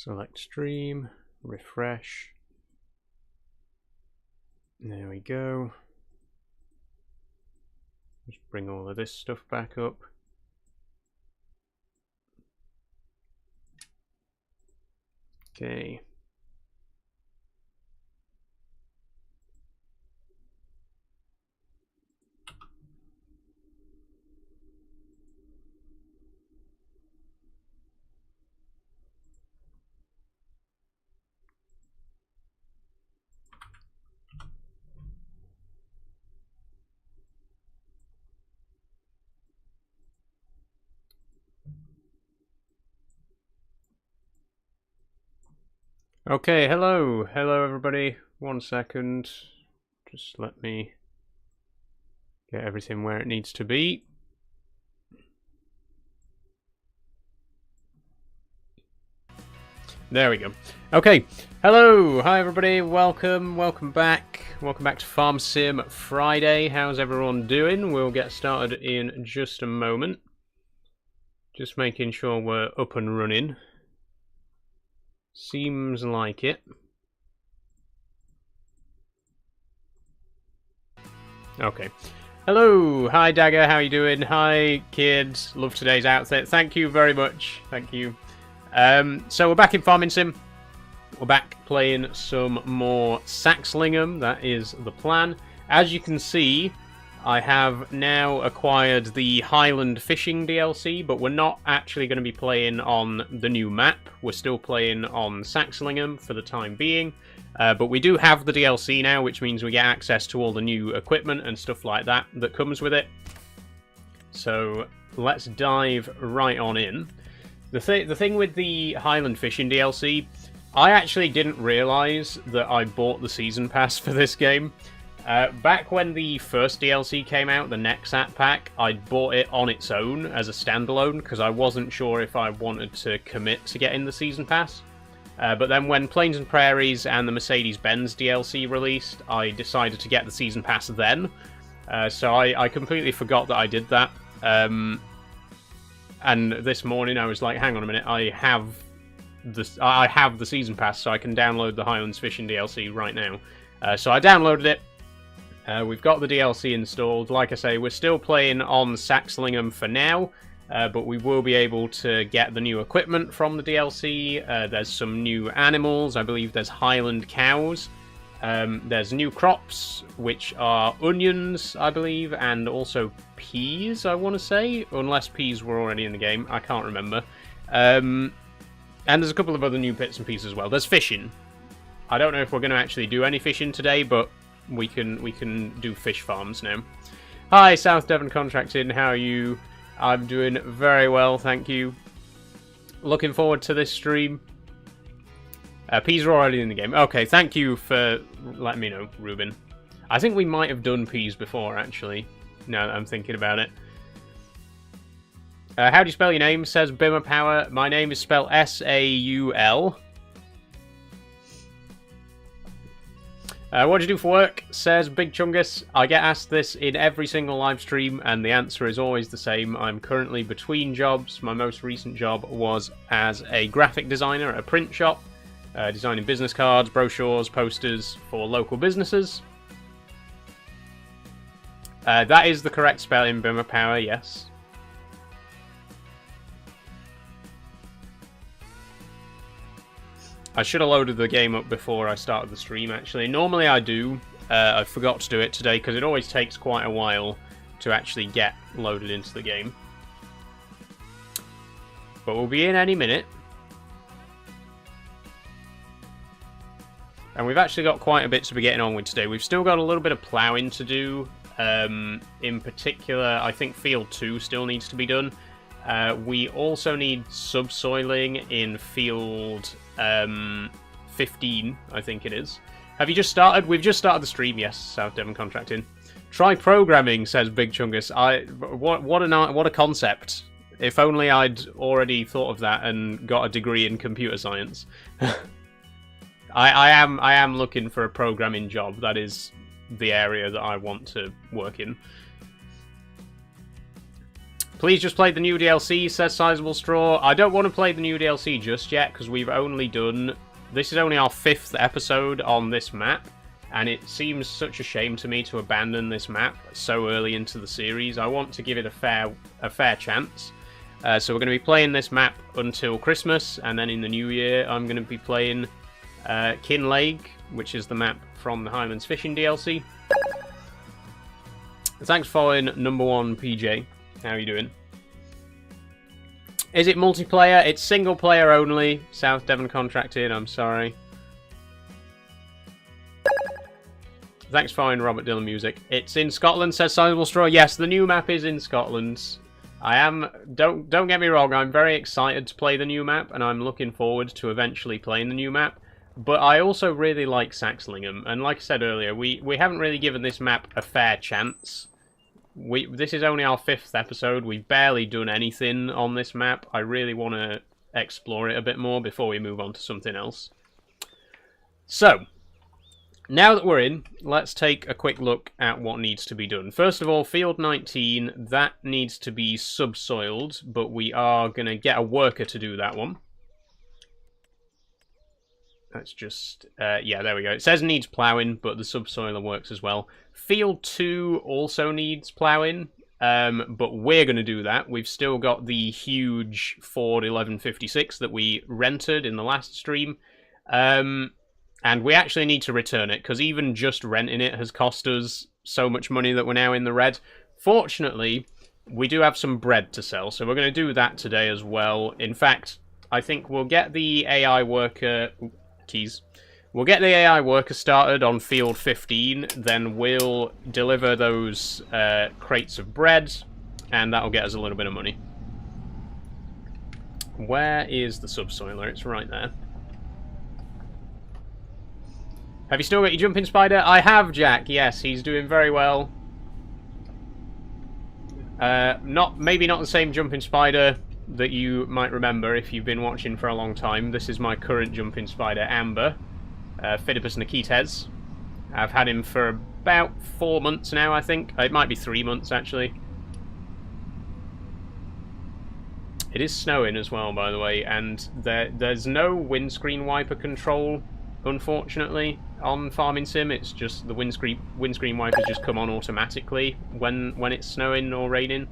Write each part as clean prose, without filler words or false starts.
Select stream, refresh. There we go. Just bring all of this stuff back up. Okay. Okay, hello everybody. 1 second. Just let me get everything where it needs to be. There we go. Okay, hello, hi everybody, welcome back. Welcome back to Farm Sim Friday. How's everyone doing? We'll get started in just a moment. Just making sure we're up and running. Seems like it. Okay. Hello! Hi Dagger, how you doing? Hi kids, love today's outfit. Thank you very much. Thank you. So we're back in Farming Sim. We're back playing some more Saxlingham. That is the plan. As you can see, I have now acquired the Highland Fishing DLC, but we're not actually going to be playing on the new map. We're still playing on Saxlingham for the time being. But we do have the DLC now, which means we get access to all the new equipment and stuff like that that comes with it. So let's dive right on in. The thing with the Highland Fishing DLC, I actually didn't realise that I bought the Season Pass for this game. Back when the first DLC came out, the Nexat pack, I bought it on its own as a standalone because I wasn't sure if I wanted to commit to getting the Season Pass. But then when Plains and Prairies and the Mercedes-Benz DLC released, I decided to get the Season Pass then. So I completely forgot that I did that. And this morning I was like, hang on a minute, I have the Season Pass, so I can download the Highlands Fishing DLC right now. So I downloaded it. We've got the DLC installed. Like I say, we're still playing on Saxlingham for now, but we will be able to get the new equipment from the DLC. There's some new animals. I believe there's Highland cows. There's new crops, which are onions, I believe, and also peas, I want to say. Unless peas were already in the game. I can't remember. And there's a couple of other new bits and pieces as well. There's fishing. I don't know if we're going to actually do any fishing today, but we can do fish farms now. Hi, South Devon Contracting. How are you? I'm doing very well, thank you. Looking forward to this stream. Peas are already in the game. Okay, thank you for letting me know, Ruben. I think we might have done peas before, actually, now that I'm thinking about it. How do you spell your name? Says Bimmer Power. My name is spelled S-A-U-L. What do you do for work? Says Big Chungus. I get asked this in every single live stream, and the answer is always the same. I'm currently between jobs. My most recent job was as a graphic designer at a print shop, designing business cards, brochures, posters for local businesses. That is the correct spelling, Bimmer Power, yes. I should have loaded the game up before I started the stream, actually. Normally I do. I forgot to do it today because it always takes quite a while to actually get loaded into the game. But we'll be in any minute. And we've actually got quite a bit to be getting on with today. We've still got a little bit of ploughing to do. In particular, I think Field 2 still needs to be done. We also need subsoiling in Field 15, I think it is. Have you just started? We've just started the stream, yes, South Devon Contracting. Try programming, says Big Chungus. What a concept. If only I'd already thought of that and got a degree in computer science. I am looking for a programming job. That is the area that I want to work in. Please just play the new DLC, says Sizable Straw. I don't want to play the new DLC just yet, because we've only done... This is only our 5th episode on this map, and it seems such a shame to me to abandon this map so early into the series. I want to give it a fair chance. So we're going to be playing this map until Christmas, and then in the new year I'm going to be playing Kinlake, which is the map from the Highlands Fishing DLC. Thanks for following #1 PJ. How are you doing? Is it multiplayer? It's single player only. South Devon contracted, I'm sorry. Thanks for following Robert Dylan Music. It's in Scotland, says Sizable Straw. Yes, the new map is in Scotland. I am... Don't get me wrong, I'm very excited to play the new map, and I'm looking forward to eventually playing the new map. But I also really like Saxlingham, and like I said earlier, we haven't really given this map a fair chance. This is only our 5th episode. We've barely done anything on this map. I really want to explore it a bit more before we move on to something else. So, now that we're in, let's take a quick look at what needs to be done. First of all, Field 19, that needs to be subsoiled, but we are going to get a worker to do that one. Let's just... yeah, there we go. It says needs ploughing, but the subsoiler works as well. Field 2 also needs ploughing, but we're going to do that. We've still got the huge Ford 1156 that we rented in the last stream. And we actually need to return it, because even just renting it has cost us so much money that we're now in the red. Fortunately, we do have some bread to sell, so we're going to do that today as well. In fact, I think we'll get the AI worker... keys. We'll get the AI worker started on Field 15, then we'll deliver those crates of bread, and that'll get us a little bit of money. Where is the subsoiler? It's right there. Have you still got your jumping spider? I have, Jack. Yes, he's doing very well. Maybe not the same jumping spider that you might remember if you've been watching for a long time. This is my current jumping spider, Amber. Phidippus Nikites. I've had him for about 4 months now, I think. It might be 3 months, actually. It is snowing as well, by the way, and there's no windscreen wiper control, unfortunately, on Farming Sim. It's just the windscreen wipers just come on automatically when it's snowing or raining.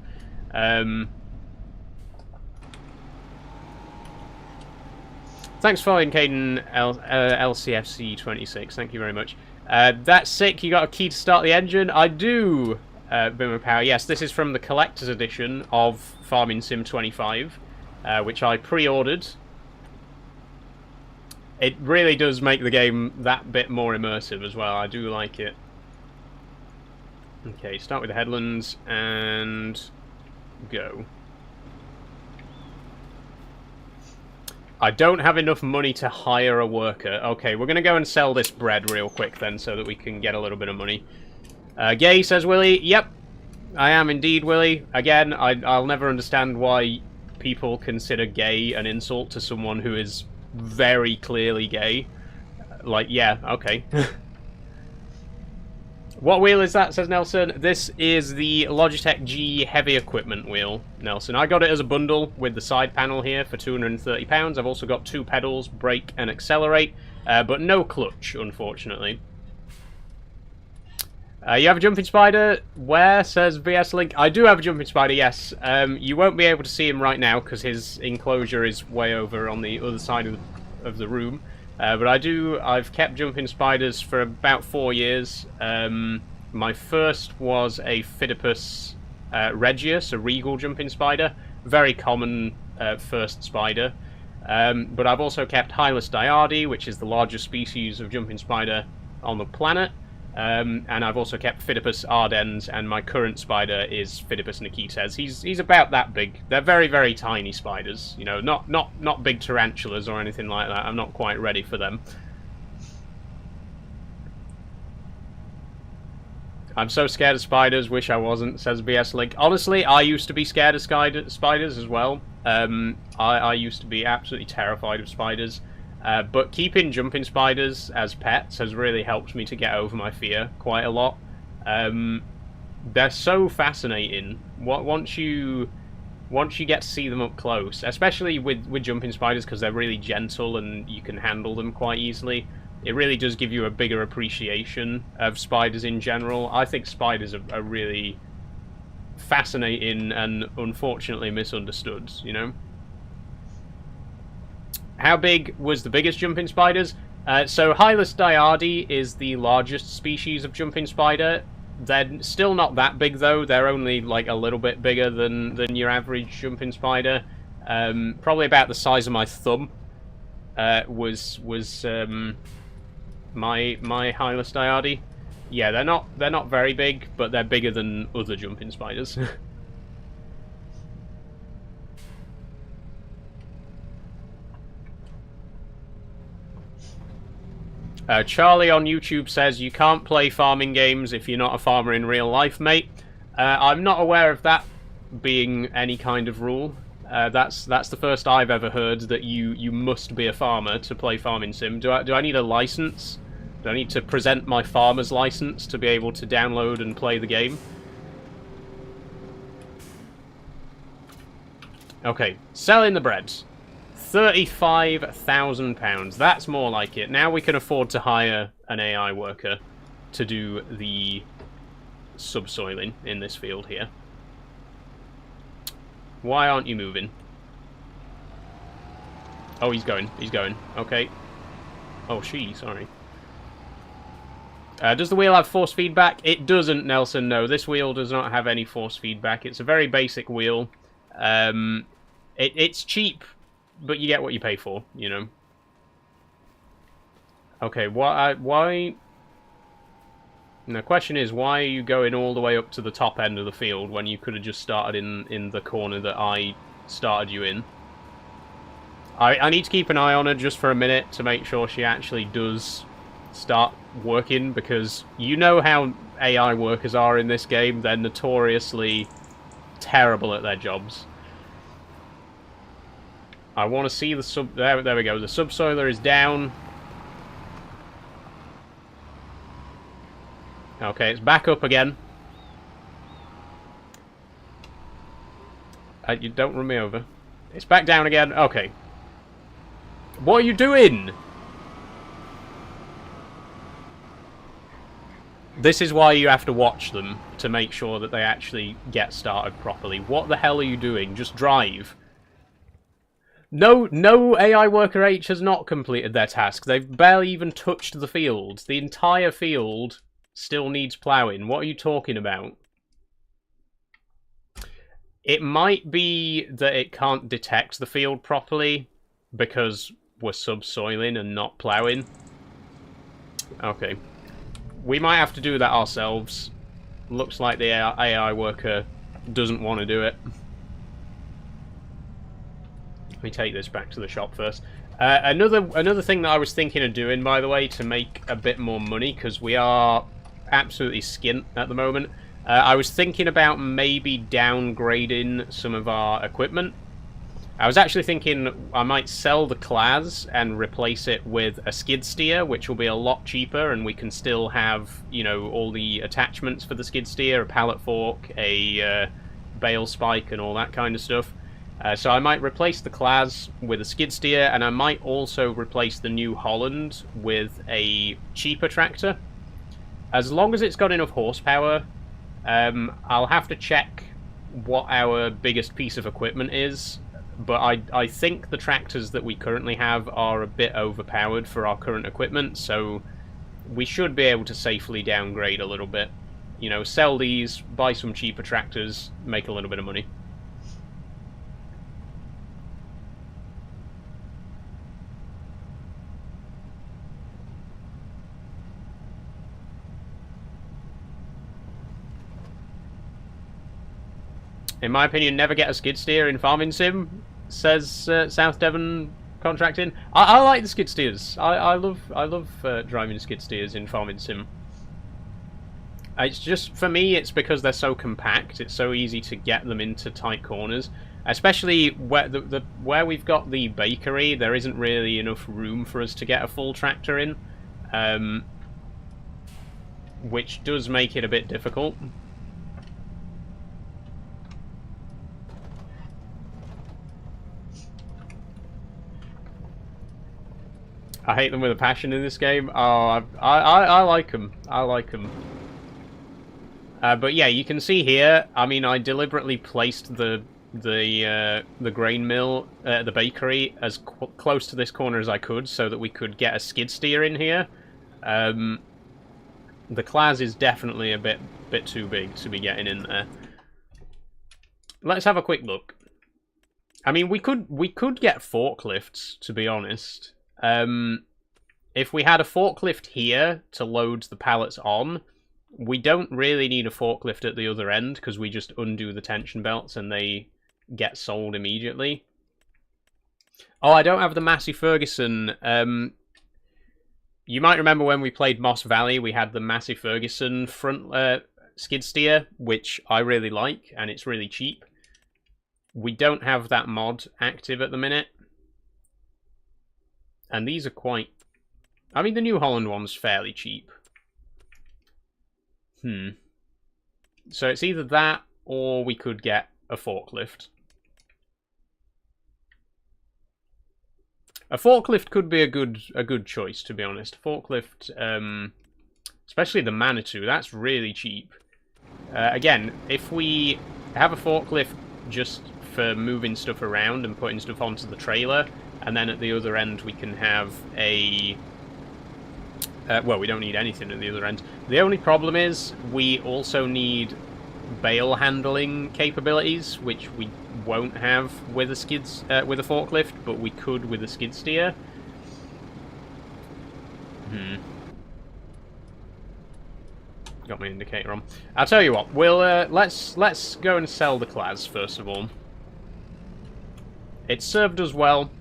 Thanks for following Caden LCFC26. Thank you very much. That's sick. You got a key to start the engine? I do, Boomer Power. Yes, this is from the collector's edition of Farming Sim 25, which I pre-ordered. It really does make the game that bit more immersive as well. I do like it. Okay, start with the headlands and go. I don't have enough money to hire a worker. Okay, we're going to go and sell this bread real quick then so that we can get a little bit of money. Gay, says Willie. Yep, I am indeed, Willie. Again, I'll never understand why people consider gay an insult to someone who is very clearly gay. Like, yeah, okay. What wheel is that, says Nelson? This is the Logitech G heavy equipment wheel, Nelson. I got it as a bundle with the side panel here for £230. I've also got 2 pedals, brake and accelerate, but no clutch, unfortunately. You have a jumping spider? Where, says VS Link? I do have a jumping spider, yes. You won't be able to see him right now because his enclosure is way over on the other side of the room. But I've kept jumping spiders for about 4 years. My first was a Phidippus Regius, a regal jumping spider. Very common first spider. But I've also kept Hylas diardi, which is the largest species of jumping spider on the planet. And I've also kept Phidippus ardens, and my current spider is Phidippus Nikites. He's about that big. They're very, very tiny spiders. You know, not big tarantulas or anything like that. I'm not quite ready for them. I'm so scared of spiders, wish I wasn't, says BS Link. Honestly, I used to be scared of spiders as well. I used to be absolutely terrified of spiders. But keeping jumping spiders as pets has really helped me to get over my fear quite a lot. They're so fascinating. Once you once you get to see them up close, especially with jumping spiders, because they're really gentle and you can handle them quite easily, it really does give you a bigger appreciation of spiders in general. I think spiders are really fascinating and unfortunately misunderstood, you know? How big was the biggest jumping spiders? So Hylas diardi is the largest species of jumping spider. They're still not that big though. They're only like a little bit bigger than your average jumping spider. Probably about the size of my thumb. Was my Hylas diardi. Yeah, they're not very big, but they're bigger than other jumping spiders. Charlie on YouTube says you can't play farming games if you're not a farmer in real life, mate. I'm not aware of that being any kind of rule. That's the first I've ever heard that you must be a farmer to play farming sim. Do I need a license? Do I need to present my farmer's license to be able to download and play the game? Okay, selling the breads. £35,000. That's more like it. Now we can afford to hire an AI worker to do the subsoiling in this field here. Why aren't you moving? Oh, he's going. He's going. Okay. Oh, sorry. Does the wheel have force feedback? It doesn't, Nelson, no. This wheel does not have any force feedback. It's a very basic wheel. It's cheap, but you get what you pay for, you know. Okay, why... And the question is, why are you going all the way up to the top end of the field when you could have just started in the corner that I started you in? I need to keep an eye on her just for a minute to make sure she actually does start working, because you know how AI workers are in this game. They're notoriously terrible at their jobs. I want to see the sub... There we go. The subsoiler is down. Okay, it's back up again. You don't run me over. It's back down again. Okay. What are you doing? This is why you have to watch them to make sure that they actually get started properly. What the hell are you doing? Just drive. No AI Worker H has not completed their task. They've barely even touched the field. The entire field still needs ploughing. What are you talking about? It might be that it can't detect the field properly because we're subsoiling and not ploughing. Okay. We might have to do that ourselves. Looks like the AI worker doesn't want to do it. Let me take this back to the shop first. Another thing that I was thinking of doing, by the way, to make a bit more money, because we are absolutely skint at the moment. I was thinking about maybe downgrading some of our equipment. I was actually thinking I might sell the Class and replace it with a skid steer, which will be a lot cheaper, and we can still have, you know, all the attachments for the skid steer, a pallet fork, a bale spike, and all that kind of stuff. So I might replace the Class with a skid steer, and I might also replace the New Holland with a cheaper tractor. As long as it's got enough horsepower, I'll have to check what our biggest piece of equipment is. But I think the tractors that we currently have are a bit overpowered for our current equipment, so we should be able to safely downgrade a little bit. You know, sell these, buy some cheaper tractors, make a little bit of money. In my opinion, never get a skid steer in Farming Sim, says South Devon Contracting. I like the skid steers. I love driving skid steers in Farming Sim. It's just, for me, it's because they're so compact. It's so easy to get them into tight corners. Especially where we've got the bakery, there isn't really enough room for us to get a full tractor in. Which does make it a bit difficult. I hate them with a passion in this game. Oh, I like them. I like them. But yeah, you can see here. I mean, I deliberately placed the grain mill, the bakery, as close to this corner as I could, so that we could get a skid steer in here. The class is definitely a bit too big to be getting in there. Let's have a quick look. I mean, we could get forklifts, to be honest. If we had a forklift here to load the pallets on, we don't really need a forklift at the other end, because we just undo the tension belts and they get sold immediately. Oh, I don't have the Massey Ferguson. You might remember when we played Moss Valley, we had the Massey Ferguson front skid steer, which I really like, and it's really cheap. We don't have that mod active at the minute. And these are quite... I mean, the New Holland one's fairly cheap. So it's either that, or we could get a forklift. A forklift could be a good choice, to be honest. Forklift, especially the Manitou, that's really cheap. Again, if we have a forklift just for moving stuff around and putting stuff onto the trailer, and then at the other end we can have a... well, we don't need anything at the other end. The only problem is we also need bale handling capabilities, which we won't have with a with a forklift, but we could with a skid steer. Got my indicator on. I'll tell you what. We'll let's go and sell the class first of all. It served us well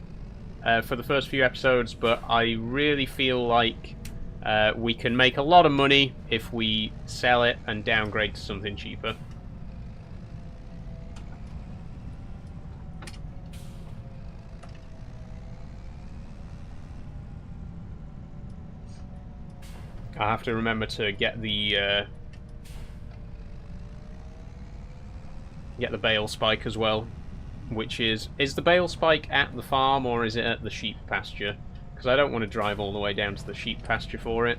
for the first few episodes, but I really feel like we can make a lot of money if we sell it and downgrade to something cheaper. I have to remember to get the bale spike as well, which is the bale spike at the farm or is it at the sheep pasture? Because I don't want to drive all the way down to the sheep pasture for it.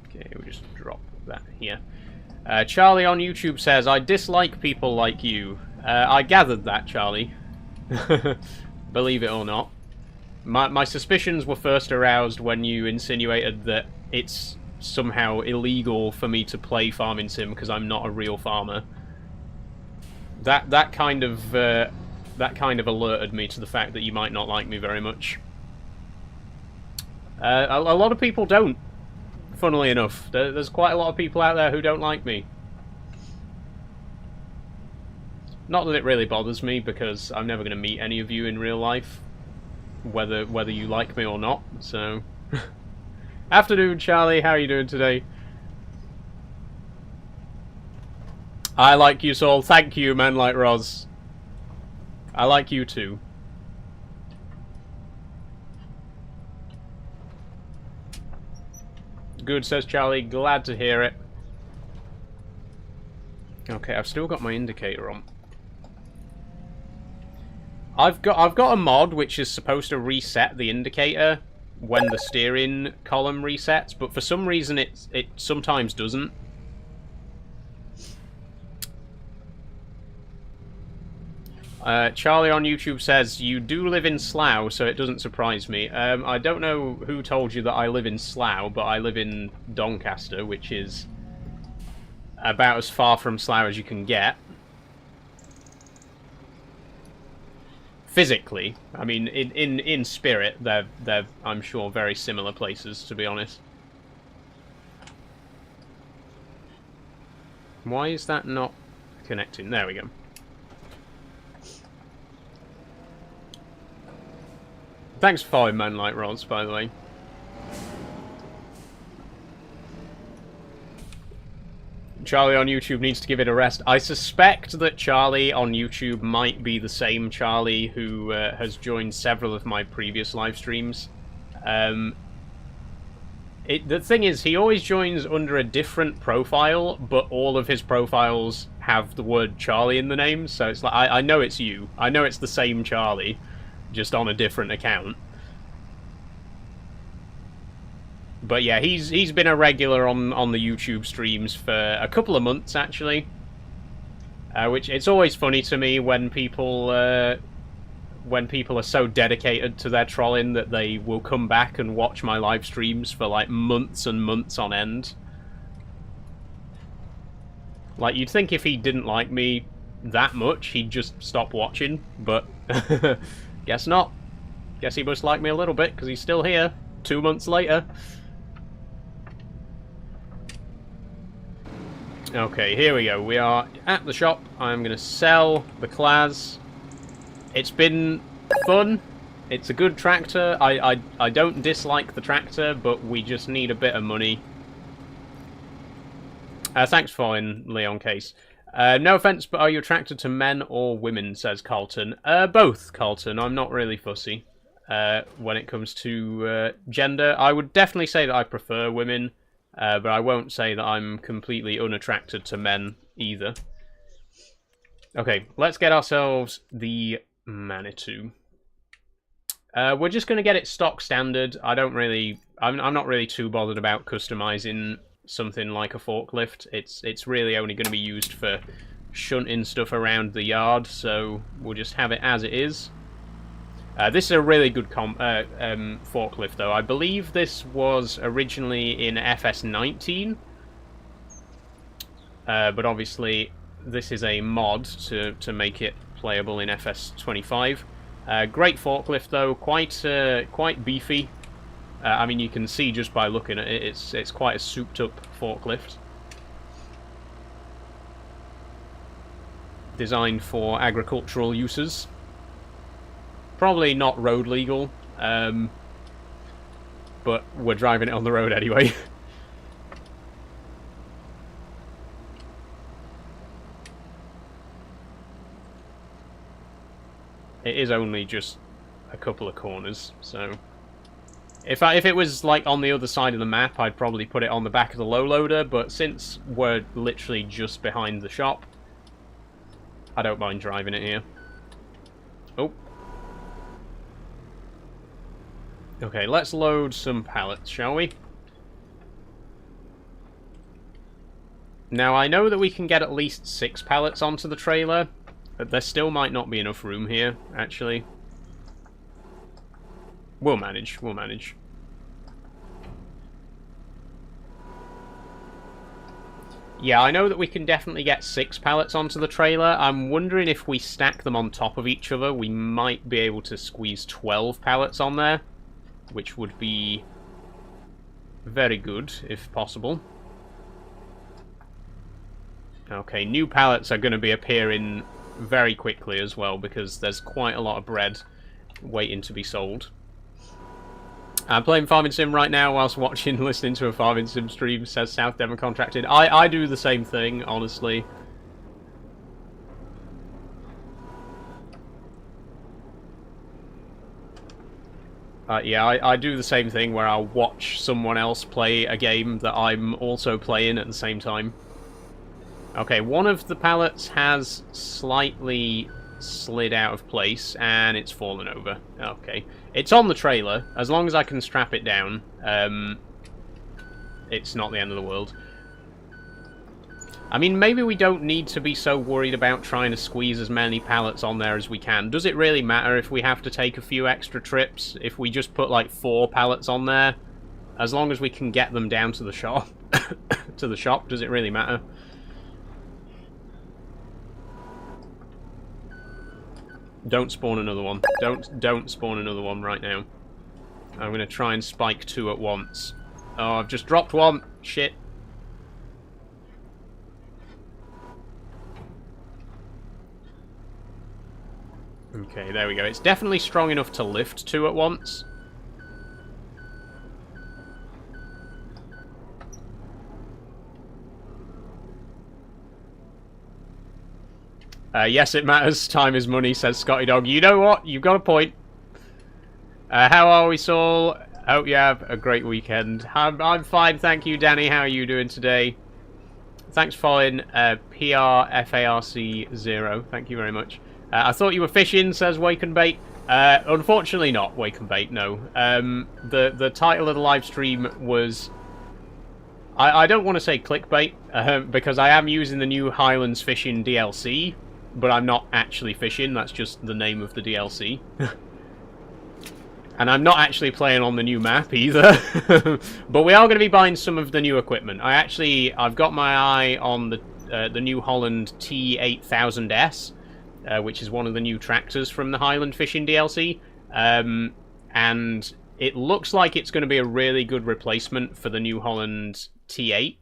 Okay, we'll just drop that here. Charlie on YouTube says, I dislike people like you. I gathered that, Charlie. Believe it or not. My suspicions were first aroused when you insinuated that it's somehow illegal for me to play Farming Sim because I'm not a real farmer. That kind of alerted me to the fact that you might not like me very much. A lot of people don't. Funnily enough, there's quite a lot of people out there who don't like me. Not that it really bothers me, because I'm never going to meet any of you in real life, whether you like me or not. So, afternoon, Charlie. How are you doing today? I like you, Saul. Thank you, man like Roz. I like you too. Good, says Charlie. Glad to hear it. Okay, I've still got my indicator on. I've got a mod which is supposed to reset the indicator when the steering column resets, but for some reason it sometimes doesn't. Charlie on YouTube says, you do live in Slough, so it doesn't surprise me. I don't know who told you that I live in Slough, but I live in Doncaster, which is about as far from Slough as you can get. Physically. I mean, in spirit, they're, I'm sure, very similar places, to be honest. Why is that not connecting? There we go. Thanks for following Man Like Rods, by the way. Charlie on YouTube needs to give it a rest. I suspect that Charlie on YouTube might be the same Charlie who has joined several of my previous live streams. The thing is, he always joins under a different profile, but all of his profiles have the word Charlie in the name, so it's like, I know it's you. I know it's the same Charlie, just on a different account. But yeah, he's been a regular on the YouTube streams for a couple of months, actually. Which, it's always funny to me when people are so dedicated to their trolling that they will come back and watch my live streams for like months and months on end. Like, you'd think if he didn't like me that much, he'd just stop watching, but guess not. Guess he must like me a little bit, because he's still here 2 months later. Okay, here we go. We are at the shop. I'm going to sell the Claas. It's been fun. It's a good tractor. I don't dislike the tractor, but we just need a bit of money. Thanks for following, Leon Case. No offense, but are you attracted to men or women, says Carlton. Both, Carlton. I'm not really fussy when it comes to gender. I would definitely say that I prefer women. But I won't say that I'm completely unattracted to men either. Okay, let's get ourselves the Manitou. We're just going to get it stock standard. I'm not really too bothered about customizing something like a forklift. It's really only going to be used for shunting stuff around the yard, so we'll just have it as it is. This is a really good forklift, though. I believe this was originally in FS19, but obviously this is a mod to make it playable in FS25. Great forklift, though, quite beefy. I mean, you can see just by looking at it, it's quite a souped-up forklift. Designed for agricultural uses. Probably not road legal, but we're driving it on the road anyway. It is only just a couple of corners, so if it was like on the other side of the map, I'd probably put it on the back of the low loader, but since we're literally just behind the shop, I don't mind driving it here. Oh. Okay, let's load some pallets, shall we? Now, I know that we can get at least 6 pallets onto the trailer, but there still might not be enough room here, actually. We'll manage, we'll manage. Yeah, I know that we can definitely get 6 pallets onto the trailer. I'm wondering if we stack them on top of each other, we might be able to squeeze 12 pallets on there, which would be very good, if possible. Okay, new pallets are going to be appearing very quickly as well, because there's quite a lot of bread waiting to be sold. I'm playing Farming Sim right now whilst watching and listening to a Farming Sim stream, says South Devon Contracted. I do the same thing, honestly. Yeah, I do the same thing where I'll watch someone else play a game that I'm also playing at the same time. Okay, one of the pallets has slightly slid out of place and it's fallen over. Okay. It's on the trailer. As long as I can strap it down, it's not the end of the world. I mean, maybe we don't need to be so worried about trying to squeeze as many pallets on there as we can. Does it really matter if we have to take a few extra trips? If we just put like 4 pallets on there? As long as we can get them down to the shop. To the shop, does it really matter? Don't spawn another one. Don't spawn another one right now. I'm going to try and spike 2 at once. Oh, I've just dropped one. Shit. Okay, there we go. It's definitely strong enough to lift 2 at once. Yes, it matters. Time is money, says Scotty Dog. You know what? You've got a point. How are we, Saul? Hope you have a great weekend. I'm fine, thank you, Danny. How are you doing today? Thanks for following PRFARC0. Thank you very much. I thought you were fishing, says Wake and Bait. Unfortunately not, Wake and Bait, no. The title of the live stream was... I don't want to say clickbait, because I am using the new Highlands Fishing DLC, but I'm not actually fishing, that's just the name of the DLC. And I'm not actually playing on the new map either. But we are going to be buying some of the new equipment. I've got my eye on the New Holland T8000S, which is one of the new tractors from the Highland Fishing DLC. And it looks like it's going to be a really good replacement for the New Holland T8.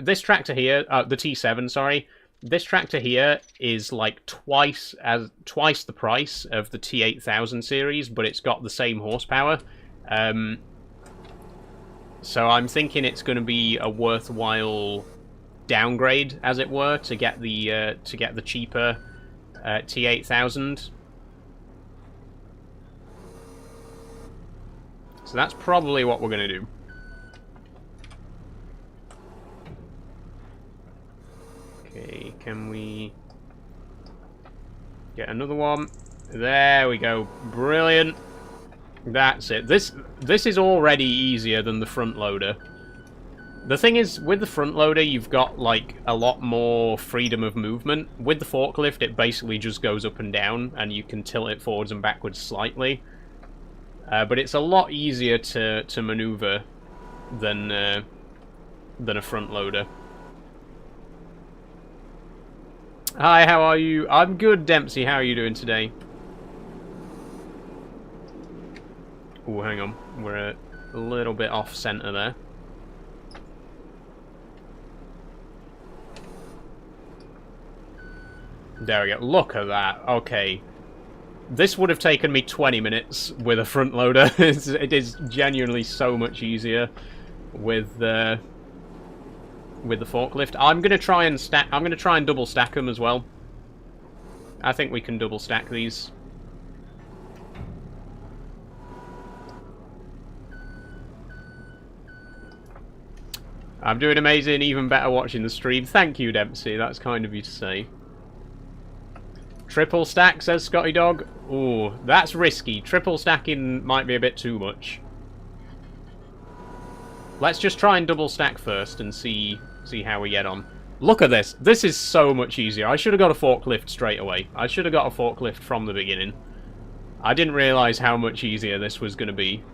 This tractor here, the T7, sorry. This tractor here is like twice the price of the T8000 series, but it's got the same horsepower. So I'm thinking it's going to be a worthwhile downgrade, as it were, to get the cheaper T8000. So that's probably what we're going to do. Okay, can we get another one? There we go. Brilliant. That's it. This is already easier than the front loader. The thing is, with the front loader, you've got, like, a lot more freedom of movement. With the forklift, it basically just goes up and down, and you can tilt it forwards and backwards slightly. But it's a lot easier to maneuver than a front loader. Hi, how are you? I'm good, Dempsey. How are you doing today? Oh, hang on. We're a little bit off center there. There we go. Look at that. Okay. This would have taken me 20 minutes with a front loader. It is genuinely so much easier with the forklift. I'm gonna try and double stack them as well. I think we can double stack these. I'm doing amazing, even better watching the stream. Thank you, Dempsey. That's kind of you to say. Triple stack, says Scotty Dog. Ooh, that's risky. Triple stacking might be a bit too much. Let's just try and double stack first and see how we get on. Look at this. This is so much easier. I should have got a forklift straight away. I should have got a forklift from the beginning. I didn't realise how much easier this was going to be.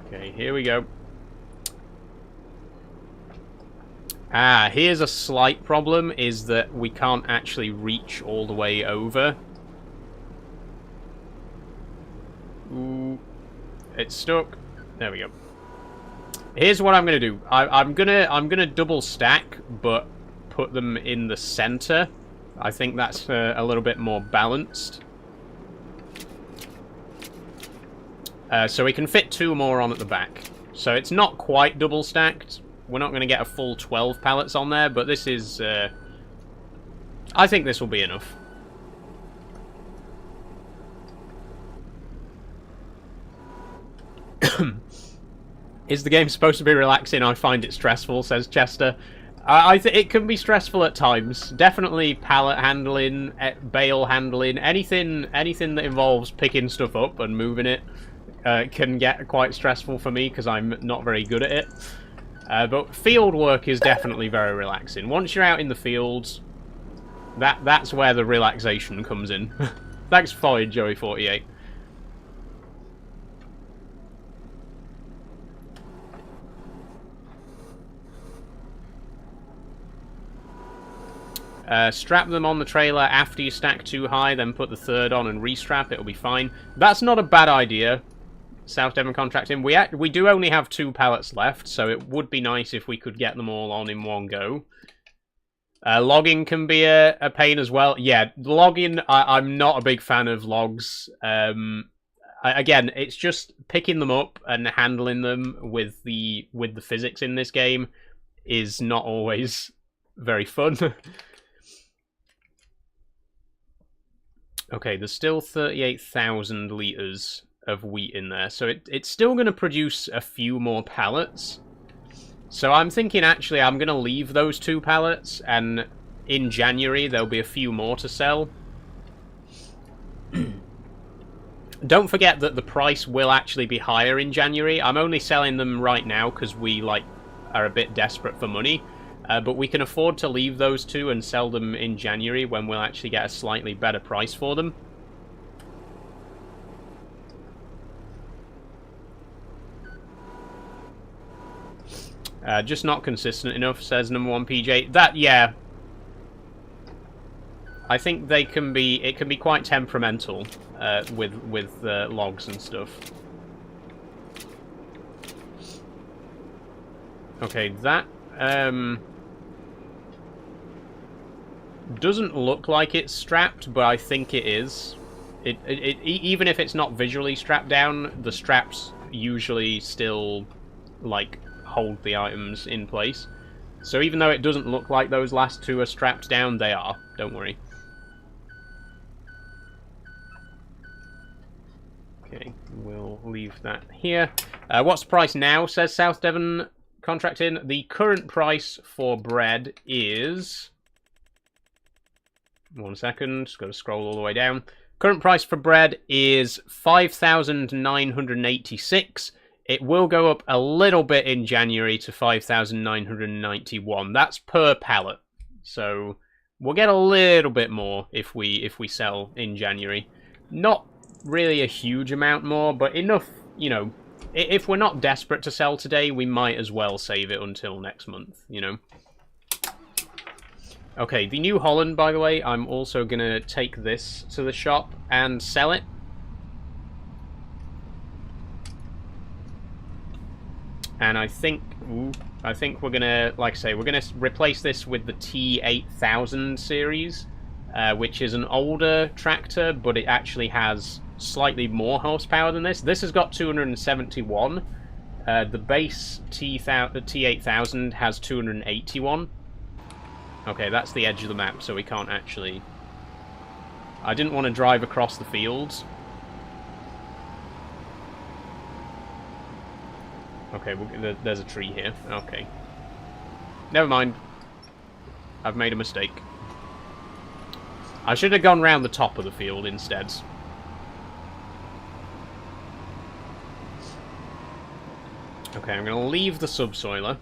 Okay, here we go. Ah, here's a slight problem, is that we can't actually reach all the way over. Ooh, it's stuck. There we go. Here's what I'm gonna do. I'm gonna double stack, but put them in the center. I think that's a little bit more balanced. So we can fit 2 more on at the back. So it's not quite double stacked. We're not going to get a full 12 pallets on there, but this is... I think this will be enough. Is the game supposed to be relaxing? I find it stressful, says Chester. I think it can be stressful at times. Definitely pallet handling, bale handling, anything that involves picking stuff up and moving it can get quite stressful for me because I'm not very good at it. But field work is definitely very relaxing. Once you're out in the fields, that's where the relaxation comes in. Thanks for following, Joey48. Strap them on the trailer after you stack 2 high, then put the 3rd on and restrap. It'll be fine. That's not a bad idea. South Devon Contracting. We do only have 2 pallets left, so it would be nice if we could get them all on in one go. Logging can be a pain as well. Yeah, logging, I'm not a big fan of logs. Again, it's just picking them up and handling them with the physics in this game is not always very fun. Okay, there's still 38,000 litres of wheat in there, so it's still going to produce a few more pallets. So I'm thinking, actually, I'm going to leave those 2 pallets, and in January there'll be a few more to sell. Don't forget that the price will actually be higher in January. I'm only selling them right now because we are a bit desperate for money. But we can afford to leave those 2 and sell them in January when we'll actually get a slightly better price for them. Just not consistent enough, says number 1 PJ. That, yeah. I think it can be quite temperamental with logs and stuff. Okay, that doesn't look like it's strapped, but I think it is. Even if it's not visually strapped down, the straps usually still hold the items in place. So even though it doesn't look like those last 2 are strapped down, they are. Don't worry. Okay, we'll leave that here. What's the price now, says South Devon Contracting. The current price for bread is... 1 second, just got to scroll all the way down. Current price for bread is 5,986. It will go up a little bit in January to 5,991. That's per pallet. So we'll get a little bit more if we sell in January. Not really a huge amount more, but enough, you know. If we're not desperate to sell today, we might as well save it until next month, you know. Okay, the New Holland, by the way, I'm also going to take this to the shop and sell it. And I think we're going to, like I say, we're going to replace this with the T8000 series, which is an older tractor, but it actually has slightly more horsepower than this. This has got 271. The base T8000 has 281. Okay, that's the edge of the map, so we can't actually... I didn't want to drive across the fields. Okay, there's a tree here. Okay. Never mind. I've made a mistake. I should have gone round the top of the field instead. Okay, I'm going to leave the subsoiler.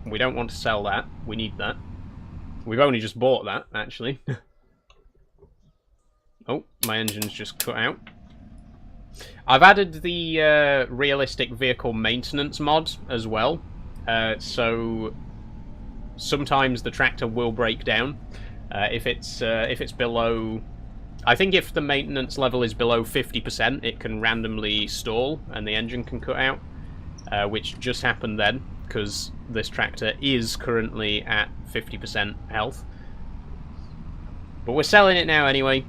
We don't want to sell that. We need that. We've only just bought that, actually. Oh, my engine's just cut out. I've added the realistic vehicle maintenance mod as well. So sometimes the tractor will break down. If it's below... I think if the maintenance level is below 50%, it can randomly stall and the engine can cut out. Which just happened then, because this tractor is currently at 50% health. But we're selling it now anyway.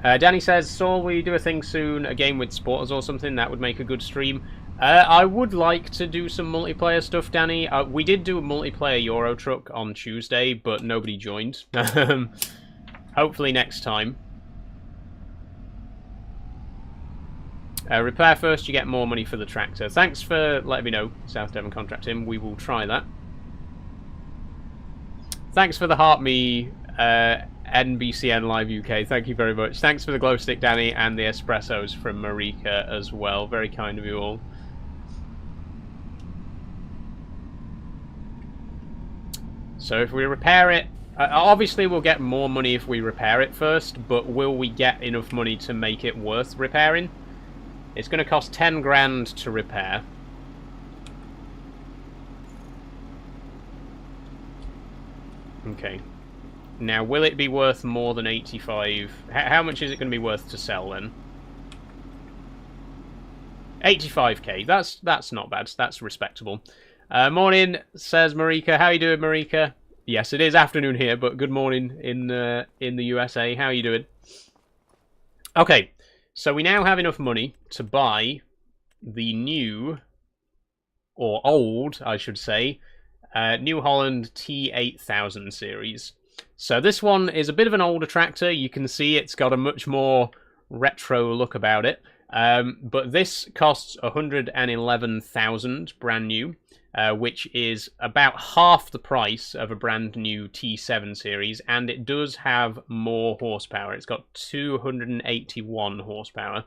Danny says, Saul, will you do a thing soon, a game with supporters or something? That would make a good stream. I would like to do some multiplayer stuff, Danny. We did do a multiplayer Euro Truck on Tuesday, but nobody joined. Hopefully next time. Repair first, you get more money for the tractor. Thanks for letting me know, South Devon Contracting. We will try that. Thanks for the Heart Me, NBCN Live UK. Thank you very much. Thanks for the glow stick, Danny, and the espressos from Marika as well. Very kind of you all. So if we repair it, obviously we'll get more money if we repair it first, but will we get enough money to make it worth repairing? It's going to cost 10 grand to repair. Okay. Now, will it be worth more than 85? How much is it going to be worth to sell then? 85k. That's not bad. That's respectable. Morning, says Marika. How you doing, Marika? Yes, it is afternoon here, but good morning in the USA. How are you doing? Okay. So we now have enough money to buy the new, or old, I should say, New Holland T8000 series. So this one is a bit of an older tractor. You can see it's got a much more retro look about it. But this costs 111,000 brand new, which is about half the price of a brand new T7 series, and it does have more horsepower. It's got 281 horsepower.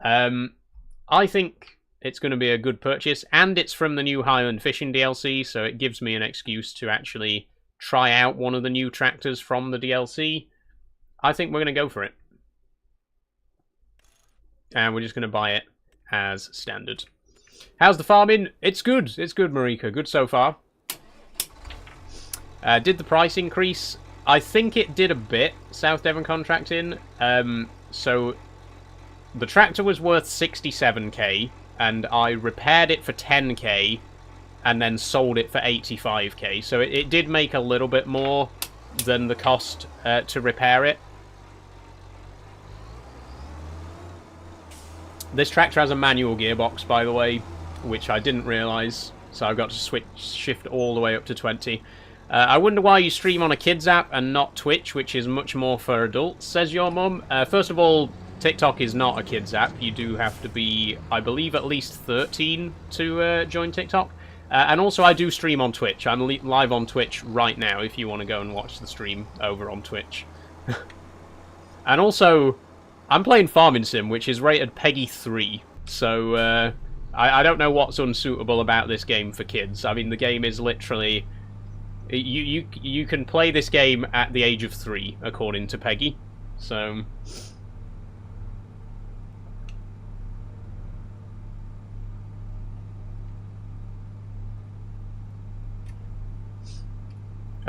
I think it's going to be a good purchase, and it's from the new Highland Fishing DLC, so it gives me an excuse to actually try out one of the new tractors from the DLC. I think we're going to go for it. And we're just going to buy it as standard. How's the farming? It's good. It's good, Marika. Good so far. Did the price increase? I think it did a bit, South Devon Contracting. So the tractor was worth 67k, and I repaired it for 10k, and then sold it for 85k. So it did make a little bit more than the cost to repair it. This tractor has a manual gearbox, by the way, which I didn't realise, so I've got to shift all the way up to 20. I wonder why you stream on a kids app and not Twitch, which is much more for adults, says your mum. First of all, TikTok is not a kids app. You do have to be, I believe, at least 13 to join TikTok. And also, I do stream on Twitch. I'm live on Twitch right now if you want to go and watch the stream over on Twitch. And also, I'm playing Farming Sim, which is rated Peggy 3. So, I don't know what's unsuitable about this game for kids. I mean, the game is literally... You can play this game at the age of 3, according to Peggy. So...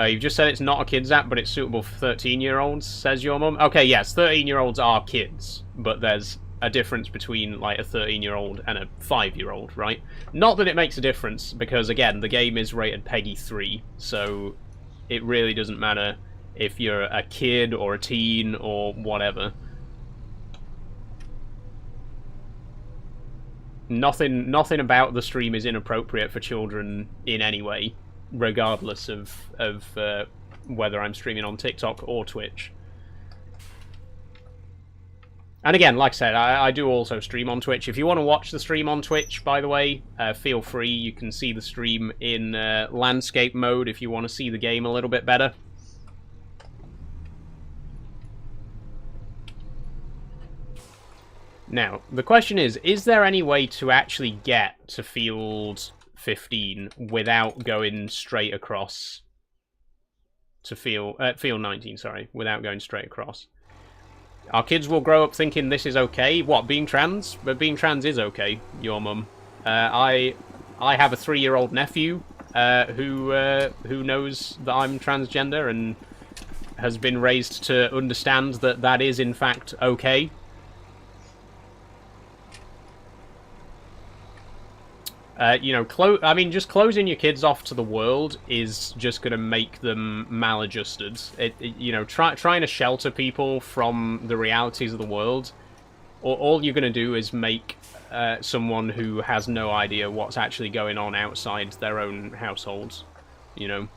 you've just said it's not a kids app, but it's suitable for 13-year-olds, says your mum. Okay, yes, 13-year-olds are kids, but there's a difference between, like, a 13-year-old and a 5-year-old, right? Not that it makes a difference, because, again, the game is rated Peggy 3, so it really doesn't matter if you're a kid or a teen or whatever. Nothing about the stream is inappropriate for children in any way, regardless of whether I'm streaming on TikTok or Twitch. And again, like I said, I do also stream on Twitch. If you want to watch the stream on Twitch, by the way, feel free. You can see the stream in landscape mode if you want to see the game a little bit better. Now, the question is there any way to actually get to field 15 without going straight across to field 19, sorry, without going straight across? Our kids will grow up thinking this is okay. What, being trans? But being trans is okay, your mum. I have a 3-year-old nephew who knows that I'm transgender and has been raised to understand that that is in fact okay. You know, I mean, just closing your kids off to the world is just going to make them maladjusted. You know, trying to shelter people from the realities of the world, all you're going to do is make someone who has no idea what's actually going on outside their own households, you know.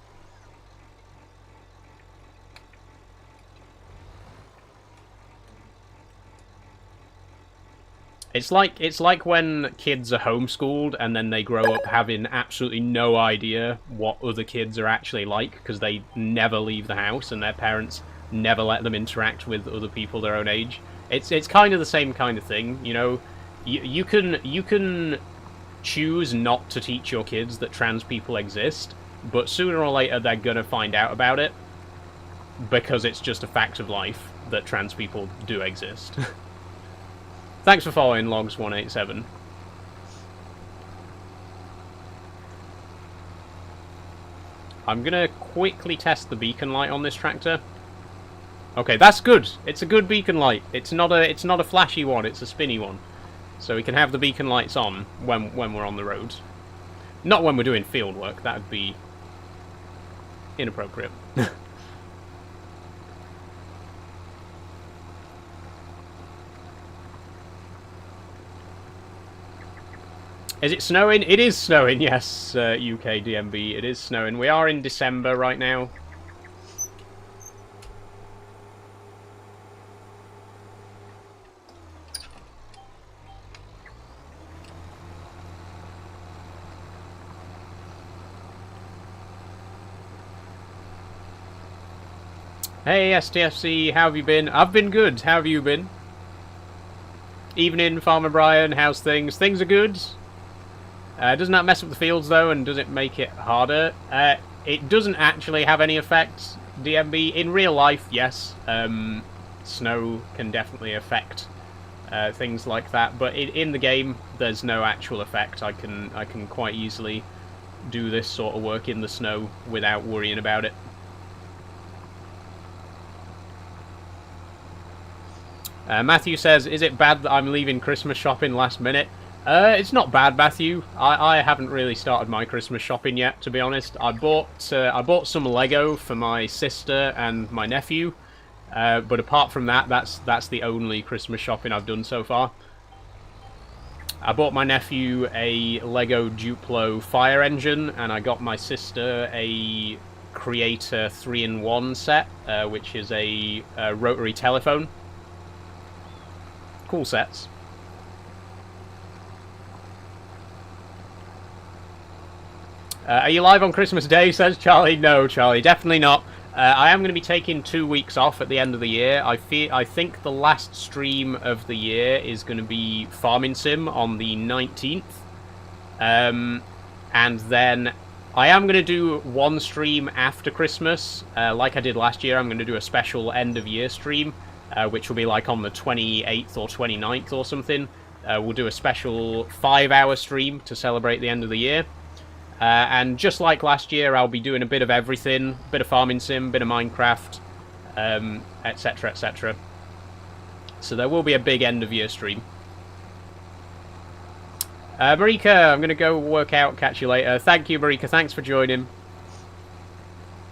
It's like when kids are homeschooled and then they grow up having absolutely no idea what other kids are actually like because they never leave the house and their parents never let them interact with other people their own age. It's kind of the same kind of thing, you know. You can choose not to teach your kids that trans people exist, but sooner or later they're gonna find out about it because it's just a fact of life that trans people do exist. Thanks for following Logs187. I'm gonna quickly test the beacon light on this tractor. Okay, that's good. It's a good beacon light. It's not a flashy one. It's a spinny one. So we can have the beacon lights on when we're on the road. Not when we're doing field work. That would be inappropriate. Is it snowing? It is snowing, yes, UK DMB. It is snowing. We are in December right now. Hey STFC, how have you been? I've been good. How have you been? Evening, Farmer Brian. How's things? Things are good. Doesn't that mess up the fields though, and does it make it harder? It doesn't actually have any effect, DMB. In real life, yes. Snow can definitely affect things like that, but in the game, there's no actual effect. I can quite easily do this sort of work in the snow without worrying about it. Matthew says, is it bad that I'm leaving Christmas shopping last minute? It's not bad, Matthew. I haven't really started my Christmas shopping yet, to be honest. I bought some Lego for my sister and my nephew, but apart from that, that's the only Christmas shopping I've done so far. I bought my nephew a Lego Duplo fire engine, and I got my sister a Creator 3-in-1 set, which is a rotary telephone. Cool sets. Are you live on Christmas Day, says Charlie? No, Charlie, definitely not. I am going to be taking 2 weeks off at the end of the year. I think the last stream of the year is going to be Farming Sim on the 19th. And then I am going to do one stream after Christmas. Like I did last year, I'm going to do a special end-of-year stream, which will be like on the 28th or 29th or something. We'll do a special 5-hour stream to celebrate the end of the year. And just like last year, I'll be doing a bit of everything. Bit of Farming Sim, bit of Minecraft, etc, etc. So there will be a big end-of-year stream. Marika, I'm going to go work out, catch you later. Thank you, Marika, thanks for joining.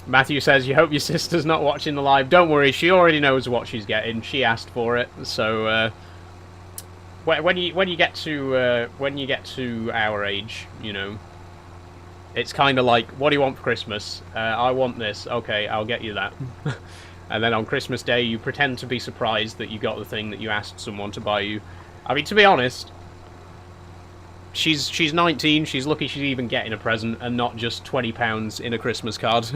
Matthew says, you hope your sister's not watching the live. Don't worry, she already knows what she's getting. She asked for it, so when you get to our age, you know, it's kind of like, what do you want for Christmas? I want this. Okay, I'll get you that. And then on Christmas Day, you pretend to be surprised that you got the thing that you asked someone to buy you. I mean, to be honest, she's 19. She's lucky she's even getting a present and not just £20 in a Christmas card.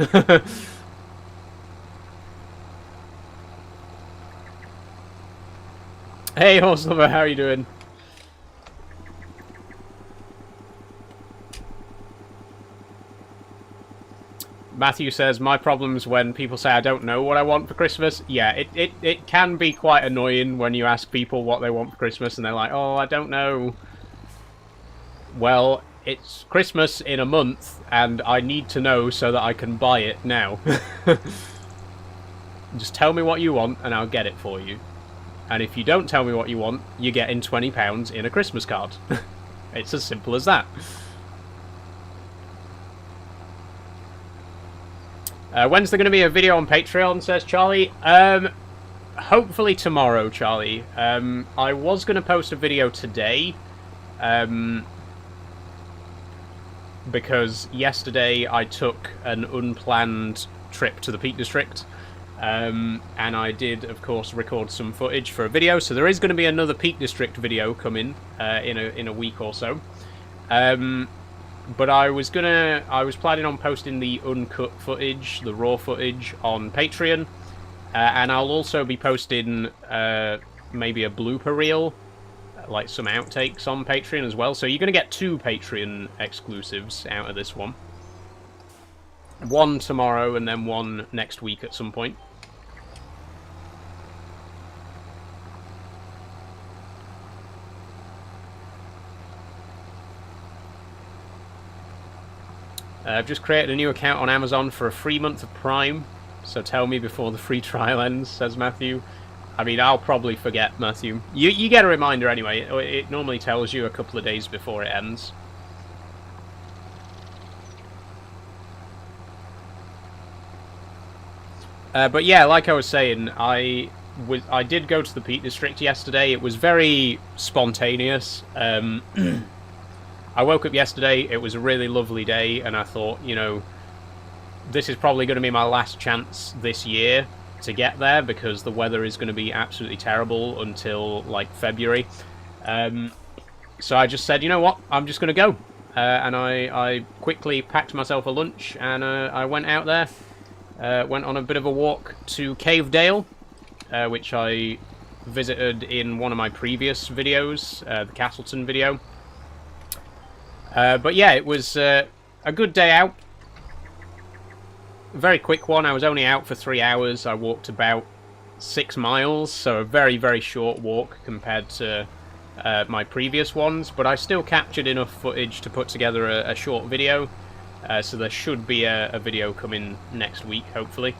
Hey, Horse Lover, how are you doing? Matthew says, my problem's when people say I don't know what I want for Christmas. Yeah, it can be quite annoying when you ask people what they want for Christmas and they're like, oh, I don't know. Well, it's Christmas in a month and I need to know so that I can buy it now. Just tell me what you want and I'll get it for you. And if you don't tell me what you want, you're getting £20 in a Christmas card. It's as simple as that. When's there going to be a video on Patreon, says Charlie? Hopefully tomorrow, Charlie. I was going to post a video today, because yesterday I took an unplanned trip to the Peak District, and I did, of course, record some footage for a video, so there is going to be another Peak District video coming in a week or so. But I was planning on posting the uncut footage, the raw footage, on Patreon, and I'll also be posting maybe a blooper reel, like some outtakes on Patreon as well. So you're going to get 2 Patreon exclusives out of this one. One tomorrow and then one next week at some point. I've just created a new account on Amazon for a free month of Prime, so tell me before the free trial ends, says Matthew. I mean, I'll probably forget, Matthew. You get a reminder anyway. It normally tells you a couple of days before it ends. But yeah, like I was saying, I did go to the Peak District yesterday. It was very spontaneous. I woke up yesterday, it was a really lovely day, and I thought, you know, this is probably going to be my last chance this year to get there, because the weather is going to be absolutely terrible until, like, February. So I just said, you know what, I'm just going to go. And I quickly packed myself a lunch, and I went out there. Went on a bit of a walk to Cave Dale, which I visited in one of my previous videos, the Castleton video. But yeah, it was a good day out. A very quick one. I was only out for 3 hours. I walked about 6 miles, so a very, very short walk compared to my previous ones. But I still captured enough footage to put together a short video. So there should be a video coming next week, hopefully.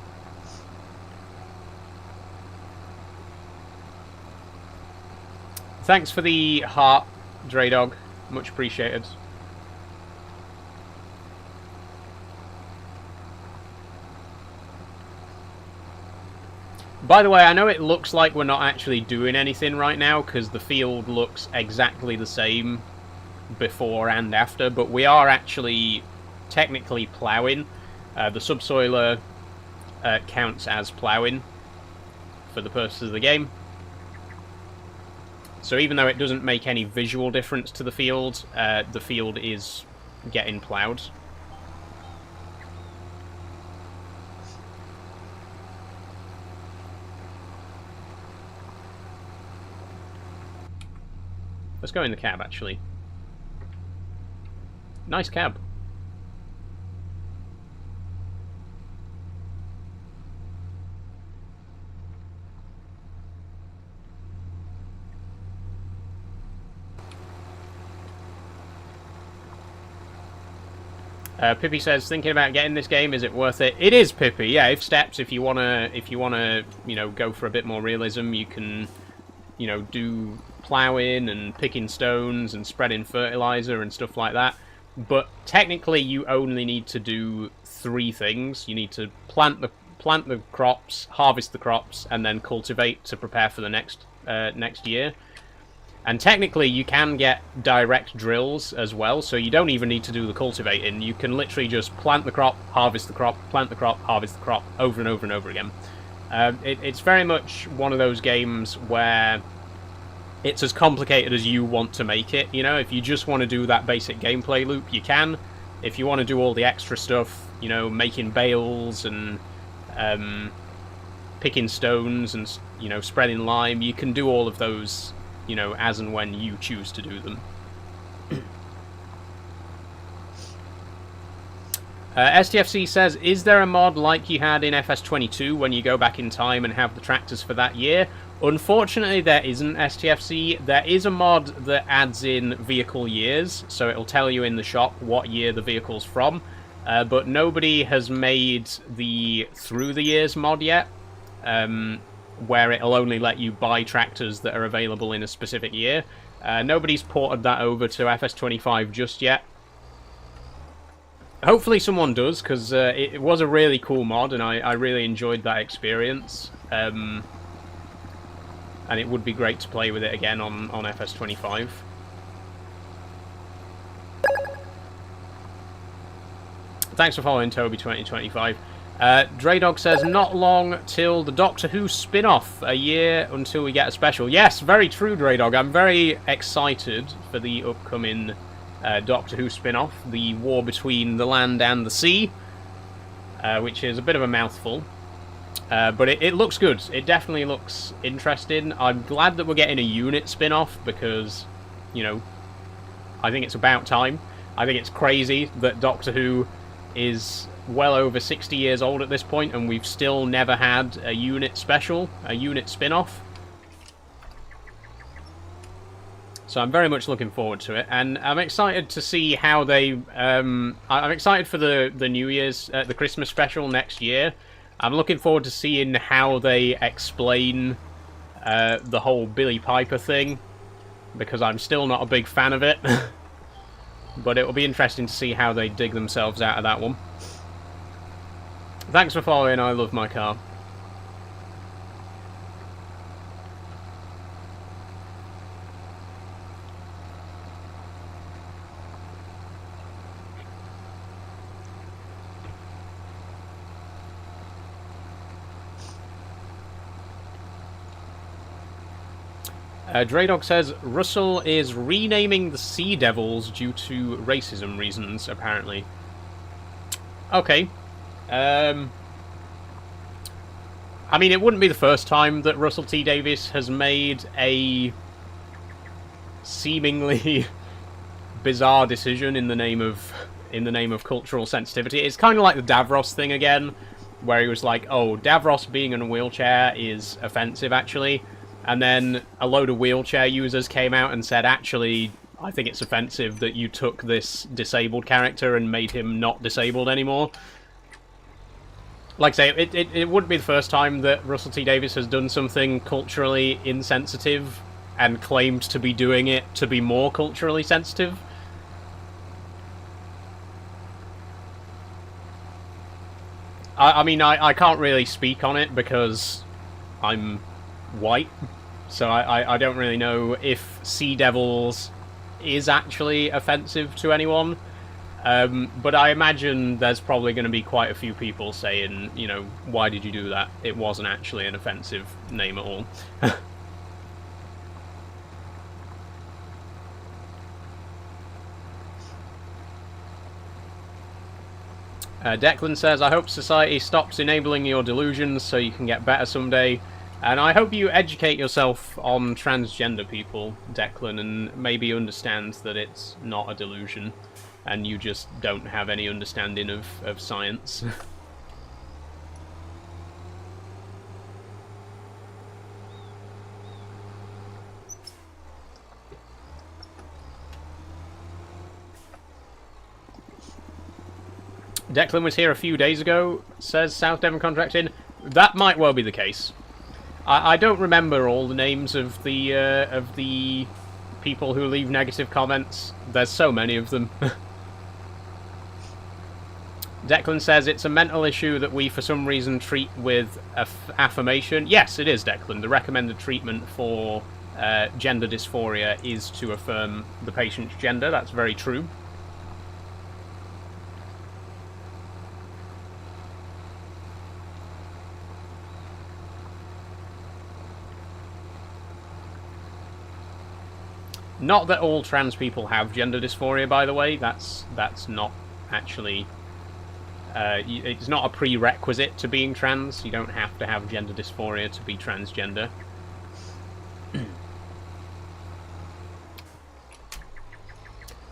Thanks for the heart, Dre Dog. Much appreciated. By the way, I know it looks like we're not actually doing anything right now, because the field looks exactly the same before and after, but we are actually technically ploughing. The subsoiler counts as ploughing for the purposes of the game. So even though it doesn't make any visual difference to the field is getting ploughed. Let's go in the cab, actually. Nice cab. Pippi says, thinking about getting this game, is it worth it? It is, Pippi. Yeah, if you wanna, you know, go for a bit more realism, you can, you know, do ploughing and picking stones and spreading fertilizer and stuff like that. But technically, you only need to do 3 things. You need to plant the crops, harvest the crops, and then cultivate to prepare for the next year. And technically, you can get direct drills as well, so you don't even need to do the cultivating. You can literally just plant the crop, harvest the crop, plant the crop, harvest the crop, over and over and over again. It's very much one of those games where it's as complicated as you want to make it. You know, if you just want to do that basic gameplay loop, you can. If you want to do all the extra stuff, you know, making bales and picking stones and, you know, spreading lime, you can do all of those, you know, as and when you choose to do them. STFC says, is there a mod like you had in FS22 when you go back in time and have the tractors for that year? Unfortunately, there isn't, STFC. There is a mod that adds in vehicle years, so it'll tell you in the shop what year the vehicle's from, but nobody has made the Through the Years mod yet, where it'll only let you buy tractors that are available in a specific year. Nobody's ported that over to FS25 just yet. Hopefully someone does, because it was a really cool mod, and I really enjoyed that experience. And it would be great to play with it again on FS25. Thanks for following, Toby2025. Draydog says, not long till the Doctor Who spin-off. A year until we get a special. Yes, very true, Draydog. I'm very excited for the upcoming Doctor Who spin-off. The war between the land and the sea. Which is a bit of a mouthful. But it looks good. It definitely looks interesting. I'm glad that we're getting a unit spin-off because, you know, I think it's about time. I think it's crazy that Doctor Who is well over 60 years old at this point and we've still never had a unit special, a unit spin-off. So I'm very much looking forward to it, and I'm excited to see how they... I'm excited for the New Year's, the Christmas special next year. I'm looking forward to seeing how they explain the whole Billy Piper thing, because I'm still not a big fan of it. But it will be interesting to see how they dig themselves out of that one. Thanks for following, I love my car. Draydog says Russell is renaming the Sea Devils due to racism reasons, apparently. Okay. I mean, it wouldn't be the first time that Russell T Davies has made a seemingly bizarre decision in the name of cultural sensitivity. It's kind of like the Davros thing again, where he was like, "Oh, Davros being in a wheelchair is offensive, actually," and then a load of wheelchair users came out and said, "Actually, I think it's offensive that you took this disabled character and made him not disabled anymore." Like I say, it wouldn't be the first time that Russell T Davies has done something culturally insensitive and claimed to be doing it to be more culturally sensitive. I mean, I can't really speak on it because I'm white, so I don't really know if Sea Devils is actually offensive to anyone. But I imagine there's probably going to be quite a few people saying, you know, why did you do that? It wasn't actually an offensive name at all. Declan says, I hope society stops enabling your delusions so you can get better someday. And I hope you educate yourself on transgender people, Declan, and maybe understand that it's not a delusion. And you just don't have any understanding of science. Declan was here a few days ago, says South Devon Contracting. That might well be the case. I don't remember all the names of the people who leave negative comments. There's so many of them. Declan says it's a mental issue that we for some reason treat with affirmation. Yes, it is, Declan. The recommended treatment for gender dysphoria is to affirm the patient's gender. That's very true. Not that all trans people have gender dysphoria, by the way. That's not actually... it's not a prerequisite to being trans. You don't have to have gender dysphoria to be transgender.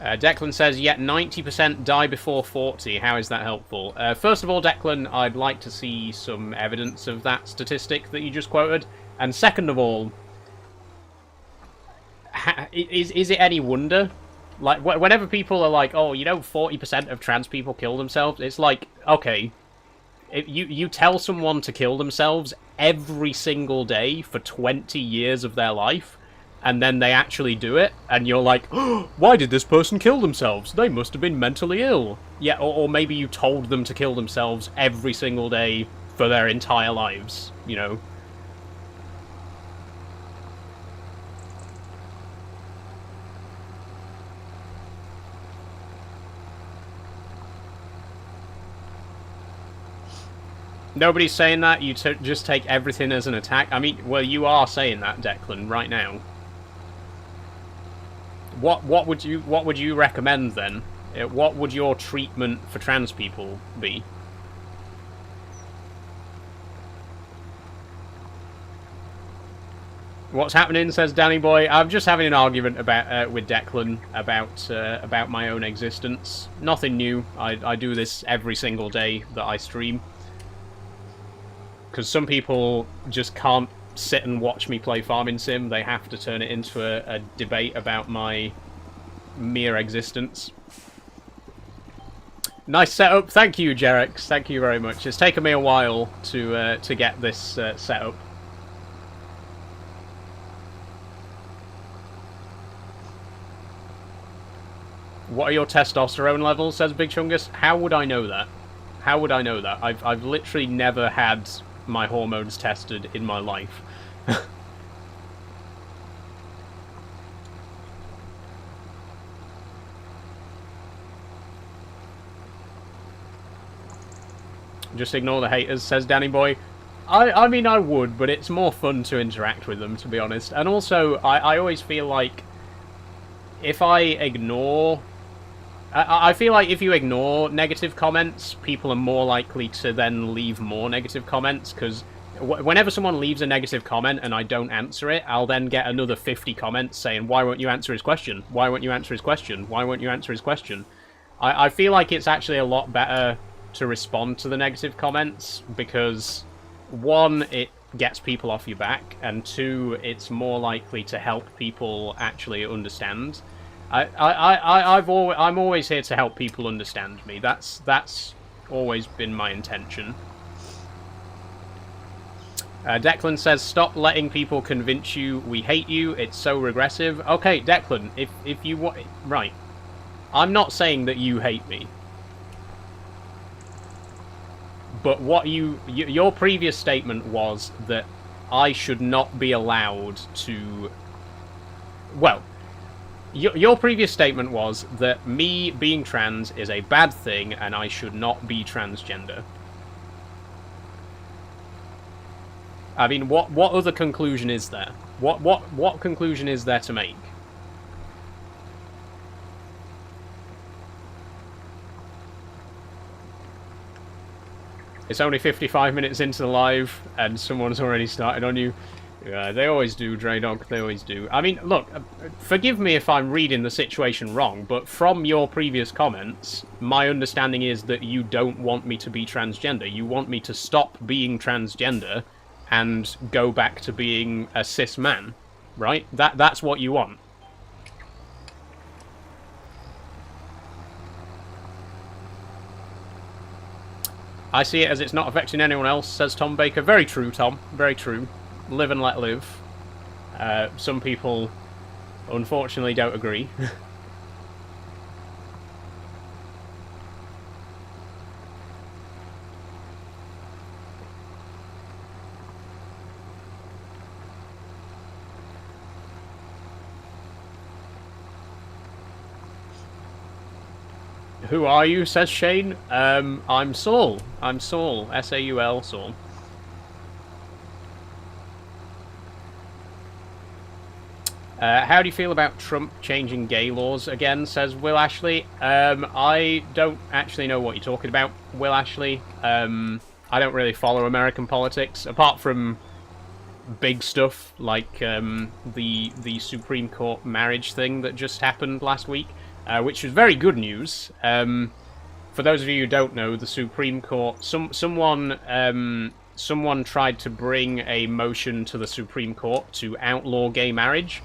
Declan says, yet 90% die before 40. How is that helpful? First of all, Declan, I'd like to see some evidence of that statistic that you just quoted. And second of all, is it any wonder? Like, whenever people are like, oh, you know, 40% of trans people kill themselves, it's like, okay, if you tell someone to kill themselves every single day for 20 years of their life, and then they actually do it, and you're like, oh, why did this person kill themselves? They must have been mentally ill. Yeah, or maybe you told them to kill themselves every single day for their entire lives, you know? Nobody's saying that. You just take everything as an attack. I mean, well, you are saying that, Declan, right now. What would you recommend then? What would your treatment for trans people be? What's happening? Says Danny Boy. I'm just having an argument about with Declan about my own existence. Nothing new. I do this every single day that I stream. Because some people just can't sit and watch me play Farming Sim. They have to turn it into a debate about my mere existence. Nice setup. Thank you, Jerex. Thank you very much. It's taken me a while to get this set up. What are your testosterone levels? Says Big Chungus. How would I know that? How would I know that? I've literally never had my hormones tested in my life. Just ignore the haters, says Danny Boy. I mean, I would, but it's more fun to interact with them, to be honest. And also, I always feel like if I ignore... I feel like if you ignore negative comments, people are more likely to then leave more negative comments, because whenever someone leaves a negative comment and I don't answer it, I'll then get another 50 comments saying, why won't you answer his question? Why won't you answer his question? Why won't you answer his question? I feel like it's actually a lot better to respond to the negative comments, because one, it gets people off your back, and two, it's more likely to help people actually understand. I'm always here to help people understand me. That's always been my intention. Declan says, stop letting people convince you we hate you. It's so regressive. Okay, Declan, if you want... Right. I'm not saying that you hate me. But what your previous statement was that I should not be allowed to... Well... Your previous statement was that me being trans is a bad thing and I should not be transgender. I mean, what other conclusion is there? What conclusion is there to make? It's only 55 minutes into the live and someone's already started on you. Yeah, they always do, Draydog, they always do. I mean, look, forgive me if I'm reading the situation wrong, but from your previous comments, my understanding is that you don't want me to be transgender. You want me to stop being transgender and go back to being a cis man, right? That's what you want. I see it as it's not affecting anyone else, says Tom Baker. Very true, Tom. Very true. Live and let live. Some people, unfortunately, don't agree. Who are you, says Shane. I'm Saul. I'm Saul. S-A-U-L, Saul. How do you feel about Trump changing gay laws again, says Will Ashley. I don't actually know what you're talking about, Will Ashley. I don't really follow American politics, apart from big stuff like the Supreme Court marriage thing that just happened last week, which was very good news. For those of you who don't know, the Supreme Court... Someone tried to bring a motion to the Supreme Court to outlaw gay marriage.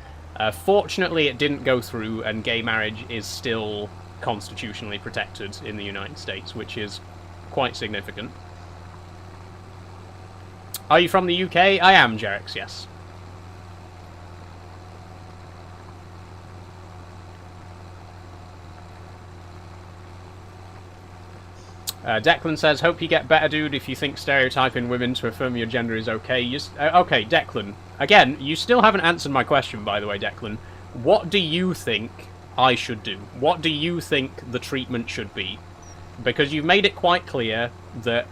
Fortunately, it didn't go through, and gay marriage is still constitutionally protected in the United States, which is quite significant. Are you from the UK? I am, Jerex, yes. Declan says, hope you get better, dude, if you think stereotyping women to affirm your gender is okay. Okay, Declan. Again, you still haven't answered my question, by the way, Declan. What do you think I should do? What do you think the treatment should be? Because you've made it quite clear that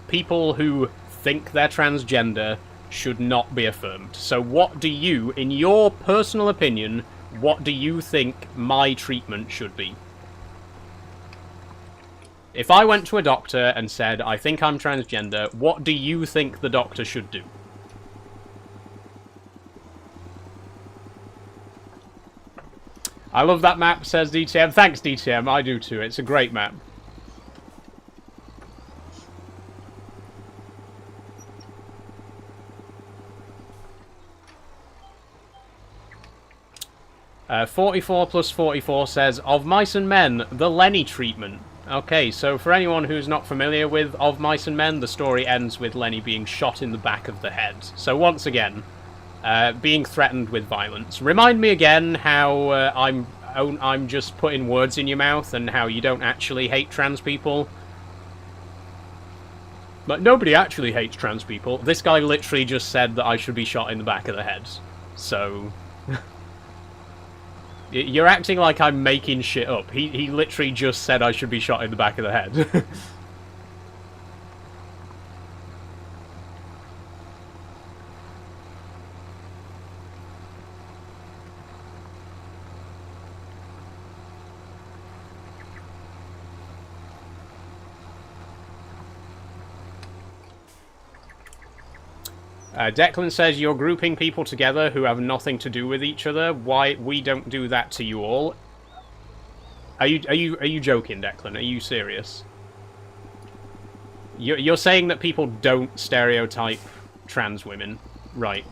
people who think they're transgender should not be affirmed. So what do you, in your personal opinion, what do you think my treatment should be? If I went to a doctor and said, I think I'm transgender, what do you think the doctor should do? I love that map, says DTM. Thanks, DTM. I do too. It's a great map. Uh, 44 plus 44 says, Of Mice and Men, the Lenny treatment. Okay, so for anyone who's not familiar with Of Mice and Men, the story ends with Lenny being shot in the back of the head. So once again, being threatened with violence. Remind me again how I'm just putting words in your mouth and how you don't actually hate trans people. But nobody actually hates trans people. This guy literally just said that I should be shot in the back of the head. So... You're acting like I'm making shit up. He literally just said I should be shot in the back of the head. Declan says you're grouping people together who have nothing to do with each other. Why we don't do that to you all? Are you joking, Declan? Are you serious? You're saying that people don't stereotype trans women, right?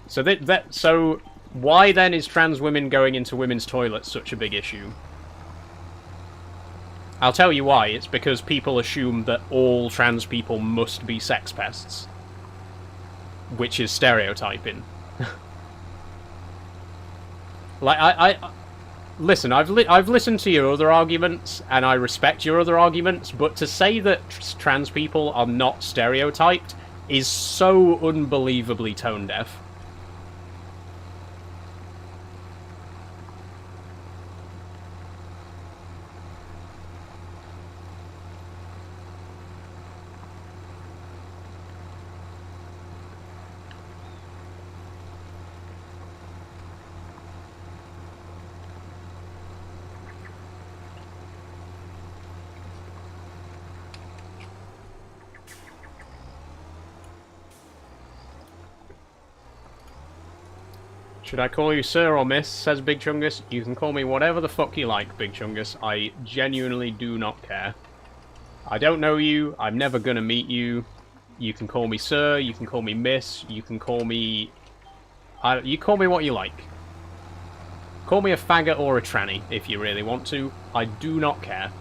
So so why then is trans women going into women's toilets such a big issue? I'll tell you why. It's because people assume that all trans people must be sex pests, which is stereotyping. Like listen, I've listened to your other arguments, and I respect your other arguments, but to say that trans people are not stereotyped is so unbelievably tone deaf. Should I call you sir or miss, says Big Chungus. You can call me whatever the fuck you like, Big Chungus. I genuinely do not care. I don't know you. I'm never gonna meet you. You can call me sir, you can call me miss, you can call me... you call me what you like. Call me a faggot or a tranny, if you really want to. I do not care.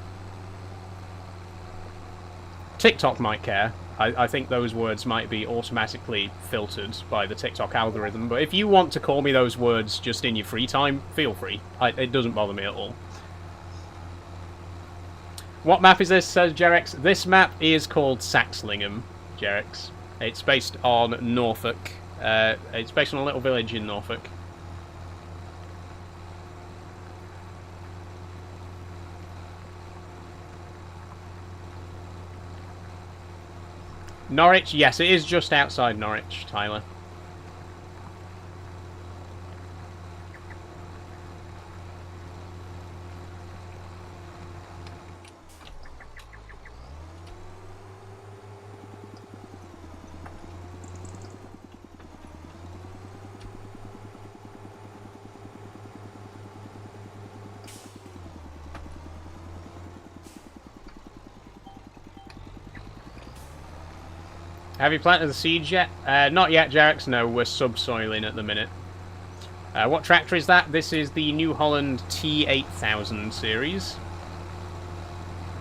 TikTok might care. I think those words might be automatically filtered by the TikTok algorithm, but if you want to call me those words just in your free time, feel free. It doesn't bother me at all. What map is this, says Jerex? This map is called Saxlingham, Jerex. It's based on Norfolk. It's based on a little village in Norfolk. Norwich? Yes, it is just outside Norwich, Tyler. Have you planted the seeds yet? Not yet, Jarex. No, we're subsoiling at the minute. What tractor is that? This is the New Holland T8000 series.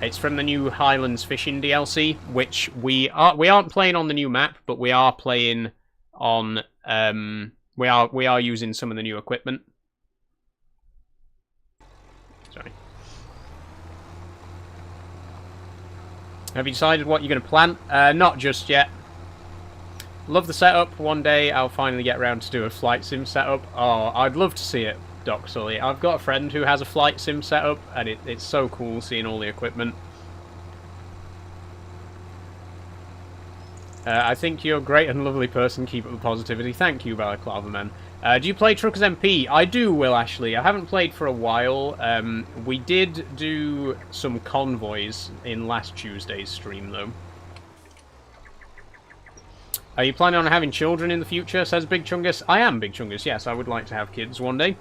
It's from the new Highlands Fishing DLC, which we aren't playing on the new map, but we are playing on. We are using some of the new equipment. Sorry. Have you decided what you're going to plant? Not just yet. Love the setup. One day I'll finally get around to do a flight sim setup. Oh, I'd love to see it, Doc Sully. I've got a friend who has a flight sim setup, and it's so cool seeing all the equipment. I think you're a great and lovely person. Keep up the positivity. Thank you, Balaclava Man. Do you play Truckers MP? I do, Will Ashley. I haven't played for a while. We did do some convoys in last Tuesday's stream, though. Are you planning on having children in the future, says Big Chungus? I am Big Chungus, yes. I would like to have kids one day.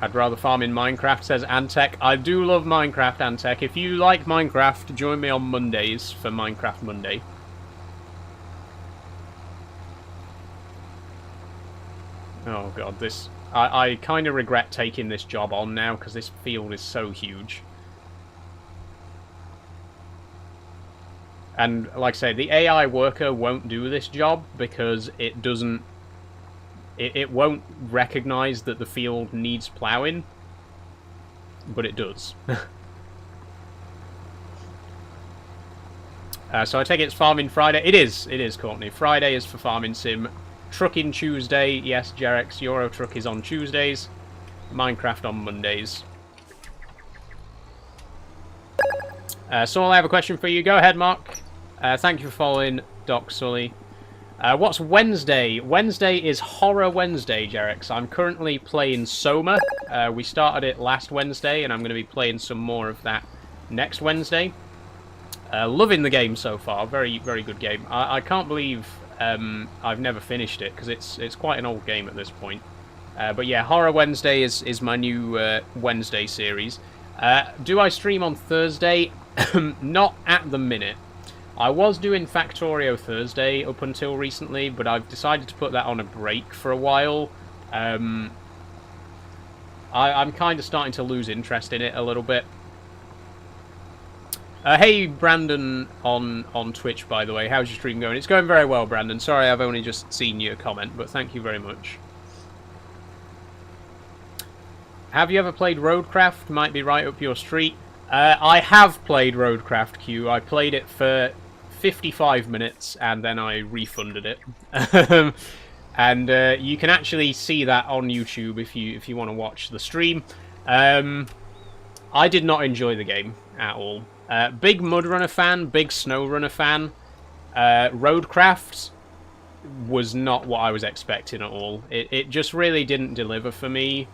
I'd rather farm in Minecraft, says Antec. I do love Minecraft, Antec. If you like Minecraft, join me on Mondays for Minecraft Monday. Oh god, this... I kind of regret taking this job on now, because this field is so huge. And, like I say, the AI worker won't do this job, because it doesn't... It won't recognise that the field needs ploughing, but it does. So I take it it's Farming Friday. It is, Courtney. Friday is for Farming Sim. Trucking Tuesday, yes, Jerex. Euro Truck is on Tuesdays. Minecraft on Mondays. Saul, I have a question for you. Go ahead, Mark. Thank you for following Doc Sully. What's Wednesday? Wednesday is Horror Wednesday, Jerex. I'm currently playing Soma. We started it last Wednesday, and I'm going to be playing some more of that next Wednesday. Loving the game so far. Very, very good game. I can't believe I've never finished it, because it's quite an old game at this point. But yeah, Horror Wednesday is my new Wednesday series. Do I stream on Thursday? Not at the minute. I was doing Factorio Thursday up until recently, but I've decided to put that on a break for a while. I'm kind of starting to lose interest in it a little bit. Hey, Brandon on Twitch, by the way. How's your stream going? It's going very well, Brandon. Sorry, I've only just seen your comment, but thank you very much. Have you ever played Roadcraft? Might be right up your street. I have played Roadcraft, Q. I played it for 55 minutes, and then I refunded it. And you can actually see that on YouTube if you want to watch the stream. I did not enjoy the game at all. Big Mudrunner fan, big Snowrunner fan. Roadcraft was not what I was expecting at all. It just really didn't deliver for me.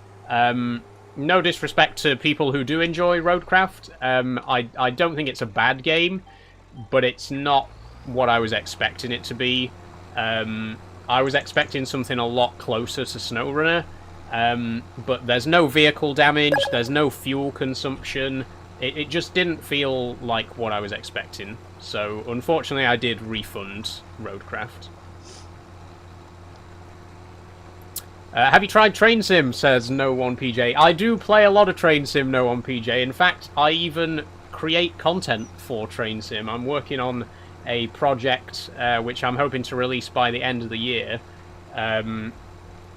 No disrespect to people who do enjoy Roadcraft. I don't think it's a bad game, but it's not what I was expecting it to be. I was expecting something a lot closer to SnowRunner, but there's no vehicle damage, there's no fuel consumption. It just didn't feel like what I was expecting. So, unfortunately, I did refund Roadcraft. Have you tried Train Sim, says No1PJ. I do play a lot of Train Sim, No1PJ. In fact, I even create content for Train Sim. I'm working on a project which I'm hoping to release by the end of the year,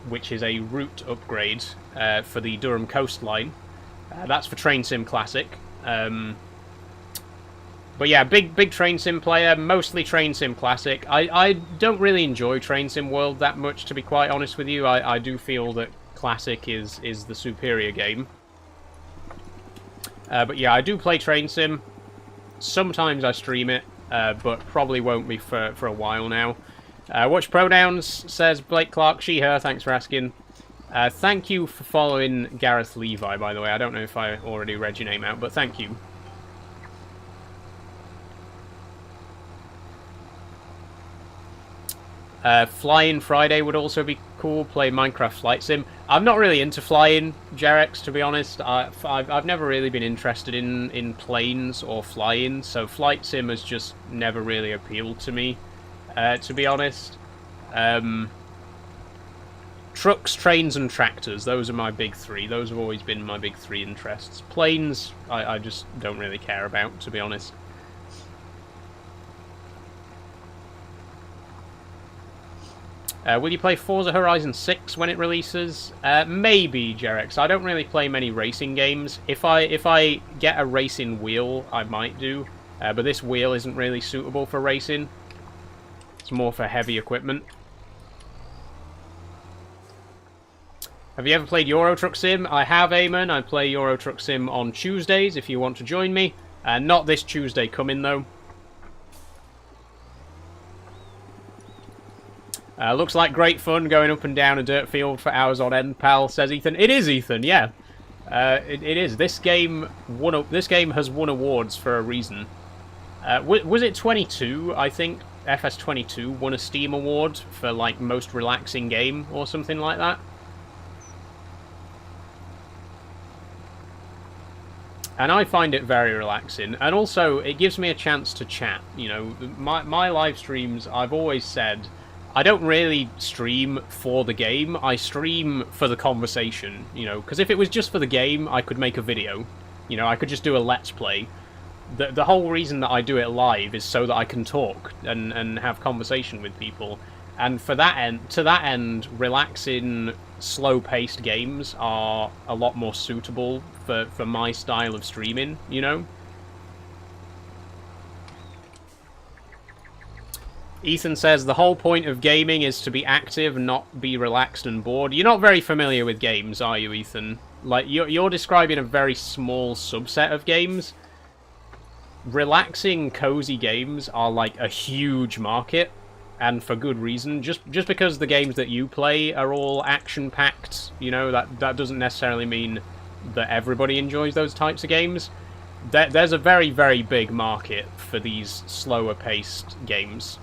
which is a route upgrade for the Durham coastline. That's for Train Sim Classic. But yeah, big Train Sim player, mostly Train Sim Classic. I don't really enjoy Train Sim World that much, to be quite honest with you. I do feel that Classic is the superior game. But yeah, I do play Train Sim. Sometimes I stream it, but probably won't be for a while now. Watch pronouns, says Blake Clark, she, her, thanks for asking. Thank you for following Gareth Levi, by the way. I don't know if I already read your name out, but thank you. Flying Friday would also be cool. Play Minecraft Flight Sim. I'm not really into flying, Jerex, to be honest. I've never really been interested in planes or flying, so Flight Sim has just never really appealed to me, to be honest. Trucks, trains, and tractors. Those are my big three. Those have always been my big three interests. Planes, I just don't really care about, to be honest. Will you play Forza Horizon 6 when it releases? Maybe, Jerex. I don't really play many racing games. If I get a racing wheel, I might do. But this wheel isn't really suitable for racing. It's more for heavy equipment. Have you ever played Euro Truck Sim? I have, Eamon. I play Euro Truck Sim on Tuesdays if you want to join me. Not this Tuesday coming, though. Looks like great fun going up and down a dirt field for hours on end, pal, says Ethan. It is, Ethan, yeah. It is. This game has won awards for a reason. Was it 22? I think FS22 won a Steam award for, like, most relaxing game or something like that. And I find it very relaxing. And also, it gives me a chance to chat. You know, my live streams, I've always said, I don't really stream for the game, I stream for the conversation, you know, because if it was just for the game, I could make a video. You know, I could just do a Let's Play. The whole reason that I do it live is so that I can talk and have conversation with people. And to that end, relaxing, slow-paced games are a lot more suitable for my style of streaming, you know? Ethan says, the whole point of gaming is to be active and not be relaxed and bored. You're not very familiar with games, are you, Ethan? Like, you're describing a very small subset of games. Relaxing, cozy games are, like, a huge market. and for good reason. Just because the games that you play are all action-packed, you know, that doesn't necessarily mean that everybody enjoys those types of games. There's a very, very big market for these slower-paced games.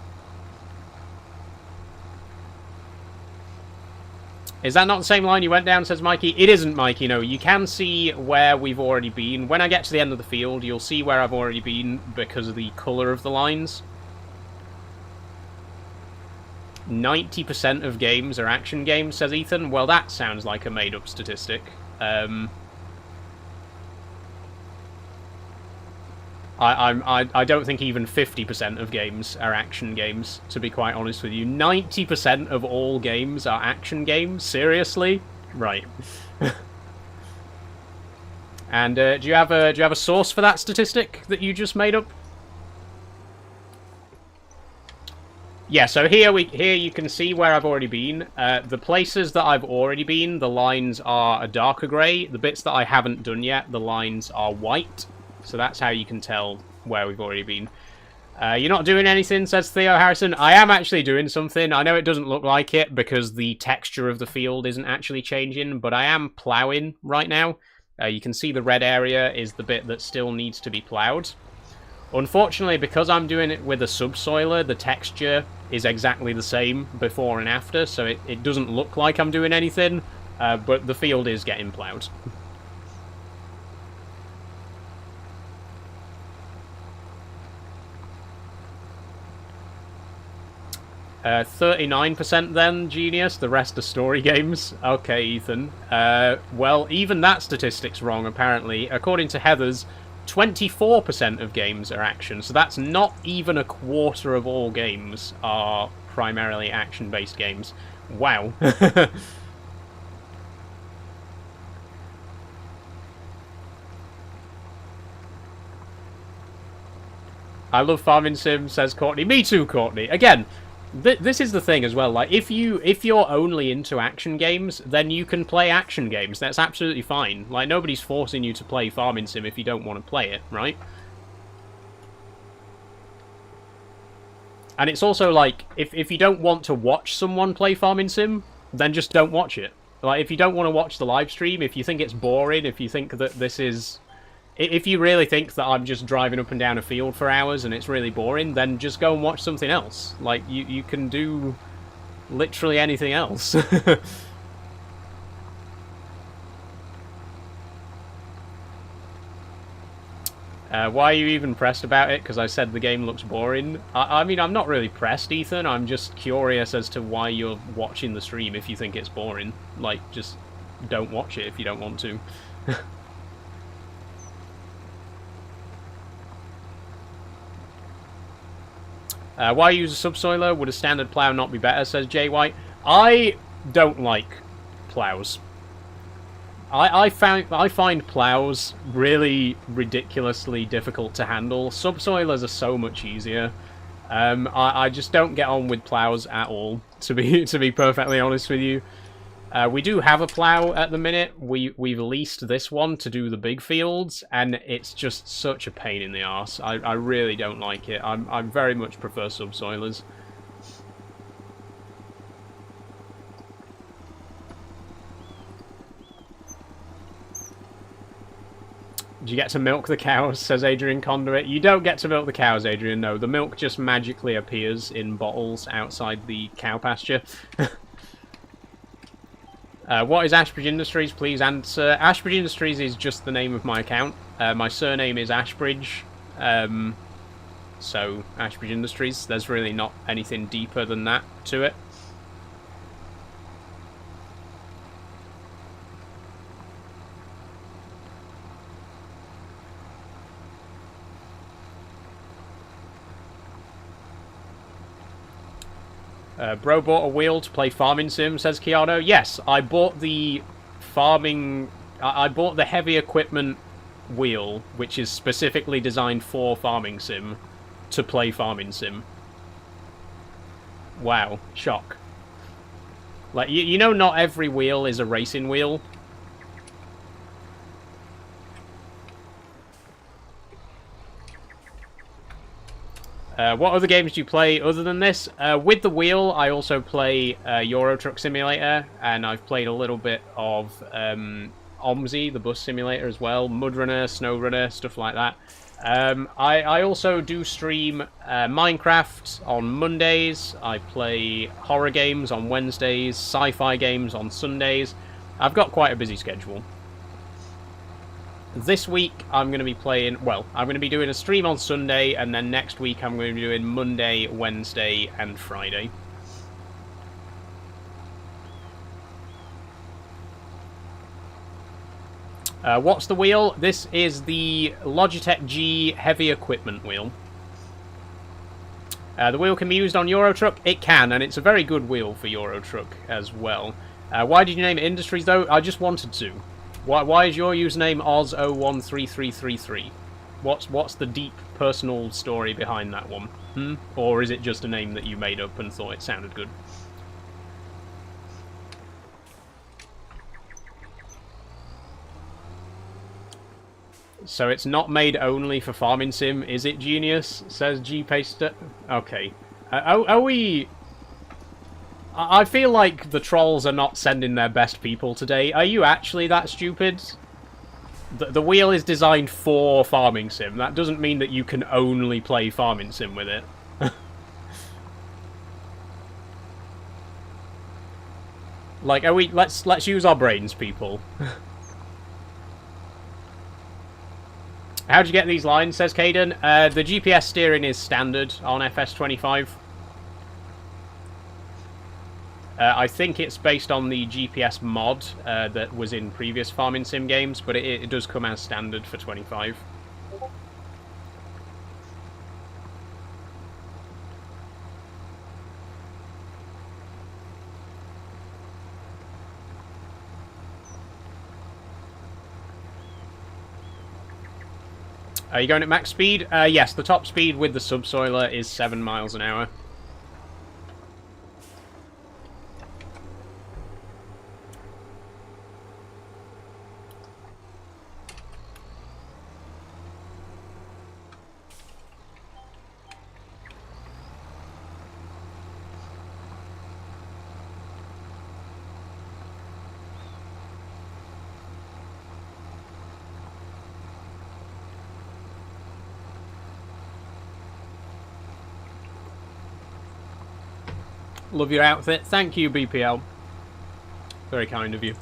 Is that not the same line you went down, says Mikey? It isn't, Mikey, no. You can see where we've already been. When I get to the end of the field, you'll see where I've already been because of the colour of the lines. 90% of games are action games, says Ethan. Well, that sounds like a made-up statistic. I don't think even 50% of games are action games, to be quite honest with you. 90% of all games are action games? Seriously? Right. And do you have a source for that statistic that you just made up? Yeah, so here you can see where I've already been. The places that I've already been, the lines are a darker grey. The bits that I haven't done yet, the lines are white. So that's how you can tell where we've already been. You're not doing anything, says Theo Harrison. I am actually doing something. I know it doesn't look like it because the texture of the field isn't actually changing, but I am ploughing right now. You can see the red area is the bit that still needs to be ploughed. Unfortunately, because I'm doing it with a subsoiler, the texture is exactly the same before and after, so it doesn't look like I'm doing anything, but the field is getting ploughed. 39% then, Genius. The rest are story games. Okay, Ethan. Well, even that statistic's wrong, apparently. According to Heather's, 24% of games are action, so that's not even a quarter of all games are primarily action-based games. Wow. I love farming sim, says Courtney. Me too, Courtney. Again, this is the thing as well. Like, if you're only into action games, then you can play action games. That's absolutely fine. Like, nobody's forcing you to play farming sim if you don't want to play it, right? And it's also like, if you don't want to watch someone play farming sim, then just don't watch it. Like, if you don't want to watch the live stream, if you think it's boring, if you think that this is... If you really think that I'm just driving up and down a field for hours and it's really boring, then just go and watch something else. Like, you can do literally anything else. Why are you even pressed about it? Because I said the game looks boring. I mean, I'm not really pressed, Ethan. I'm just curious as to why you're watching the stream if you think it's boring. Like, just don't watch it if you don't want to. Why use a subsoiler? Would a standard plough not be better, says Jay White. I don't like ploughs. I find ploughs really ridiculously difficult to handle. Subsoilers are so much easier. I just don't get on with ploughs at all, to be perfectly honest with you. We do have a plough at the minute. We've leased this one to do the big fields, and it's just such a pain in the arse. I really don't like it. I very much prefer subsoilers. Do you get to milk the cows, says Adrian Conduit. You don't get to milk the cows, Adrian, no. The milk just magically appears in bottles outside the cow pasture. What is Ashbridge Industries? Please answer. Ashbridge Industries is just the name of my account. My surname is Ashbridge. So, Ashbridge Industries. There's really not anything deeper than that to it. Bro bought a wheel to play farming sim, says Keanu. Yes, I bought the farming... I bought the heavy equipment wheel, which is specifically designed for farming sim, to play farming sim. Wow, shock. Like, you know not every wheel is a racing wheel? What other games do you play other than this? With the wheel, I also play Euro Truck Simulator, and I've played a little bit of OMSI, the bus simulator as well, Mud Runner, Snow Runner, stuff like that. I also do stream Minecraft on Mondays. I play horror games on Wednesdays, sci-fi games on Sundays. I've got quite a busy schedule. This week, I'm going to be playing... Well, I'm going to be doing a stream on Sunday, and then next week I'm going to be doing Monday, Wednesday, and Friday. What's the wheel? This is the Logitech G heavy equipment wheel. The wheel can be used on Euro Truck. It can, and it's a very good wheel for Euro Truck as well. Why did you name it Industries, though? I just wanted to. Why is your username Oz013333? What's the deep personal story behind that one? Or is it just a name that you made up and thought it sounded good? So it's not made only for Farming Sim, is it, genius? Says G-Paster. Okay. Are we... I feel like the trolls are not sending their best people today. Are you actually that stupid? The wheel is designed for Farming Sim. That doesn't mean that you can only play Farming Sim with it. Like, are we... Let's use our brains, people. How'd you get these lines, says Caden? The GPS steering is standard on FS25. I think it's based on the GPS mod that was in previous Farming Sim games, but it does come as standard for 25. Are you going at max speed? Yes, the top speed with the subsoiler is 7 miles an hour. Love your outfit. Thank you, BPL. Very kind of you.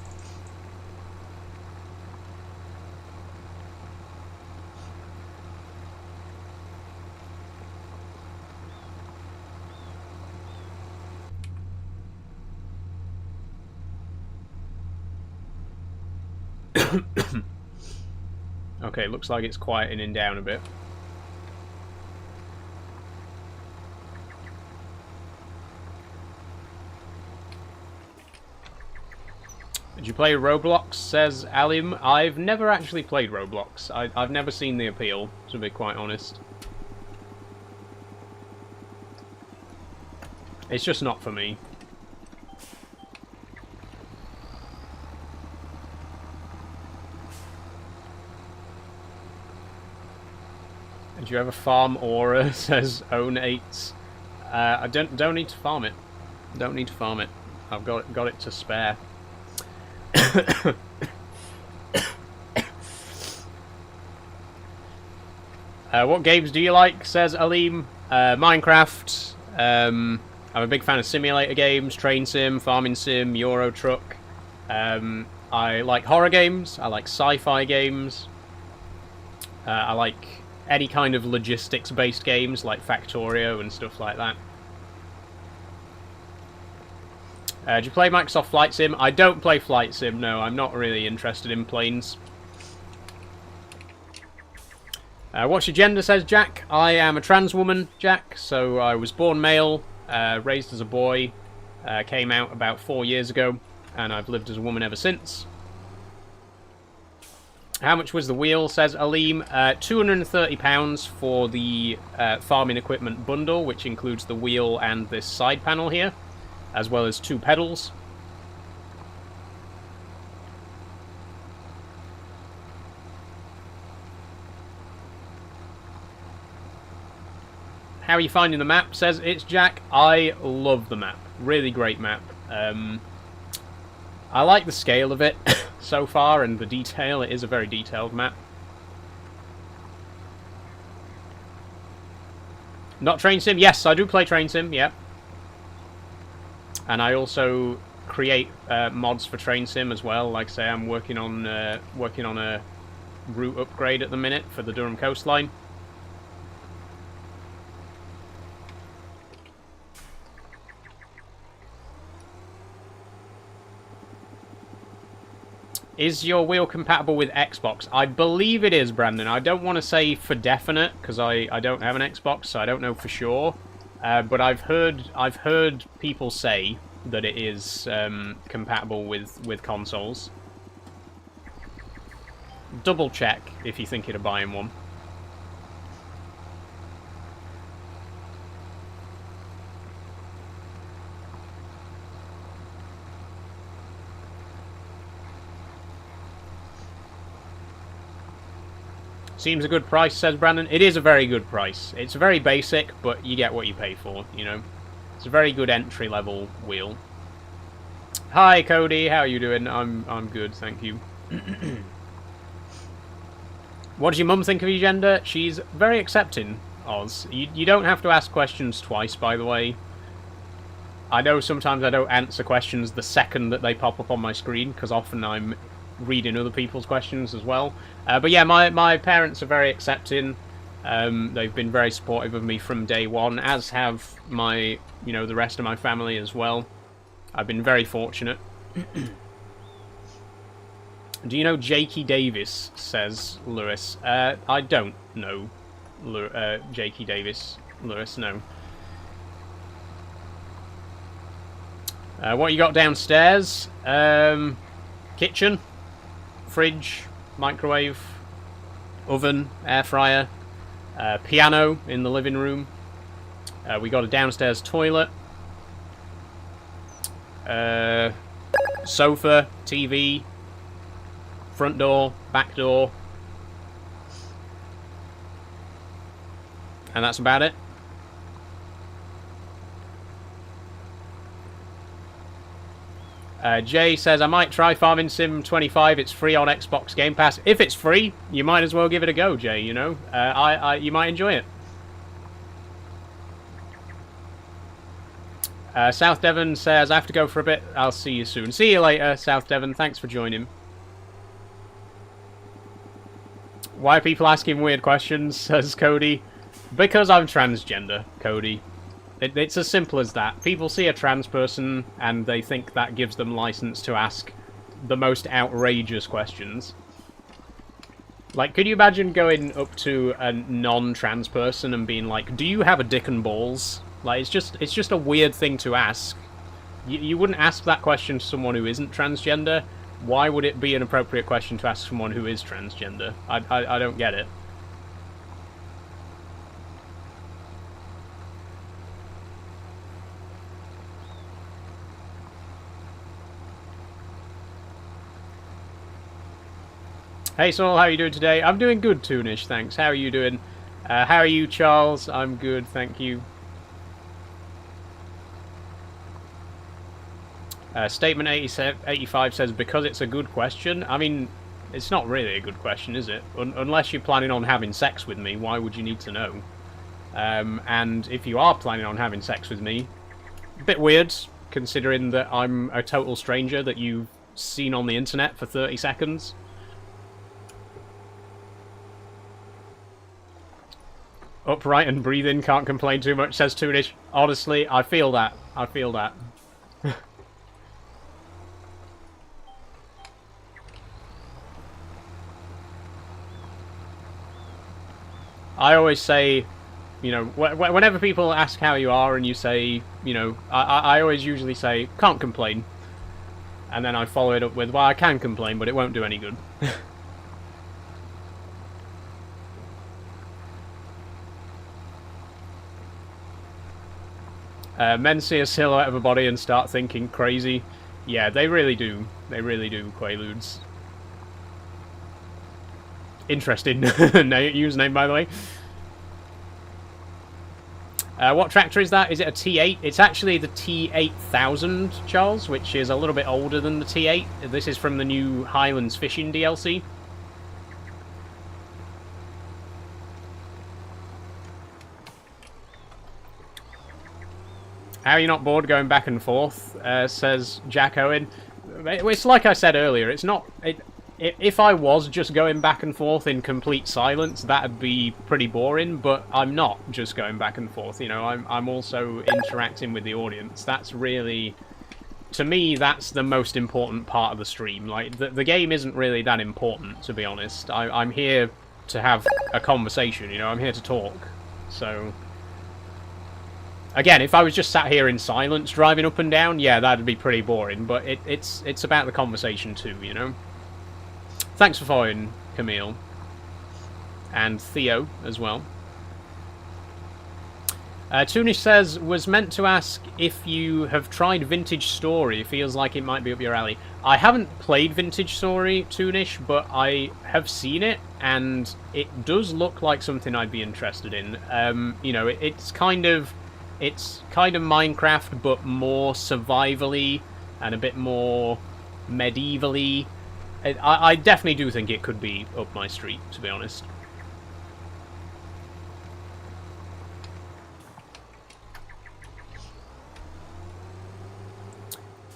Okay, looks like it's quietening down a bit. Did you play Roblox, says Alim? I've never actually played Roblox. I've never seen the appeal, to be quite honest. It's just not for me. Did you ever farm Aura, says Own8s. I don't need to farm it. Don't need to farm it. I've got it to spare. What games do you like, says Alim? Minecraft. I'm a big fan of simulator games, train sim, farming sim, Euro Truck. I like horror games, I like sci-fi games. I like any kind of logistics-based games like Factorio and stuff like that. Do you play Microsoft Flight Sim? I don't play Flight Sim, no. I'm not really interested in planes. What's your gender, says Jack? I am a trans woman, Jack. So I was born male, raised as a boy, came out about 4 years ago, and I've lived as a woman ever since. How much was the wheel, says Alim? £230 for the farming equipment bundle, which includes the wheel and this side panel here, as well as 2 pedals. How are you finding the map? Says it's Jack. I love the map. Really great map. I like the scale of it so far and the detail. It is a very detailed map. Not Train Sim? Yes, I do play Train Sim, yeah. And I also create mods for Train Sim as well. Like I say, I'm working on a route upgrade at the minute for the Durham coastline. Is your wheel compatible with Xbox? I believe it is, Brandon. I don't want to say for definite because I don't have an Xbox, so I don't know for sure. But I've heard people say that it is compatible with consoles. Double check if you're thinking of buying one. Seems a good price, says Brandon. It is a very good price. It's very basic, but you get what you pay for, you know. It's a very good entry-level wheel. Hi, Cody. How are you doing? I'm good, thank you. What does your mum think of your gender? She's very accepting, Oz. You don't have to ask questions twice, by the way. I know sometimes I don't answer questions the second that they pop up on my screen, because often I'm reading other people's questions as well. But yeah, my parents are very accepting. They've been very supportive of me from day one, as have the rest of my family as well. I've been very fortunate. Do you know Jakey Davis, says Lewis. I don't know Jakey Davis. Lewis, no. What you got downstairs? Kitchen, fridge, microwave, oven, air fryer, piano in the living room. We got a downstairs toilet, sofa, TV, front door, back door, and that's about it. Jay says, I might try Farming Sim 25. It's free on Xbox Game Pass. If it's free, you might as well give it a go, Jay, you know. You might enjoy it. South Devon says, I have to go for a bit. I'll see you soon. See you later, South Devon. Thanks for joining. Why are people asking weird questions, says Cody. Because I'm transgender, Cody. It's as simple as that. People see a trans person and they think that gives them license to ask the most outrageous questions. Like, could you imagine going up to a non-trans person and being like, do you have a dick and balls? Like, it's just a weird thing to ask. You wouldn't ask that question to someone who isn't transgender. Why would it be an appropriate question to ask someone who is transgender? I don't get it. Hey Saul, how are you doing today? I'm doing good, Toonish, thanks. How are you doing? How are you, Charles? I'm good, thank you. Statement 85 says, because it's a good question. I mean, it's not really a good question, is it? Unless you're planning on having sex with me, why would you need to know? And if you are planning on having sex with me, a bit weird, considering that I'm a total stranger that you've seen on the internet for 30 seconds. Upright and breathing, can't complain too much, says Toonish. Honestly, I feel that. I feel that. I always say, you know, whenever people ask how you are and you say, you know, I always usually say, can't complain. And then I follow it up with, well, I can complain, but it won't do any good. Men see a silhouette of a body and start thinking crazy. Yeah, they really do. They really do, Quaaludes. Interesting username, by the way. What tractor is that? Is it a T8? It's actually the T8000, Charles, which is a little bit older than the T8. This is from the new Highlands Fishing DLC. How are you not bored going back and forth, says Jack Owen. It's like I said earlier, it's not... If I was just going back and forth in complete silence, that'd be pretty boring, but I'm not just going back and forth, you know, I'm also interacting with the audience. That's really... To me, that's the most important part of the stream. Like, the game isn't really that important, to be honest. I'm here to have a conversation, you know, I'm here to talk, so... Again, if I was just sat here in silence, driving up and down, yeah, that'd be pretty boring, but it's about the conversation too, you know? Thanks for following, Camille. And Theo, as well. Toonish says, was meant to ask if you have tried Vintage Story. Feels like it might be up your alley. I haven't played Vintage Story, Toonish, but I have seen it, and it does look like something I'd be interested in. You know, it's kind of Minecraft, but more survival-y, and a bit more medieval-y. I definitely do think it could be up my street, to be honest.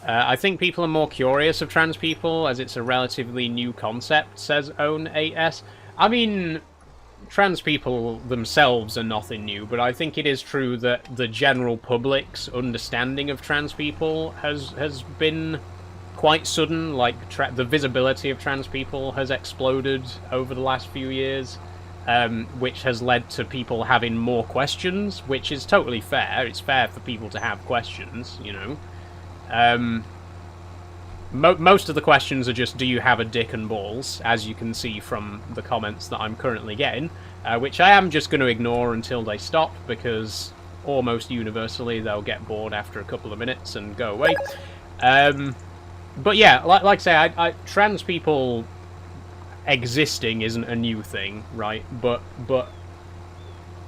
I think people are more curious of trans people, as it's a relatively new concept, says Own8S. I mean, trans people themselves are nothing new, but I think it is true that the general public's understanding of trans people has been quite sudden. Like, the visibility of trans people has exploded over the last few years, which has led to people having more questions, which is totally fair. It's fair for people to have questions, you know. Most of the questions are just, do you have a dick and balls, as you can see from the comments that I'm currently getting, which I am just going to ignore until they stop, because almost universally they'll get bored after a couple of minutes and go away. But yeah, like I say, trans people existing isn't a new thing, right? But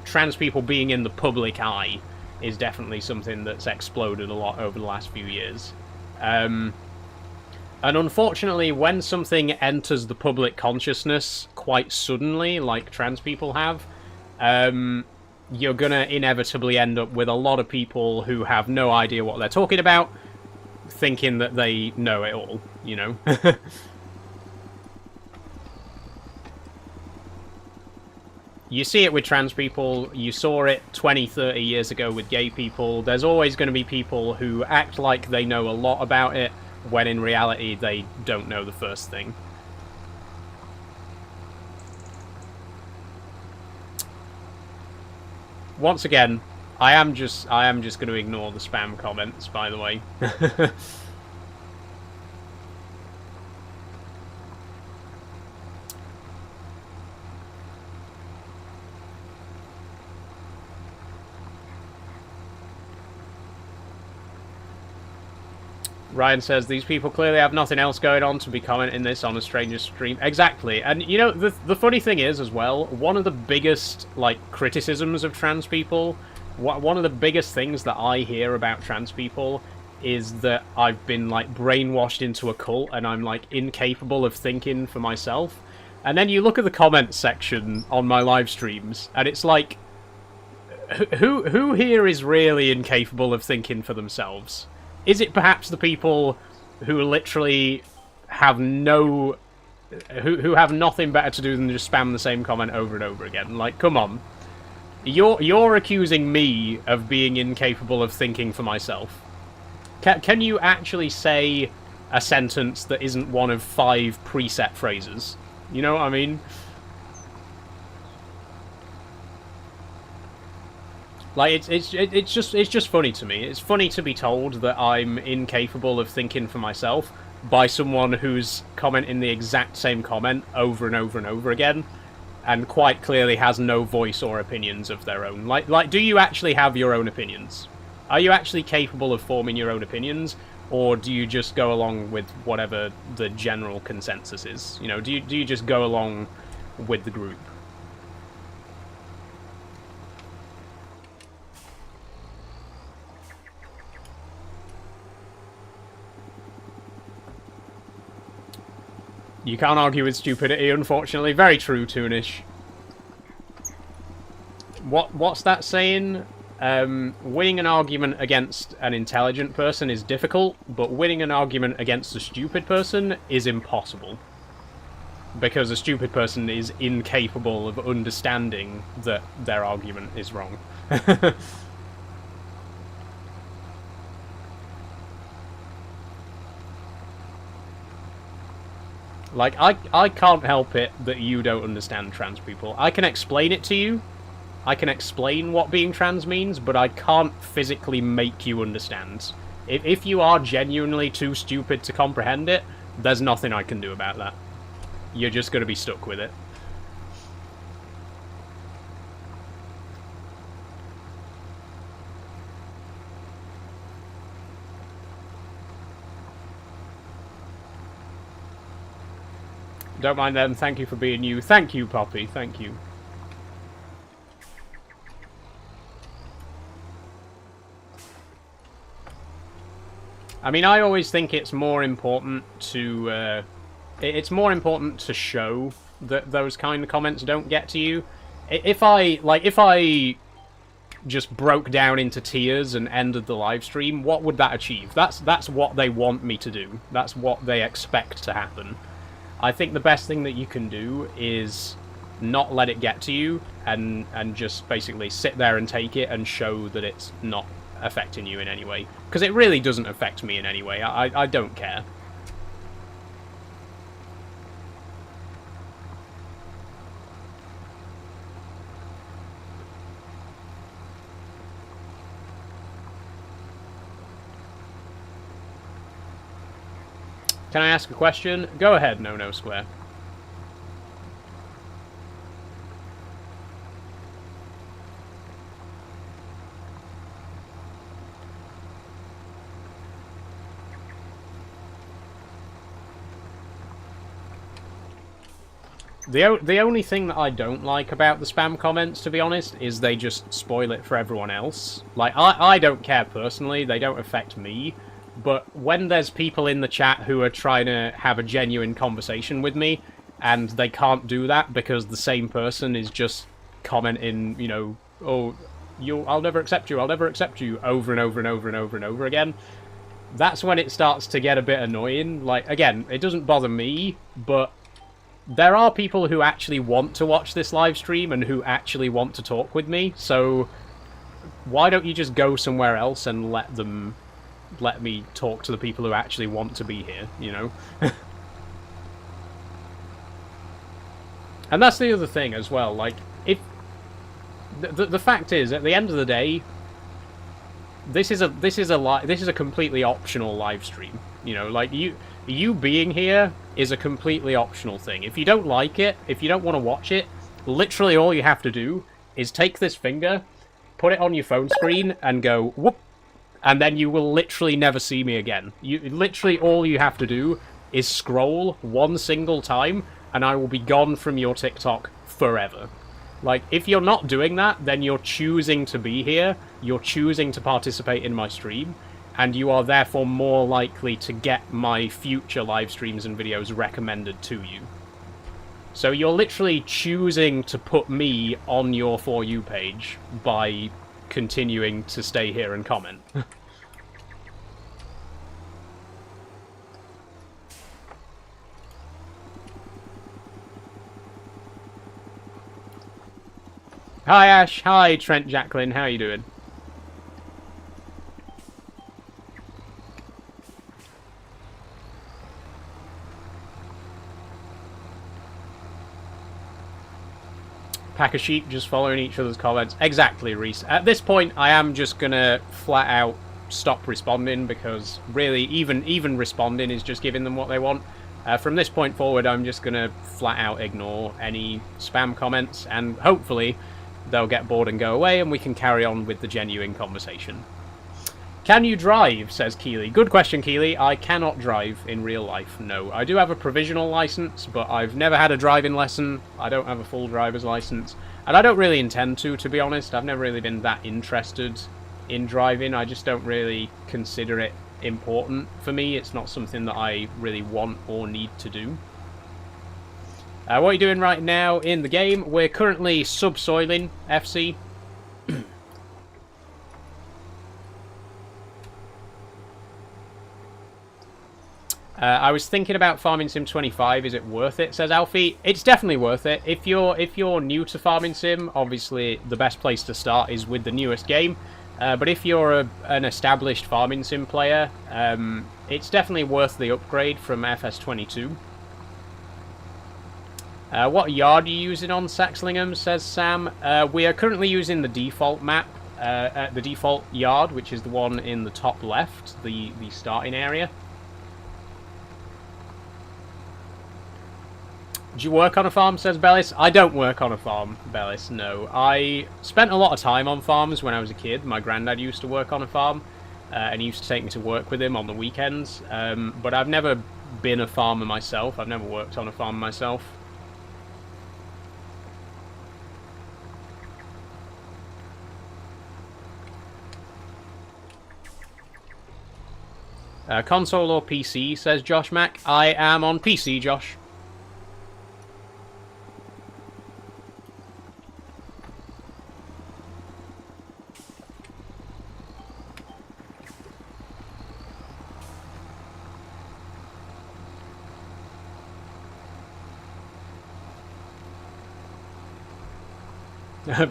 trans people being in the public eye is definitely something that's exploded a lot over the last few years. And unfortunately, when something enters the public consciousness quite suddenly, like trans people have, you're gonna inevitably end up with a lot of people who have no idea what they're talking about, thinking that they know it all, you know? You see it with trans people, you saw it 20, 30 years ago with gay people. There's always going to be people who act like they know a lot about it, when in reality they don't know the first thing. Once again, I am just going to ignore the spam comments, by the way. Ryan says, these people clearly have nothing else going on to be commenting this on a stranger's stream. Exactly. And, you know, the funny thing is, as well, one of the biggest, like, criticisms of trans people, one of the biggest things that I hear about trans people is that I've been, like, brainwashed into a cult and I'm, like, incapable of thinking for myself. And then you look at the comments section on my live streams, and it's like, who here is really incapable of thinking for themselves? Is it perhaps the people who literally have who have nothing better to do than just spam the same comment over and over again? Like, come on. You're accusing me of being incapable of thinking for myself. Can you actually say a sentence that isn't one of 5 preset phrases? You know what I mean? Like, it's just funny to me. It's funny to be told that I'm incapable of thinking for myself by someone who's commenting the exact same comment over and over and over again, and quite clearly has no voice or opinions of their own. Like, do you actually have your own opinions? Are you actually capable of forming your own opinions, or do you just go along with whatever the general consensus is? You know, do you just go along with the group? You can't argue with stupidity, unfortunately. Very true, Toonish. What's that saying? Winning an argument against an intelligent person is difficult, but winning an argument against a stupid person is impossible. Because a stupid person is incapable of understanding that their argument is wrong. Like, I can't help it that you don't understand trans people. I can explain it to you. I can explain what being trans means, but I can't physically make you understand. If you are genuinely too stupid to comprehend it, there's nothing I can do about that. You're just going to be stuck with it. Don't mind them. Thank you for being you. Thank you, Poppy. Thank you. I mean, I always think it's more important to show that those kind of comments don't get to you. If I just broke down into tears and ended the live stream, what would that achieve? That's what they want me to do. That's what they expect to happen. I think the best thing that you can do is not let it get to you and just basically sit there and take it and show that it's not affecting you in any way. Because it really doesn't affect me in any way. I don't care. Can I ask a question? Go ahead, No Square. The only thing that I don't like about the spam comments, to be honest, is they just spoil it for everyone else. Like, I don't care personally, they don't affect me, but when there's people in the chat who are trying to have a genuine conversation with me, and they can't do that because the same person is just commenting, you know, oh, I'll never accept you, over and over and over and over and over again, that's when it starts to get a bit annoying. Like, again, it doesn't bother me, but there are people who actually want to watch this live stream and who actually want to talk with me, so why don't you just go somewhere else and let me talk to the people who actually want to be here, you know? And that's the other thing as well, like, if the fact is, at the end of the day, this is a completely optional live stream, you know, like, you being here is a completely optional thing. If you don't like it, if you don't want to watch it, literally all you have to do is take this finger, put it on your phone screen, and go, whoop, and then you will literally never see me again. Literally all you have to do is scroll one single time, and I will be gone from your TikTok forever. Like, if you're not doing that, then you're choosing to be here, you're choosing to participate in my stream, and you are therefore more likely to get my future live streams and videos recommended to you. So you're literally choosing to put me on your For You page by continuing to stay here and comment. Hi Ash, hi Trent Jacqueline, how you doing? Pack of sheep just following each other's comments. Exactly, Reese. At this point, I am just gonna flat out stop responding, because really, even responding is just giving them what they want. From this point forward, I'm just gonna flat out ignore any spam comments, and hopefully they'll get bored and go away, and we can carry on with the genuine conversation. Can you drive, says Keely. Good question, Keely. I cannot drive in real life, no. I do have a provisional license, but I've never had a driving lesson. I don't have a full driver's license. And I don't really intend to be honest. I've never really been that interested in driving. I just don't really consider it important for me. It's not something that I really want or need to do. What are you doing right now in the game? We're currently subsoiling FC. I was thinking about Farming Sim 25. Is it worth it? Says Alfie. It's definitely worth it. If you're new to Farming Sim, obviously the best place to start is with the newest game. But if you're an established Farming Sim player, it's definitely worth the upgrade from FS22. What yard are you using on Saxlingham? Says Sam. We are currently using the default map, the default yard, which is the one in the top left, the starting area. Do you work on a farm, says Bellis? I don't work on a farm, Bellis, no. I spent a lot of time on farms when I was a kid. My granddad used to work on a farm, and he used to take me to work with him on the weekends. But I've never been a farmer myself. I've never worked on a farm myself. Console or PC, says Josh Mack. I am on PC, Josh.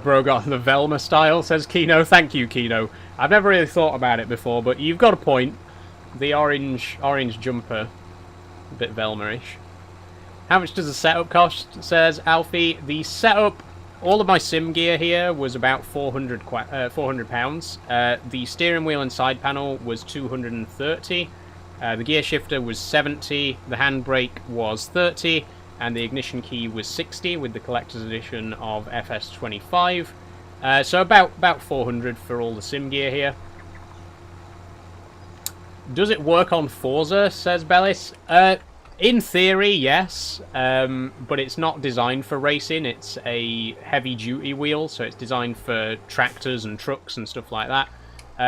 Bro got the Velma style, says Kino. Thank you, Kino. I've never really thought about it before, but you've got a point. The orange jumper, a bit Velma-ish. How much does the setup cost, says Alfie. The setup, all of my sim gear here was about £400. The steering wheel and side panel was 230. The gear shifter was 70. The handbrake was 30. And the ignition key was 60 with the collector's edition of FS25. So about 400 for all the sim gear here. Does it work on Forza, says Bellis? In theory, yes, but it's not designed for racing. It's a heavy-duty wheel, so it's designed for tractors and trucks and stuff like that.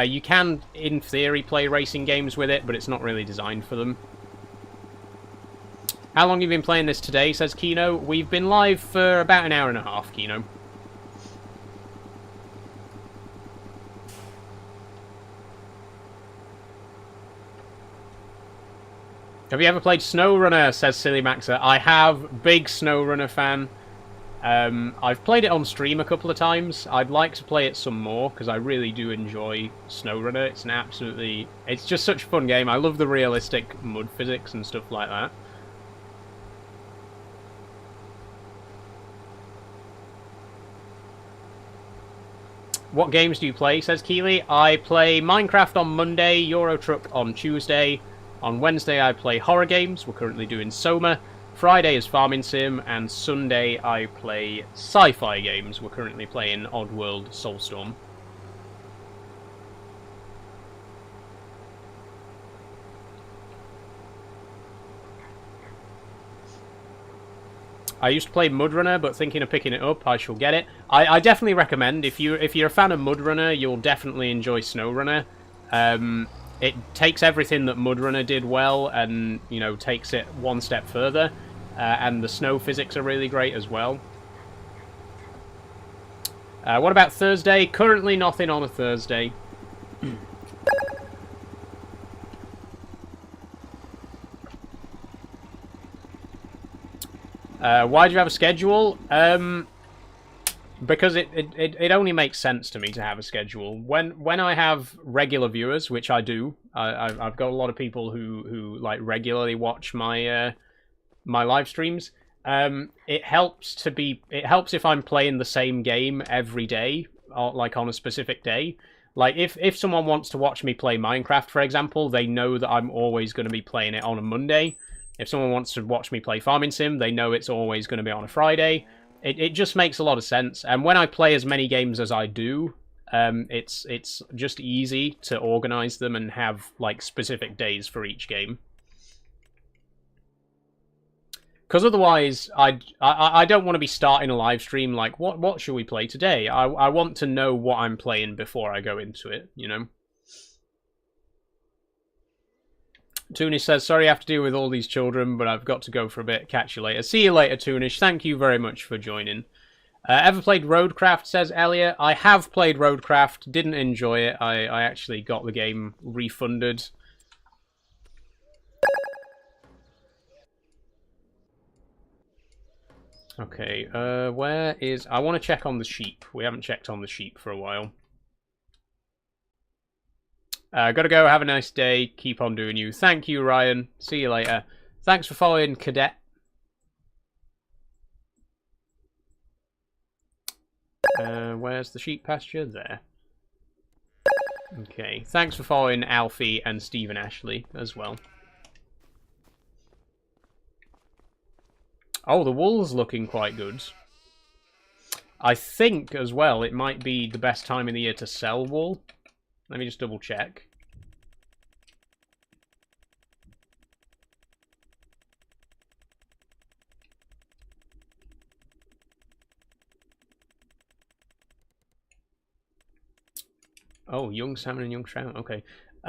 You can, in theory, play racing games with it, but it's not really designed for them. How long have you been playing this today, says Kino? We've been live for about an hour and a half, Kino. Have you ever played SnowRunner, says Silly Maxer. I have, big SnowRunner fan. I've played it on stream a couple of times. I'd like to play it some more, because I really do enjoy SnowRunner. It's just such a fun game. I love the realistic mud physics and stuff like that. What games do you play, says Keeley? I play Minecraft on Monday, Euro Truck on Tuesday. On Wednesday I play horror games, we're currently doing Soma. Friday is Farming Sim, and Sunday I play sci-fi games. We're currently playing Oddworld Soulstorm. I used to play Mudrunner, but thinking of picking it up, I shall get it. I definitely recommend, if you're a fan of Mudrunner, you'll definitely enjoy SnowRunner. It takes everything that Mudrunner did well and, you know, takes it one step further. And the snow physics are really great as well. What about Thursday? Currently nothing on a Thursday. Why do you have a schedule? Because it only makes sense to me to have a schedule. When I have regular viewers, which I do, I've got a lot of people who like regularly watch my my live streams. It helps if I'm playing the same game every day, or like on a specific day. Like if someone wants to watch me play Minecraft, for example, they know that I'm always going to be playing it on a Monday. If someone wants to watch me play Farming Sim, they know it's always going to be on a Friday. It just makes a lot of sense. And when I play as many games as I do, it's just easy to organize them and have like specific days for each game. Because otherwise, I don't want to be starting a live stream like, what should we play today? I want to know what I'm playing before I go into it, you know? Toonish says, sorry I have to deal with all these children, but I've got to go for a bit. Catch you later. See you later, Toonish. Thank you very much for joining. Ever played Roadcraft, says Elliot. I have played Roadcraft. Didn't enjoy it. I actually got the game refunded. Okay, where is... I want to check on the sheep. We haven't checked on the sheep for a while. Gotta go. Have a nice day. Keep on doing you. Thank you, Ryan. See you later. Thanks for following, Cadet. Where's the sheep pasture? There. Okay. Thanks for following Alfie and Stephen Ashley as well. Oh, the wool's looking quite good. I think, as well, it might be the best time of the year to sell wool. Let me just double check. Oh, young salmon and young trout. Okay.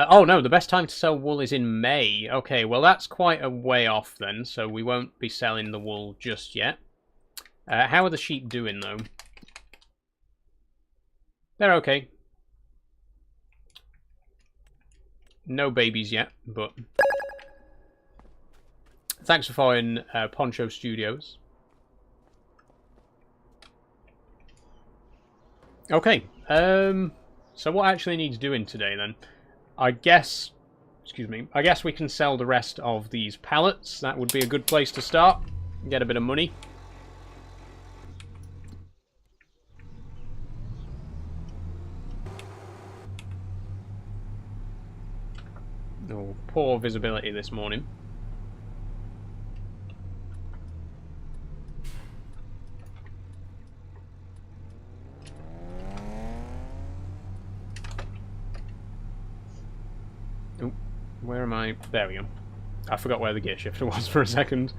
Oh, no, the best time to sell wool is in May. Okay, well, that's quite a way off then, so we won't be selling the wool just yet. How are the sheep doing, though? They're okay. No babies yet, but... Thanks for following Poncho Studios. Okay, so what actually needs doing today, then? I guess... Excuse me. I guess we can sell the rest of these pallets. That would be a good place to start. Get a bit of money. Oh, poor visibility this morning. Oh, where am I? There we go. I forgot where the gear shifter was for a second.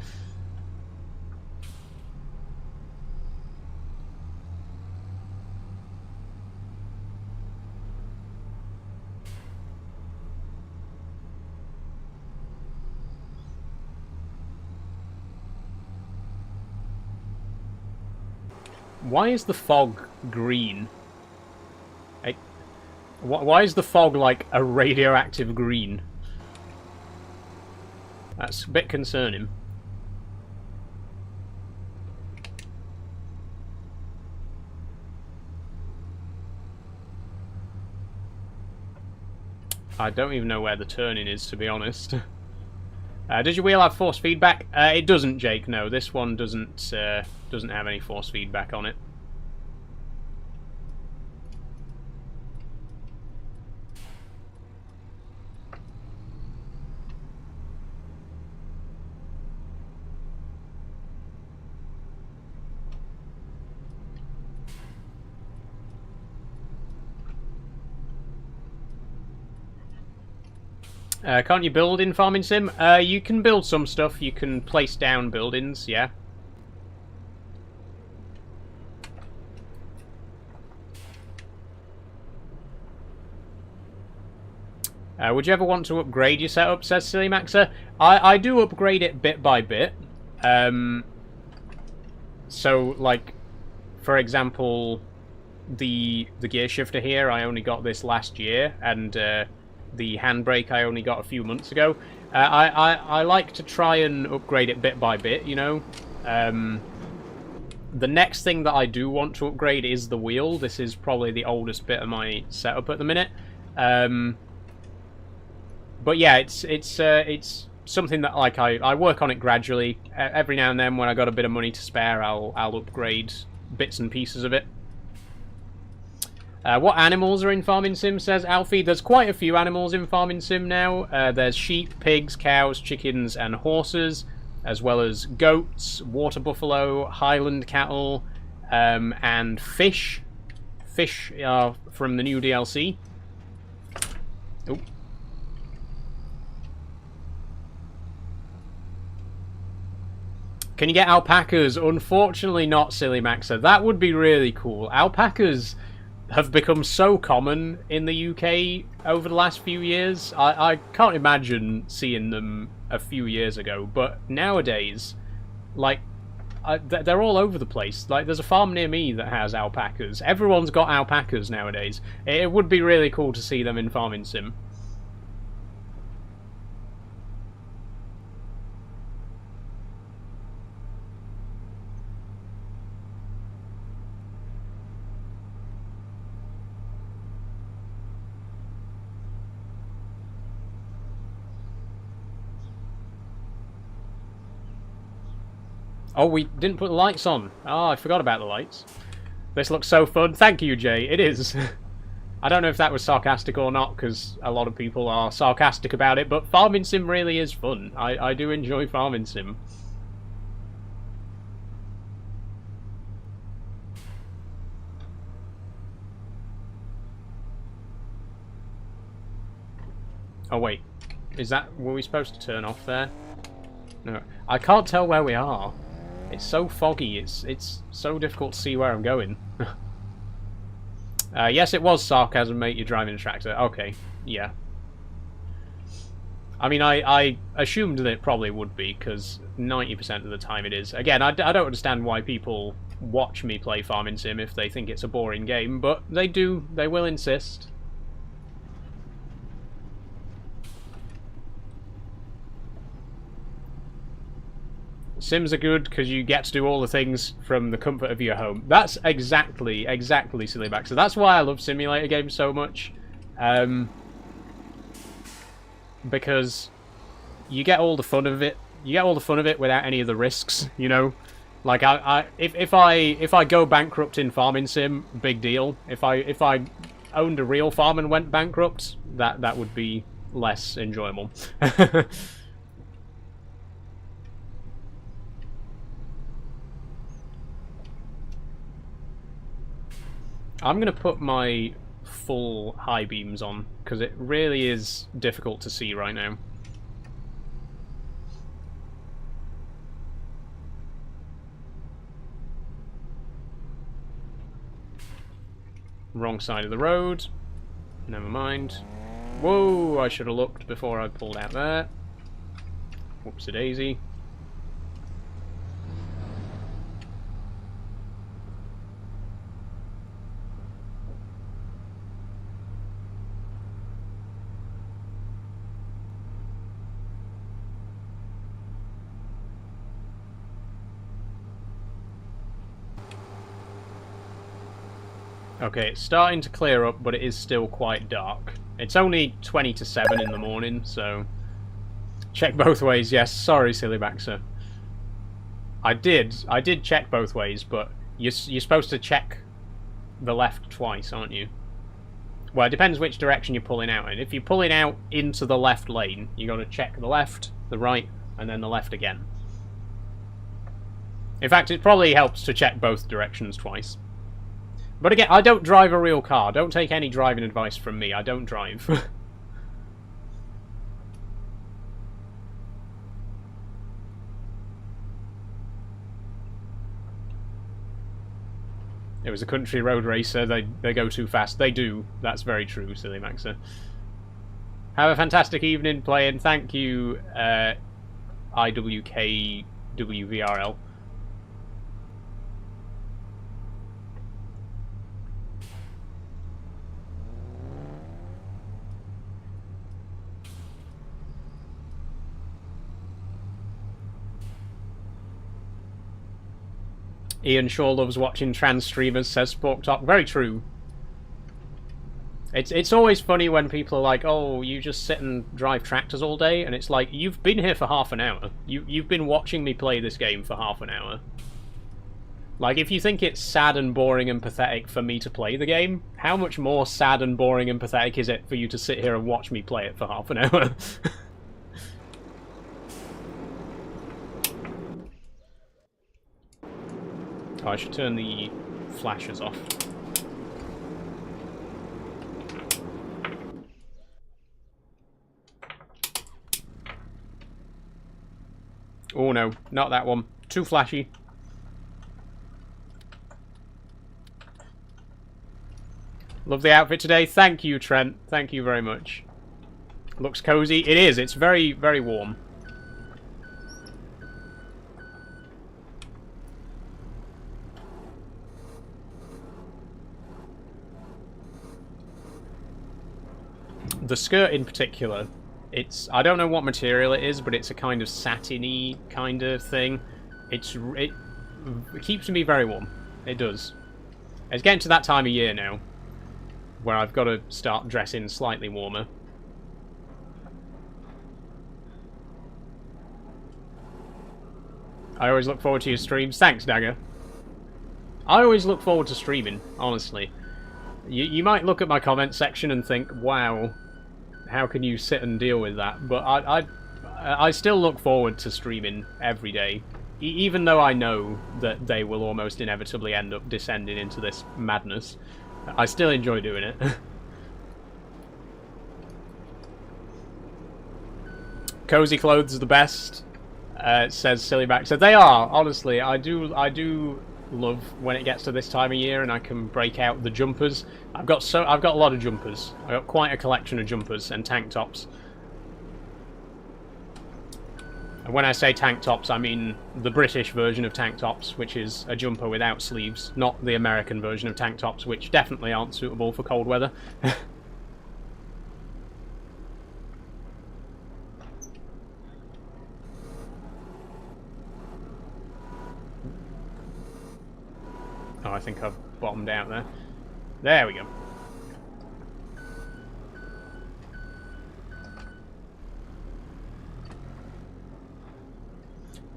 Why is the fog green? Why is the fog like a radioactive green? That's a bit concerning. I don't even know where the turning is, to be honest. Does your wheel have force feedback? It doesn't, Jake. No, this one doesn't have any force feedback on it. Can't you build in Farming Sim? You can build some stuff. You can place down buildings, yeah. Would you ever want to upgrade your setup, says Silly Maxer? I do upgrade it bit by bit. So, like, for example, the gear shifter here, I only got this last year, and the handbrake I only got a few months ago. I like to try and upgrade it bit by bit, you know. The next thing that I do want to upgrade is the wheel. This is probably the oldest bit of my setup at the minute. But yeah, it's something that like I work on it gradually. Every now and then, when I got a bit of money to spare, I'll upgrade bits and pieces of it. What animals are in Farming Sim, says Alfie. There's quite a few animals in Farming Sim now. There's sheep, pigs, cows, chickens, and horses, as well as goats, water buffalo, highland cattle, and fish. Fish are from the new DLC. Oh. Can you get alpacas? Unfortunately not, Silly Maxer. That would be really cool. Alpacas have become so common in the UK over the last few years. I can't imagine seeing them a few years ago, but nowadays, like, they're all over the place. Like, there's a farm near me that has alpacas. Everyone's got alpacas nowadays. It would be really cool to see them in Farming Sim. Oh, we didn't put the lights on. Oh, I forgot about the lights. This looks so fun. Thank you, Jay. It is. I don't know if that was sarcastic or not, because a lot of people are sarcastic about it, but Farming Sim really is fun. I do enjoy Farming Sim. Oh, wait. Were we supposed to turn off there? No. I can't tell where we are. It's so foggy, it's so difficult to see where I'm going. Yes, it was sarcasm, mate, you're driving a tractor. Okay, yeah. I mean, I assumed that it probably would be, because 90% of the time it is. Again, I don't understand why people watch me play Farming Sim if they think it's a boring game, but they do, they will insist. Sims are good because you get to do all the things from the comfort of your home. That's exactly Silly Back. So that's why I love simulator games so much. Because you get all the fun of it. You get all the fun of it without any of the risks, you know? Like, if I go bankrupt in Farming Sim, big deal. If I owned a real farm and went bankrupt, that would be less enjoyable. I'm going to put my full high beams on, because it really is difficult to see right now. Wrong side of the road. Never mind. Whoa, I should have looked before I pulled out there. Whoopsie-daisy. Okay, it's starting to clear up, but it is still quite dark. It's only 20 to 7 in the morning, so... Check both ways, yes. Sorry, Silly Baxter. I did check both ways, but you're supposed to check the left twice, aren't you? Well, it depends which direction you're pulling out in. If you're pulling out into the left lane, you got to check the left, the right, and then the left again. In fact, it probably helps to check both directions twice. But again, I don't drive a real car. Don't take any driving advice from me. I don't drive. It was a country road racer. They go too fast. They do. That's very true, Silly Maxer. Have a fantastic evening playing. Thank you, IWKWVRL. Ian Shaw loves watching trans streamers, says Spork Talk. Very true. It's always funny when people are like, oh, you just sit and drive tractors all day, and it's like, you've been here for half an hour. You've been watching me play this game for half an hour. Like, if you think it's sad and boring and pathetic for me to play the game, how much more sad and boring and pathetic is it for you to sit here and watch me play it for half an hour? Oh, I should turn the flashes off. Oh no, not that one. Too flashy. Love the outfit today. Thank you, Trent. Thank you very much. Looks cozy. It is. It's very, very warm. The skirt in particular, I don't know what material it is, but it's a kind of satiny kind of thing. It keeps me very warm. It does. It's getting to that time of year now where I've got to start dressing slightly warmer. I always look forward to your streams. Thanks, Dagger. I always look forward to streaming, honestly. You might look at my comment section and think, wow, how can you sit and deal with that? But I still look forward to streaming every day. Even though I know that they will almost inevitably end up descending into this madness, I still enjoy doing it. Cozy clothes are the best, says Sillyback. So they are, honestly. I do love when it gets to this time of year and I can break out the jumpers. I've got a lot of jumpers. I've got quite a collection of jumpers and tank tops. And when I say tank tops, I mean the British version of tank tops, which is a jumper without sleeves, not the American version of tank tops, which definitely aren't suitable for cold weather. Oh, I think I've bottomed out there. There we go.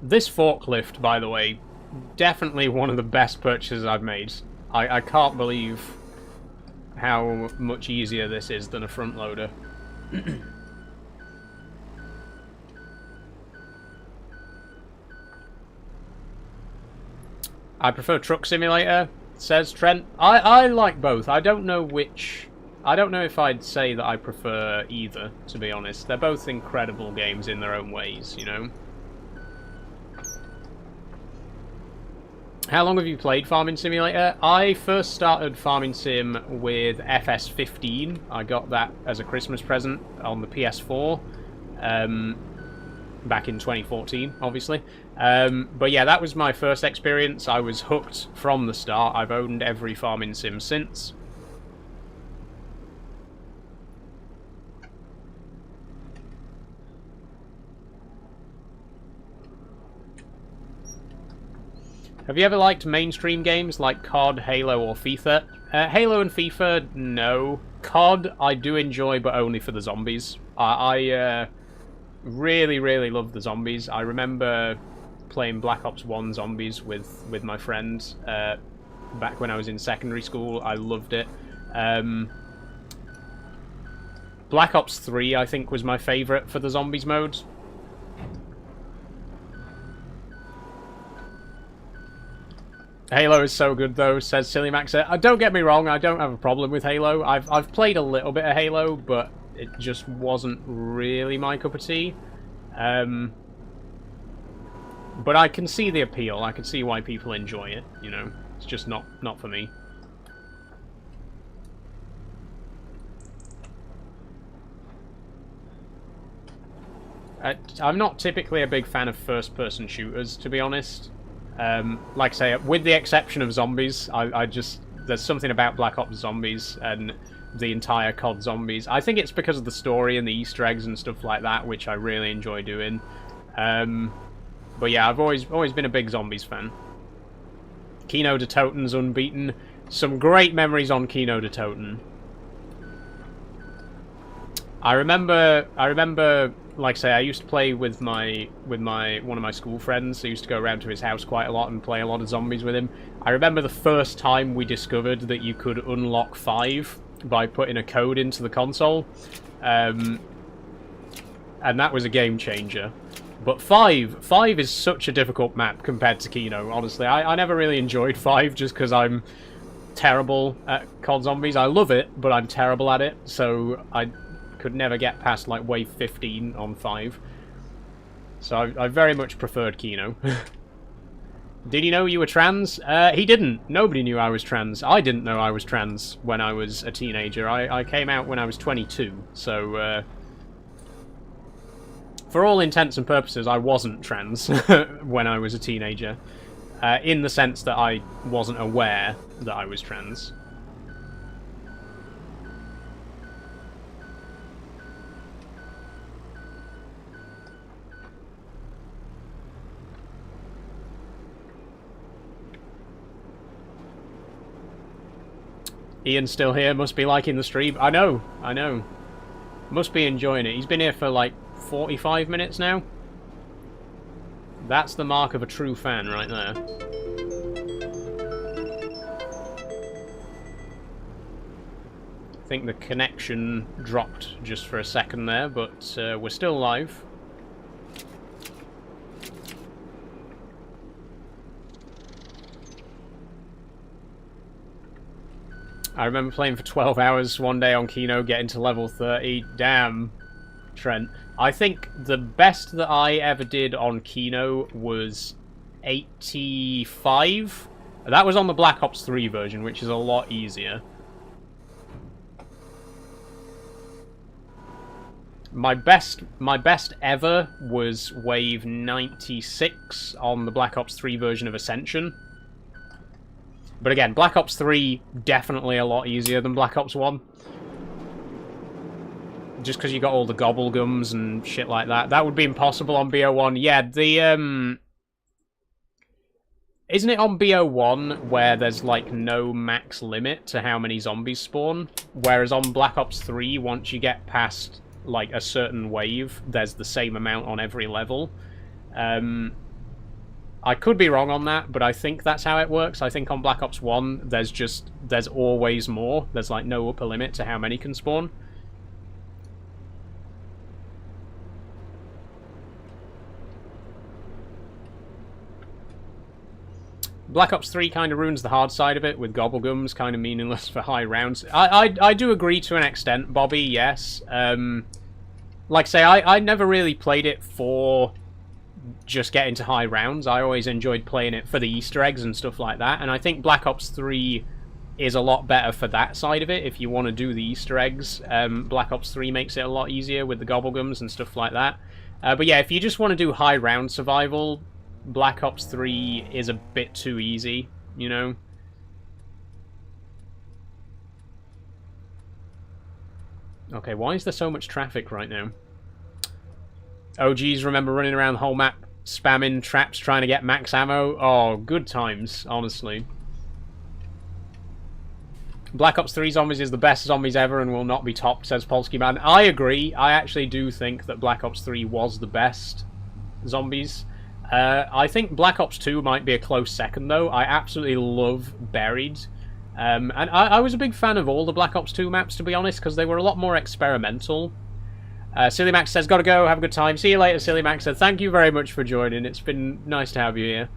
This forklift, by the way, definitely one of the best purchases I've made. I can't believe how much easier this is than a front loader. I prefer Truck Simulator, says Trent. I like both. I don't know which... I don't know if I'd say that I prefer either, to be honest. They're both incredible games in their own ways, you know? How long have you played Farming Simulator? I first started Farming Sim with FS15. I got that as a Christmas present on the PS4. Back in 2014, obviously. But yeah, that was my first experience. I was hooked from the start. I've owned every Farming Sim since. Have you ever liked mainstream games like COD, Halo, or FIFA? Halo and FIFA, no. COD, I do enjoy, but only for the zombies. I really, really love the zombies. I remember playing Black Ops 1 Zombies with my friends back when I was in secondary school. I loved it. Black Ops 3, I think, was my favourite for the zombies mode. Halo is so good, though, says Silly Max. Don't get me wrong, I don't have a problem with Halo. I've played a little bit of Halo, but it just wasn't really my cup of tea. But I can see the appeal. I can see why people enjoy it, you know. It's just not for me. I'm not typically a big fan of first-person shooters, to be honest. Like I say, with the exception of zombies, I just... There's something about Black Ops Zombies and the entire COD Zombies. I think it's because of the story and the Easter eggs and stuff like that, which I really enjoy doing. But yeah, I've always been a big Zombies fan. Kino de Toten's unbeaten. Some great memories on Kino de Toten. I remember, like I say, I used to play with one of my school friends. I used to go around to his house quite a lot and play a lot of zombies with him. I remember the first time we discovered that you could unlock 5 by putting a code into the console, and that was a game changer. But 5 is such a difficult map compared to Kino, honestly. I never really enjoyed 5 just because I'm terrible at COD Zombies. I love it, but I'm terrible at it, so I could never get past like wave 15 on 5. So I very much preferred Kino. Did he know you were trans? He didn't. Nobody knew I was trans. I didn't know I was trans when I was a teenager. I came out when I was 22, so... for all intents and purposes, I wasn't trans when I was a teenager. In the sense that I wasn't aware that I was trans. Ian's still here, must be liking the stream. I know. Must be enjoying it. He's been here for like 45 minutes now. That's the mark of a true fan right there. I think the connection dropped just for a second there, but we're still live. I remember playing for 12 hours one day on Kino, getting to level 30. Damn, Trent. I think the best that I ever did on Kino was 85. That was on the Black Ops 3 version, which is a lot easier. My best ever was wave 96 on the Black Ops 3 version of Ascension. But again, Black Ops 3 definitely a lot easier than Black Ops 1. Just because you got all the gobblegums and shit like that. That would be impossible on BO1. Yeah, the isn't it on BO1 where there's like no max limit to how many zombies spawn? Whereas on Black Ops 3, once you get past like a certain wave, there's the same amount on every level. I could be wrong on that, but I think that's how it works. I think on Black Ops 1, there's always more. There's like no upper limit to how many can spawn. Black Ops 3 kind of ruins the hard side of it, with gobblegums kind of meaningless for high rounds. I do agree to an extent, Bobby, yes. Like I say, I never really played it for just getting to high rounds. I always enjoyed playing it for the Easter eggs and stuff like that, and I think Black Ops 3 is a lot better for that side of it. If you want to do the Easter eggs, Black Ops 3 makes it a lot easier with the gobblegums and stuff like that. But yeah, if you just want to do high round survival, Black Ops 3 is a bit too easy, you know? Okay, why is there so much traffic right now? OGs remember running around the whole map spamming traps trying to get max ammo? Oh, good times, honestly. Black Ops 3 Zombies is the best zombies ever and will not be topped, says Polsky Man. I agree. I actually do think that Black Ops 3 was the best zombies. I think Black Ops 2 might be a close second, though. I absolutely love Buried. And I was a big fan of all the Black Ops 2 maps, to be honest, because they were a lot more experimental. Silly Max says, gotta go, have a good time. See you later, Silly Max said, thank you very much for joining. It's been nice to have you here.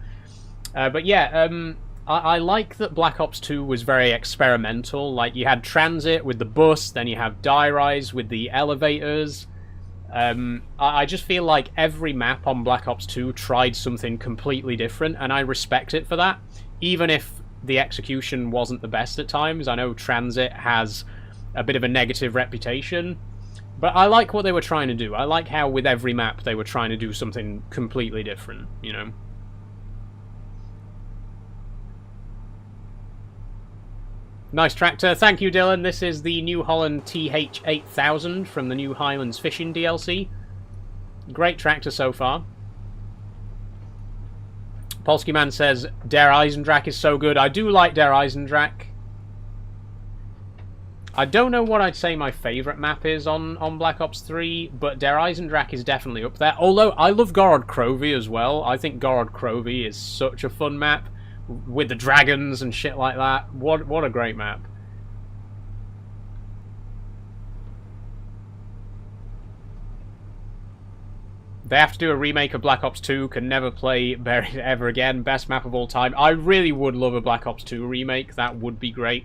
But yeah, I like that Black Ops 2 was very experimental. Like, you had transit with the bus, then you have Die Rise with the elevators. I just feel like every map on Black Ops 2 tried something completely different, and I respect it for that, even if the execution wasn't the best at times. I know transit has a bit of a negative reputation, but I like what they were trying to do. I like how with every map they were trying to do something completely different, you know? Nice tractor. Thank you, Dylan. This is the New Holland TH8000 from the New Highlands Fishing DLC. Great tractor so far. Polsky Man says, Der Eisendrache is so good. I do like Der Eisendrache. I don't know what I'd say my favourite map is on Black Ops 3, but Der Eisendrache is definitely up there. Although, I love Gorod Krovi as well. I think Gorod Krovi is such a fun map, with the dragons and shit like that. What a great map. They have to do a remake of Black Ops 2, can never play Buried ever again. Best map of all time. I really would love a Black Ops 2 remake. That would be great.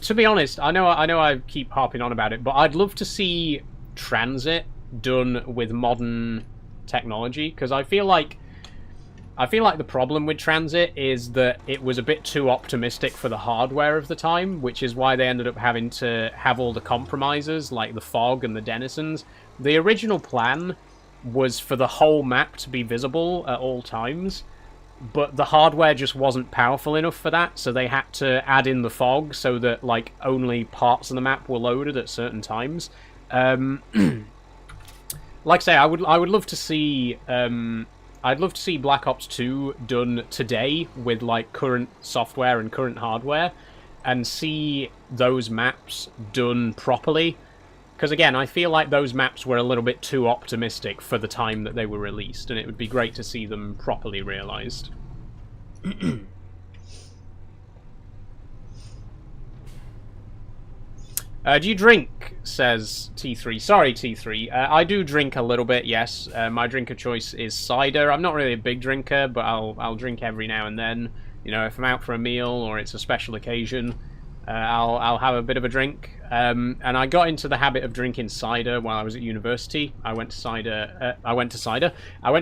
To be honest, I know I keep harping on about it, but I'd love to see Transit done with modern technology, because I feel like I feel like the problem with Transit is that it was a bit too optimistic for the hardware of the time, which is why they ended up having to have all the compromises, like the fog and the denizens. The original plan was for the whole map to be visible at all times, but the hardware just wasn't powerful enough for that, so they had to add in the fog so that, like, only parts of the map were loaded at certain times. Like I say, I would love to see I'd love to see Black Ops 2 done today with like current software and current hardware, and see those maps done properly. Because again, I feel like those maps were a little bit too optimistic for the time that they were released, and it would be great to see them properly realised. Do you drink? Says T3. Sorry, T3. I do drink a little bit, yes. My drink of choice is cider. I'm not really a big drinker, but I'll drink every now and then. You know, if I'm out for a meal or it's a special occasion, I'll have a bit of a drink. And I got into the habit of drinking cider while I was at university. I went to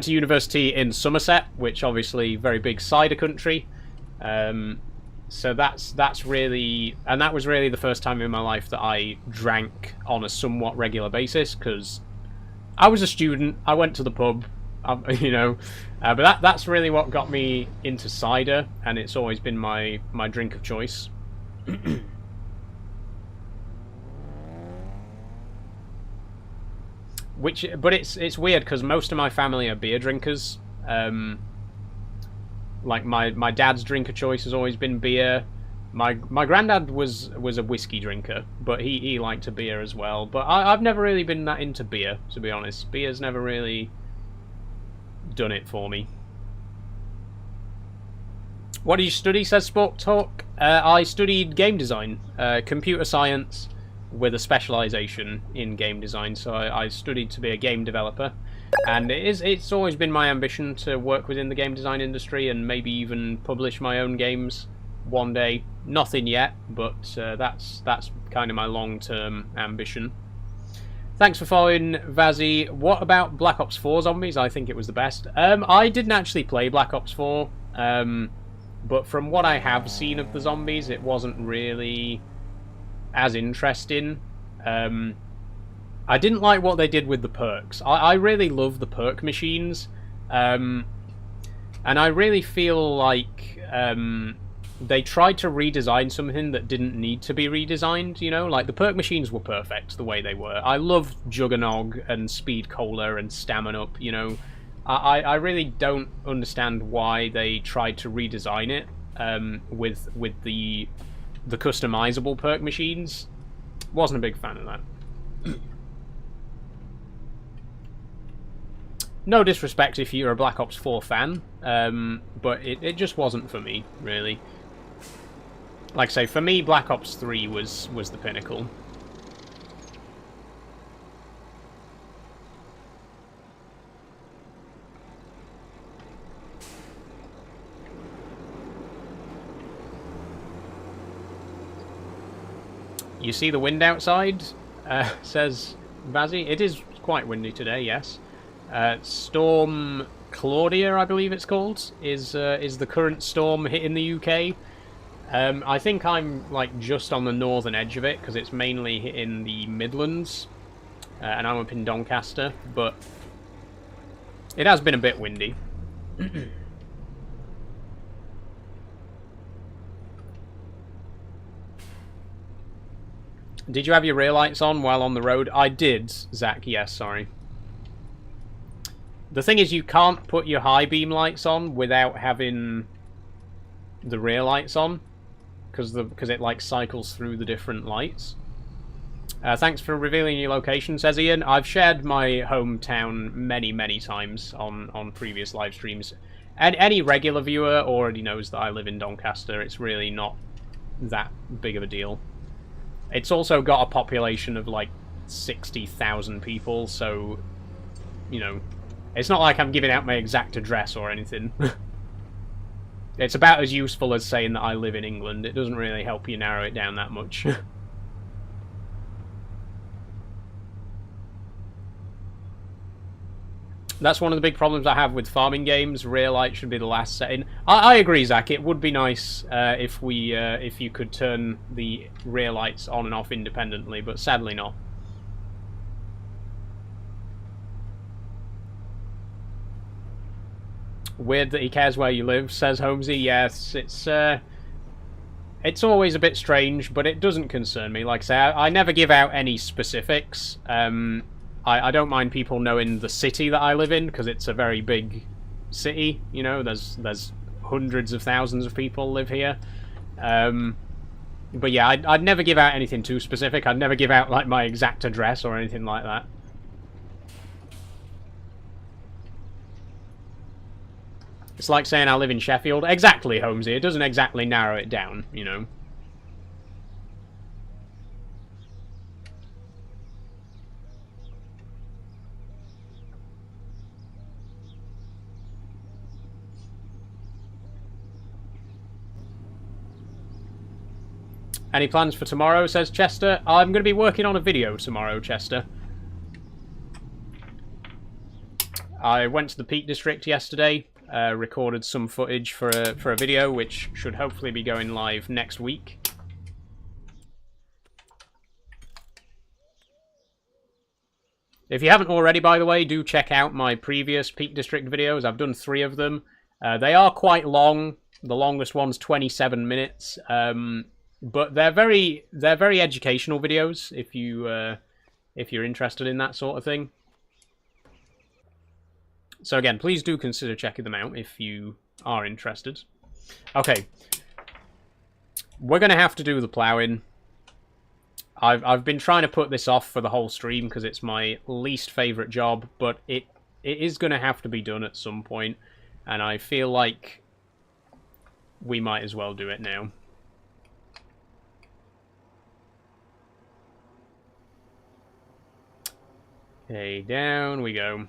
university in Somerset, which obviously very big cider country. So that's really, and that was really the first time in my life that I drank on a somewhat regular basis, because I was a student, I went to the pub, you know, but that's really what got me into cider, and it's always been my drink of choice. But it's weird because most of my family are beer drinkers. Like my dad's drink of choice has always been beer. My granddad was a whiskey drinker, but he liked a beer as well. But I've never really been that into beer, to be honest. Beer's never really done it for me. What did you study, says Sport Talk? I studied game design, computer science, with a specialisation in game design. So I studied to be a game developer. And it's always been my ambition to work within the game design industry and maybe even publish my own games one day. Nothing yet, but that's kind of my long-term ambition. Thanks for following, Vazzy. What about Black Ops 4 Zombies? I think it was the best. I didn't actually play Black Ops 4, but from what I have seen of the zombies, it wasn't really as interesting. I didn't like what they did with the perks. I really love the perk machines, and I really feel like they tried to redesign something that didn't need to be redesigned, you know? Like, the perk machines were perfect the way they were. I love Juggernog and Speed Cola and Stamina Up, you know? I really don't understand why they tried to redesign it with the customizable perk machines. Wasn't a big fan of that. No disrespect if you're a Black Ops 4 fan, but it just wasn't for me, really. Like I say, for me, Black Ops 3 was the pinnacle. You see the wind outside? Says Vazzy. It is quite windy today, yes. Storm Claudia, I believe it's called, is the current storm hitting the UK. I think I'm like just on the northern edge of it because it's mainly hitting the Midlands, and I'm up in Doncaster. But it has been a bit windy. Did you have your rear lights on while on the road? I did, Zach. Yes, sorry. The thing is, you can't put your high beam lights on without having the rear lights on, because it like cycles through the different lights. Thanks for revealing your location, says Ian. I've shared my hometown many times on previous live streams. And any regular viewer already knows that I live in Doncaster. It's really not that big of a deal. It's also got a population of like 60,000 people, so, you know, it's not like I'm giving out my exact address or anything. It's about as useful as saying that I live in England. It doesn't really help you narrow it down that much. That's one of the big problems I have with farming games. Rear light should be the last setting. I agree, Zach. It would be nice if you could turn the rear lights on and off independently, but sadly not. Weird that he cares where you live, says Holmesy. Yes, it's always a bit strange, but it doesn't concern me. Like I say, I never give out any specifics. I don't mind people knowing the city that I live in, because it's a very big city. You know, there's hundreds of thousands of people live here. But yeah, I'd never give out anything too specific. I'd never give out like my exact address or anything like that. It's like saying I live in Sheffield. Exactly, Holmesy. It doesn't exactly narrow it down, you know. Any plans for tomorrow, says Chester. I'm going to be working on a video tomorrow, Chester. I went to the Peak District yesterday, recorded some footage for a video, which should hopefully be going live next week. If you haven't already, by the way, do check out my previous Peak District videos. I've done 3 of them. They are quite long. The longest one's 27 minutes. But they're very educational videos if you're interested in that sort of thing. So again, please do consider checking them out if you are interested. Okay, we're going to have to do the ploughing. I've been trying to put this off for the whole stream because it's my least favourite job, but it is going to have to be done at some point, and I feel like we might as well do it now. Okay, down we go.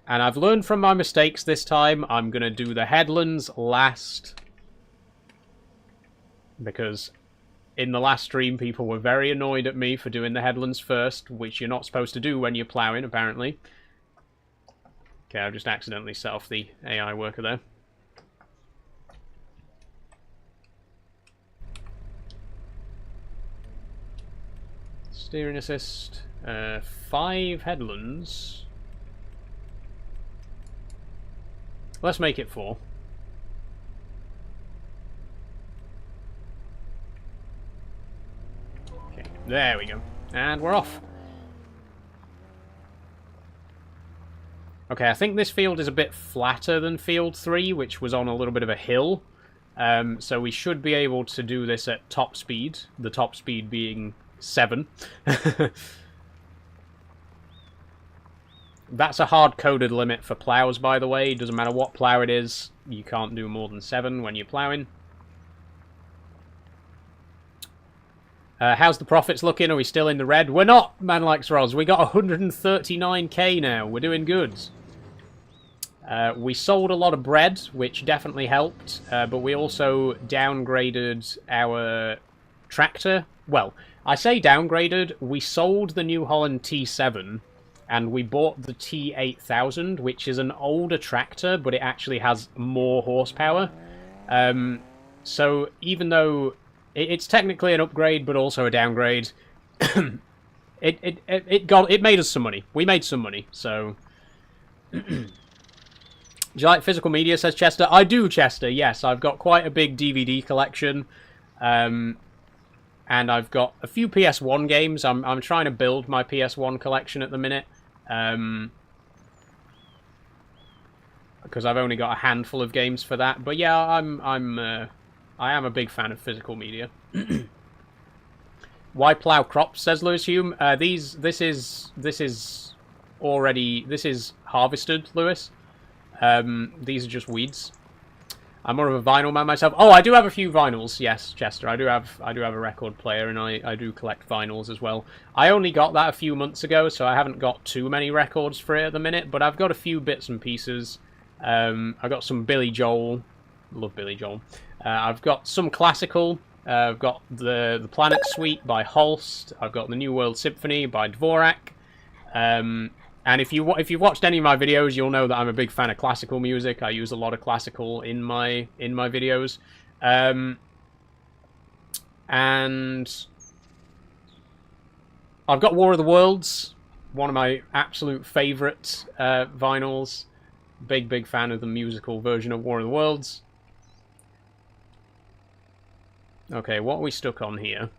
And I've learned from my mistakes this time. I'm going to do the headlands last. Because in the last stream, people were very annoyed at me for doing the headlands first, which you're not supposed to do when you're ploughing, apparently. Okay, I've just accidentally set off the AI worker there. Steering assist. 5 headlands. Let's make it 4. Okay, there we go. And we're off. Okay, I think this field is a bit flatter than field 3, which was on a little bit of a hill. So we should be able to do this at top speed. The top speed being 7. That's a hard-coded limit for plows, by the way. It doesn't matter what plow it is. You can't do more than 7 when you're plowing. How's the profits looking? Are we still in the red? We're not, man likes Roz. We got 139k now. We're doing good. We sold a lot of bread, which definitely helped. But we also downgraded our tractor. Well, I say downgraded. We sold the New Holland T7. And we bought the T8000, which is an older tractor, but it actually has more horsepower. So even though it's technically an upgrade, but also a downgrade, it made us some money. We made some money. So, do you like physical media? Says Chester. I do, Chester. Yes, I've got quite a big DVD collection. And I've got a few PS1 games. I'm trying to build my PS1 collection at the minute. Because I've only got a handful of games for that. But yeah, I am a big fan of physical media. Why plough crops? Says Lewis Hume. This is harvested, Lewis. These are just weeds. I'm more of a vinyl man myself. Oh, I do have a few vinyls. Yes, Chester. I do have a record player, and I do collect vinyls as well. I only got that a few months ago, so I haven't got too many records for it at the minute. But I've got a few bits and pieces. I got some Billy Joel. Love Billy Joel. I've got some classical. I've got the Planet Suite by Holst. I've got the New World Symphony by Dvorak. And if you've watched any of my videos, you'll know that I'm a big fan of classical music. I use a lot of classical in my videos, and I've got War of the Worlds, one of my absolute favourite vinyls. Big fan of the musical version of War of the Worlds. Okay, what are we stuck on here?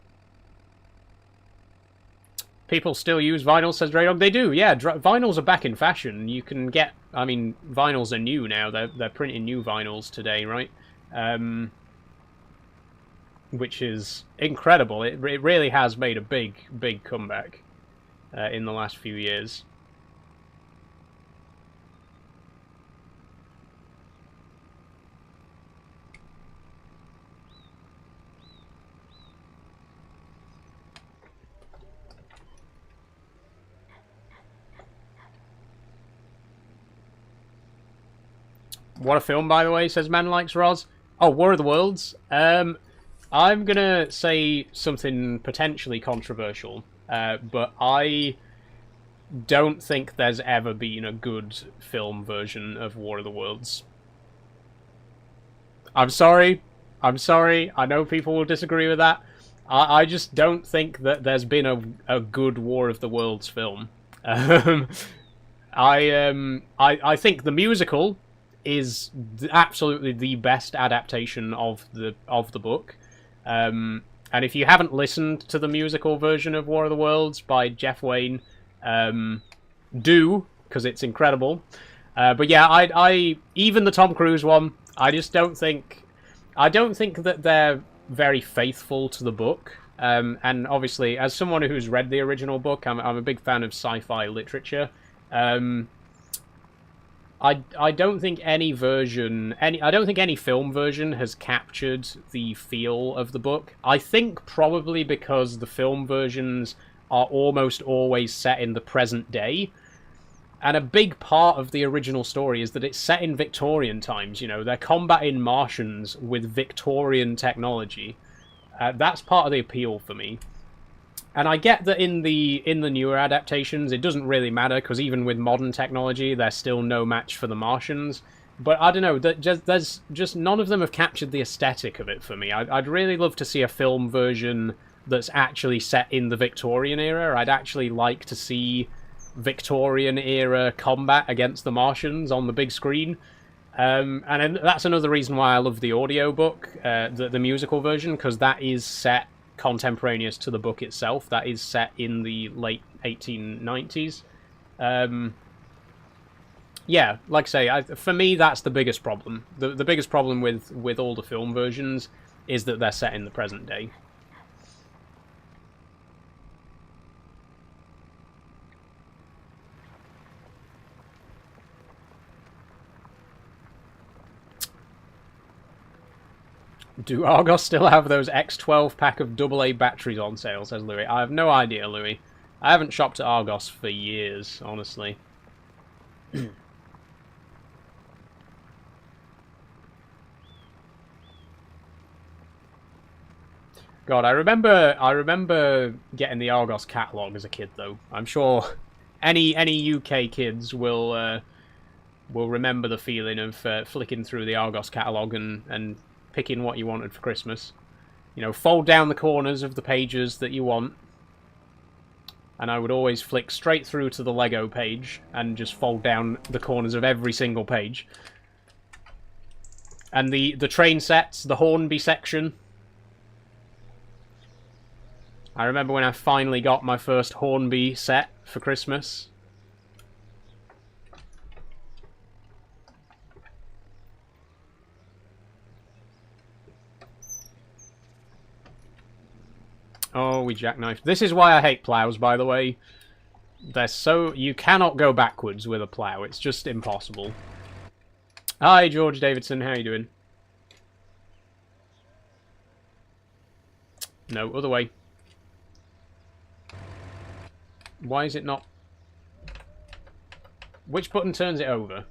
People still use vinyls, says Draydog. They do, yeah. Vinyls are back in fashion. You can get... I mean, vinyls are new now. They're printing new vinyls today, right? Which is incredible. It really has made a big comeback in the last few years. What a film, by the way, says Man Likes Roz. Oh, War of the Worlds. I'm gonna say something potentially controversial, but I don't think there's ever been a good film version of War of the Worlds. I'm sorry. I know people will disagree with that. I just don't think that there's been a good War of the Worlds film. I think the musical is absolutely the best adaptation of the book. And if you haven't listened to the musical version of War of the Worlds by Jeff Wayne, do, because it's incredible. But yeah, I even the Tom Cruise one, I just don't think... I don't think that they're very faithful to the book. And obviously, as someone who's read the original book, I'm a big fan of sci-fi literature. I don't think any version, I don't think any film version has captured the feel of the book. I think probably because the film versions are almost always set in the present day. And a big part of the original story is that it's set in Victorian times, you know. They're combating Martians with Victorian technology. That's part of the appeal for me. And I get that in the newer adaptations, it doesn't really matter, because even with modern technology, they're still no match for the Martians. But I don't know, there's just none of them have captured the aesthetic of it for me. I'd really love to see a film version that's actually set in the Victorian era. I'd actually like to see Victorian-era combat against the Martians on the big screen. And that's another reason why I love the audiobook, the musical version, because that is set contemporaneous to the book itself. That is set in the late 1890s. Yeah, like I say, for me, that's the biggest problem. The biggest problem with all the film versions is that they're set in the present day. Do Argos still have those X12 pack of AA batteries on sale, says Louis. I have no idea, Louis. I haven't shopped at Argos for years, honestly. God, I remember getting the Argos catalogue as a kid, though. I'm sure any UK kids will remember the feeling of flicking through the Argos catalogue and picking what you wanted for Christmas. You know, fold down the corners of the pages that you want. And I would always flick straight through to the Lego page and just fold down the corners of every single page. And the train sets, the Hornby section. I remember when I finally got my first Hornby set for Christmas. Oh, we jackknifed. This is why I hate plows, by the way. They're so... You cannot go backwards with a plow. It's just impossible. Hi, George Davidson. How you doing? No, other way. Why is it not... Which button turns it over?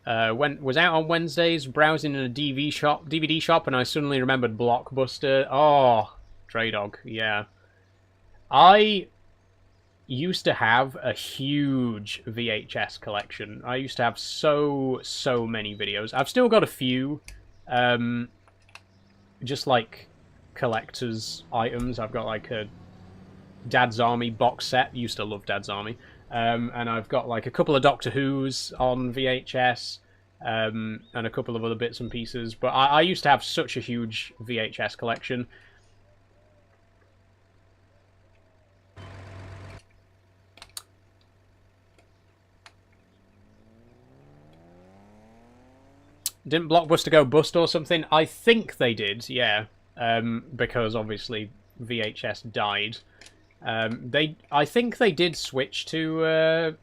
was out on Wednesdays, browsing in a DVD shop, and I suddenly remembered Blockbuster. Oh, Stray Dog, yeah. I used to have a huge VHS collection. I used to have so many videos. I've still got a few, just like collector's items. I've got like a Dad's Army box set. Used to love Dad's Army. And I've got like a couple of Doctor Who's on VHS, and a couple of other bits and pieces. But I used to have such a huge VHS collection. Didn't Blockbuster go bust or something? I think they did, yeah. Because obviously VHS died. I think they did switch to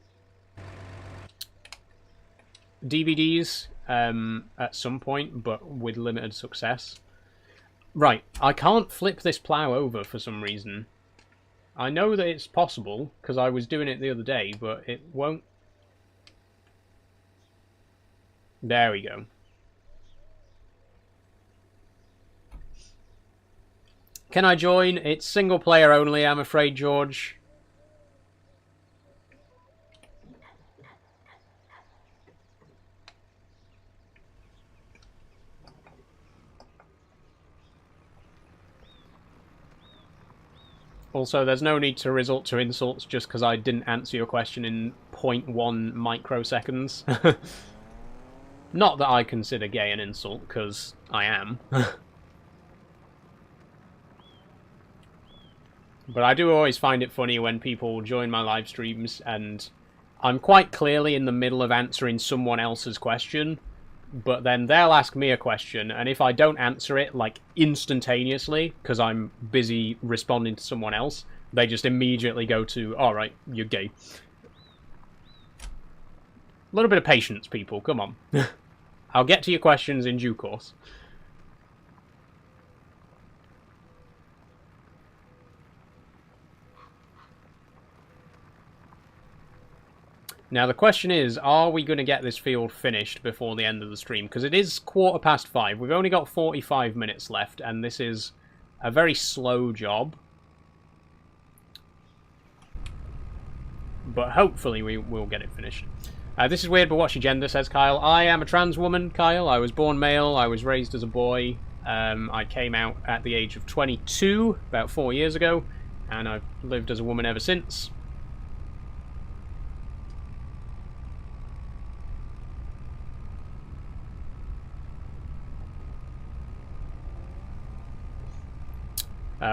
DVDs at some point, but with limited success. Right, I can't flip this plough over for some reason. I know that it's possible, because I was doing it the other day, but it won't. There we go. Can I join? It's single player only, I'm afraid, George. Also, there's no need to resort to insults just because I didn't answer your question in 0.1 microseconds. Not that I consider gay an insult, because I am. But I do always find it funny when people join my live streams and I'm quite clearly in the middle of answering someone else's question, but then they'll ask me a question, and if I don't answer it, like, instantaneously, because I'm busy responding to someone else, they just immediately go to, alright, you're gay. A little bit of patience, people, come on. I'll get to your questions in due course. Now the question is, are we going to get this field finished before the end of the stream? Because it is 5:15. We've only got 45 minutes left, and this is a very slow job. But hopefully we will get it finished. This is weird, but what's your gender, says Kyle. I am a trans woman, Kyle. I was born male. I was raised as a boy. I came out at the age of 22, about 4 years ago, and I've lived as a woman ever since.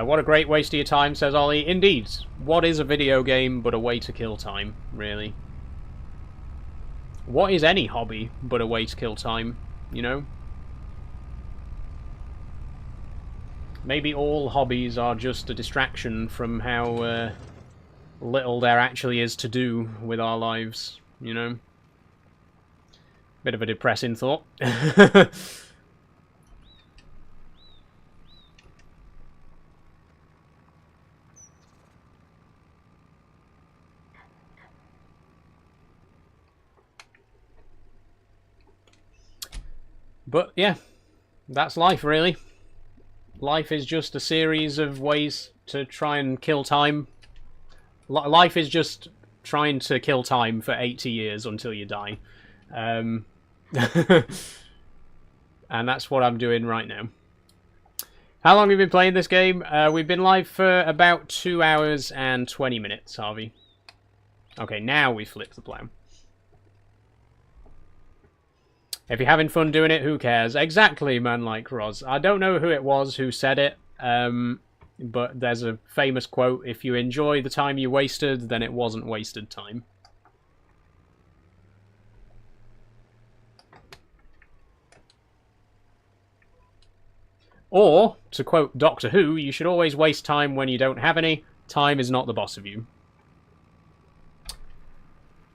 What a great waste of your time, says Ollie. Indeed, what is a video game but a way to kill time, really? What is any hobby but a way to kill time, you know? Maybe all hobbies are just a distraction from how little there actually is to do with our lives, you know? Bit of a depressing thought. But, yeah, that's life, really. Life is just a series of ways to try and kill time. Life is just trying to kill time for 80 years until you die. And that's what I'm doing right now. How long have you been playing this game? We've been live for about 2 hours and 20 minutes, Harvey. Okay, now we flip the plough. If you're having fun doing it, who cares? Exactly, man like Roz. I don't know who it was who said it, but there's a famous quote, if you enjoy the time you wasted, then it wasn't wasted time. Or, to quote Doctor Who, you should always waste time when you don't have any. Time is not the boss of you.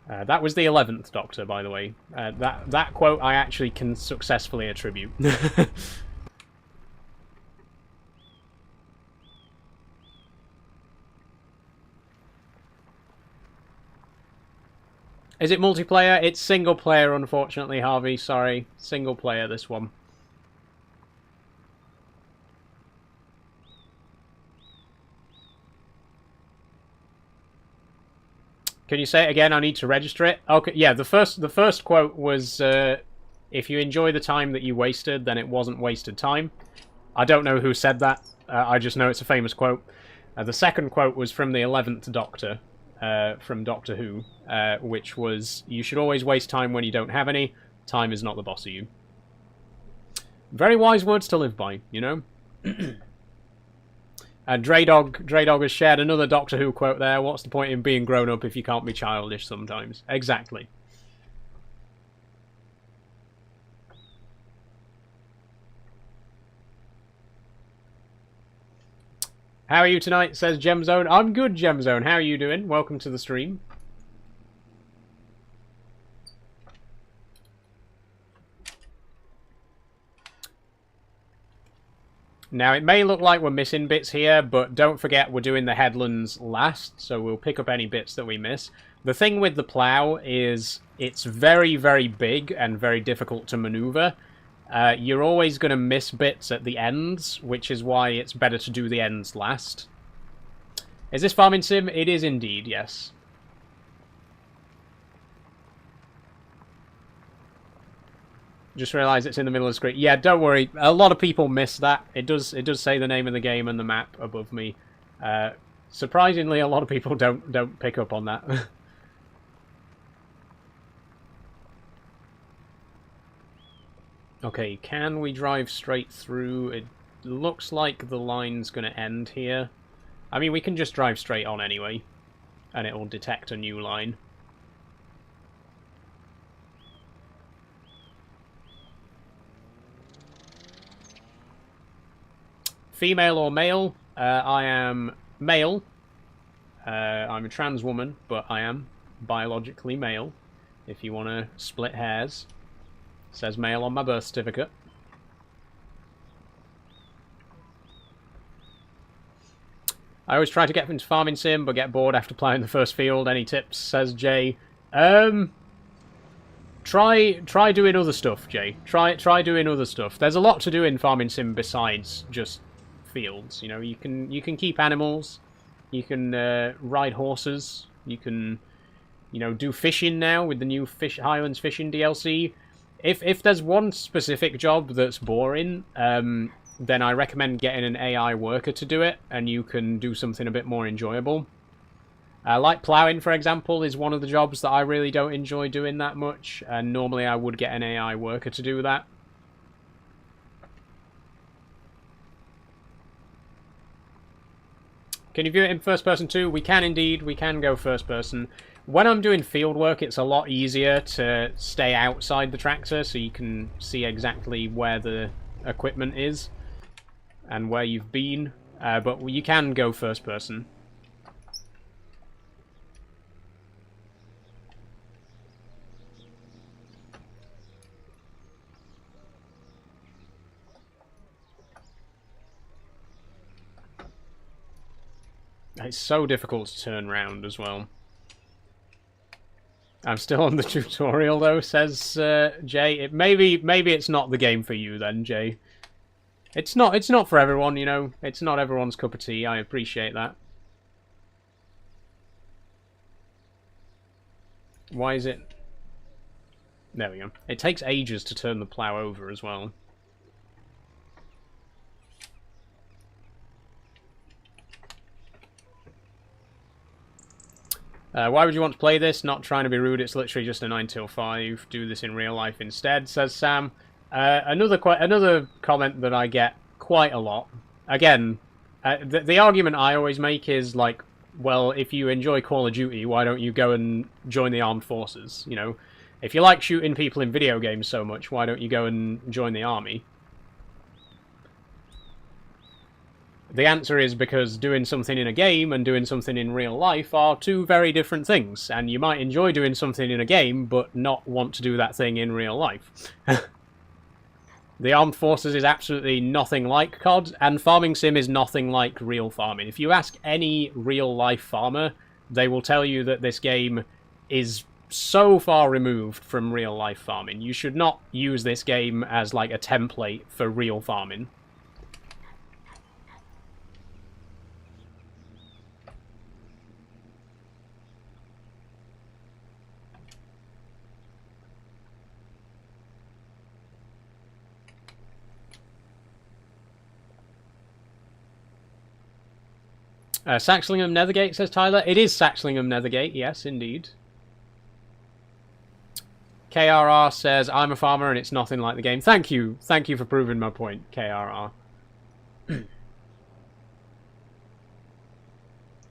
That was the 11th Doctor, by the way. That quote I actually can successfully attribute. Is it multiplayer? It's single player, unfortunately, Harvey. Sorry. Single player, this one. Can you say it again? I need to register it. Okay, yeah, the first quote was, if you enjoy the time that you wasted, then it wasn't wasted time. I don't know who said that. I just know it's a famous quote. The second quote was from the 11th Doctor, from Doctor Who, which was, you should always waste time when you don't have any. Time is not the boss of you. Very wise words to live by, you know? Draydog has shared another Doctor Who quote there. What's the point in being grown up if you can't be childish sometimes? Exactly. How are you tonight, says Gemzone. I'm good, Gemzone. How are you doing? Welcome to the stream. Now, it may look like we're missing bits here, but don't forget we're doing the headlands last, so we'll pick up any bits that we miss. The thing with the plough is it's very, very big and very difficult to maneuver. You're always going to miss bits at the ends, which is why it's better to do the ends last. Is this Farming Sim? It is indeed, yes. Just realised it's in the middle of the screen. Yeah, don't worry. A lot of people miss that. It does say the name of the game and the map above me. Surprisingly, a lot of people don't pick up on that. Okay, can we drive straight through? It looks like the line's going to end here. I mean, we can just drive straight on anyway, and it will detect a new line. Female or male? I am male. I'm a trans woman, but I am biologically male, if you want to split hairs. It says male on my birth certificate. I always try to get into Farming Sim, but get bored after ploughing the first field. Any tips? Says Jay. Try doing other stuff, Jay. Try doing other stuff. There's a lot to do in Farming Sim besides just fields. You know, you can keep animals, you can ride horses, you can, you know, do fishing now with the new Highlands Fishing DLC. If there's one specific job that's boring, then I recommend getting an AI worker to do it, and you can do something a bit more enjoyable. Like ploughing, for example, is one of the jobs that I really don't enjoy doing that much, and normally I would get an AI worker to do that. Can you view it in first person too? We can indeed. We can go first person. When I'm doing field work, it's a lot easier to stay outside the tractor so you can see exactly where the equipment is and where you've been. But you can go first person. It's so difficult to turn round as well. I'm still on the tutorial though, says Jay. Maybe it's not the game for you then, Jay. It's not for everyone, you know. It's not everyone's cup of tea. I appreciate that. Why is it? There we go. It takes ages to turn the plough over as well. Why would you want to play this? Not trying to be rude, it's literally just a 9 till 5. Do this in real life instead, says Sam. Another comment that I get quite a lot. Again, the argument I always make is like, well, if you enjoy Call of Duty, why don't you go and join the armed forces? You know, if you like shooting people in video games so much, why don't you go and join the army? The answer is because doing something in a game and doing something in real life are two very different things, and you might enjoy doing something in a game but not want to do that thing in real life. The Armed Forces is absolutely nothing like COD, and Farming Sim is nothing like real farming. If you ask any real-life farmer, they will tell you that this game is so far removed from real life farming. You should not use this game as like a template for real farming. Saxlingham Nethergate, says Tyler. It is Saxlingham Nethergate, yes, indeed. KRR says, I'm a farmer and it's nothing like the game. Thank you. Thank you for proving my point, KRR.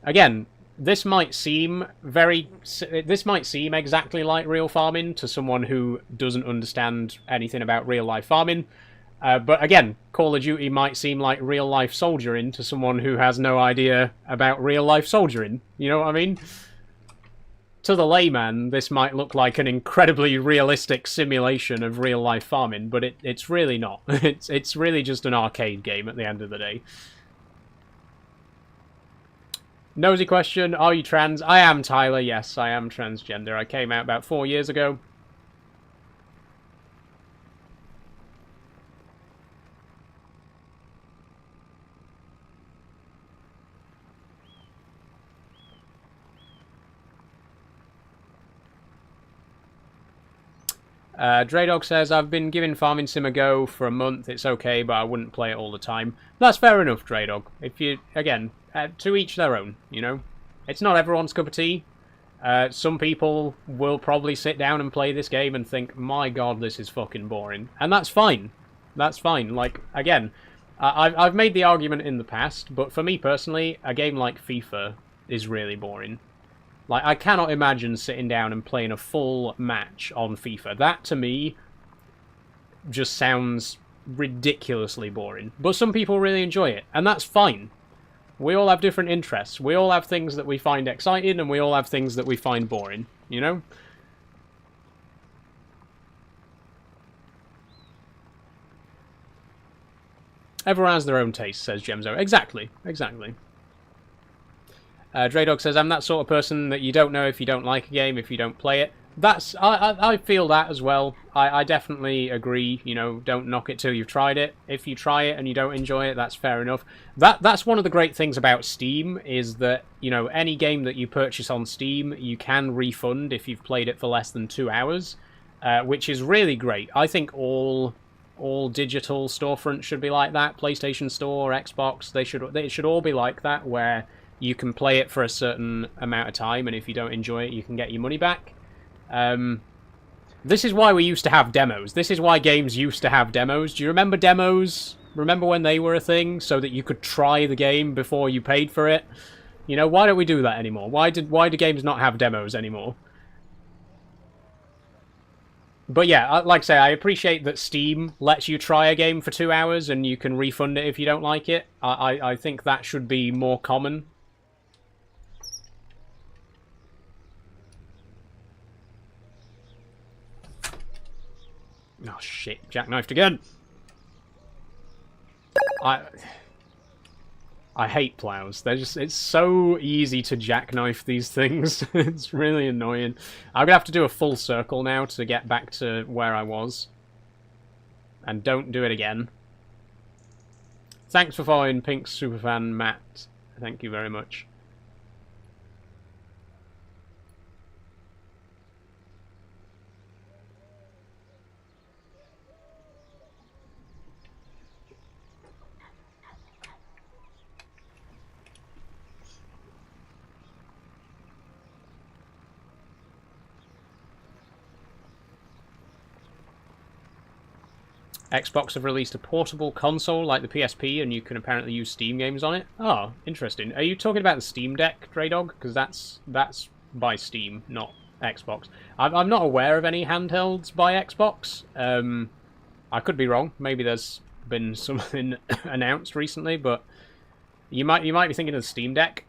Again, this might seem exactly like real farming to someone who doesn't understand anything about real life farming. But again, Call of Duty might seem like real life soldiering to someone who has no idea about real life soldiering. You know what I mean? To the layman, this might look like an incredibly realistic simulation of real life farming, but it's really not. It's really just an arcade game at the end of the day. Nosy question, are you trans? I am, Tyler, yes, I am transgender. I came out about 4 years ago. Draydog says, I've been giving Farming Sim a go for a month. It's okay, but I wouldn't play it all the time. That's fair enough, Draydog. If you, again, to each their own, you know? It's not everyone's cup of tea. Some people will probably sit down and play this game and think, my god, this is fucking boring. And that's fine. That's fine. Like, again, I've made the argument in the past, but for me personally, a game like FIFA is really boring. Like, I cannot imagine sitting down and playing a full match on FIFA. That, to me, just sounds ridiculously boring. But some people really enjoy it, and that's fine. We all have different interests. We all have things that we find exciting, and we all have things that we find boring, you know? Everyone has their own taste, says Gemzo. Exactly, exactly. Draydog says, I'm that sort of person that you don't know if you don't like a game, if you don't play it. That's I feel that as well. I definitely agree, you know, don't knock it till you've tried it. If you try it and you don't enjoy it, that's fair enough. That's one of the great things about Steam, is that, you know, any game that you purchase on Steam, you can refund if you've played it for less than 2 hours, which is really great. I think all digital storefronts should be like that. PlayStation Store, Xbox, they should all be like that, where you can play it for a certain amount of time, and if you don't enjoy it, you can get your money back. This is why we used to have demos. This is why games used to have demos. Do you remember demos? Remember when they were a thing, so that you could try the game before you paid for it? You know, why don't we do that anymore? Why do games not have demos anymore? But yeah, like I say, I appreciate that Steam lets you try a game for 2 hours and you can refund it if you don't like it. I think that should be more common. Oh shit, jackknifed again. I hate plows. It's so easy to jackknife these things. It's really annoying. I'm gonna have to do a full circle now to get back to where I was. And don't do it again. Thanks for following Pink's Superfan Matt. Thank you very much. Xbox have released a portable console like the PSP, and you can apparently use Steam games on it. Oh, interesting. Are you talking about the Steam Deck, Draydog? Because that's by Steam, not Xbox. I'm not aware of any handhelds by Xbox. I could be wrong. Maybe there's been something announced recently, but you might be thinking of the Steam Deck.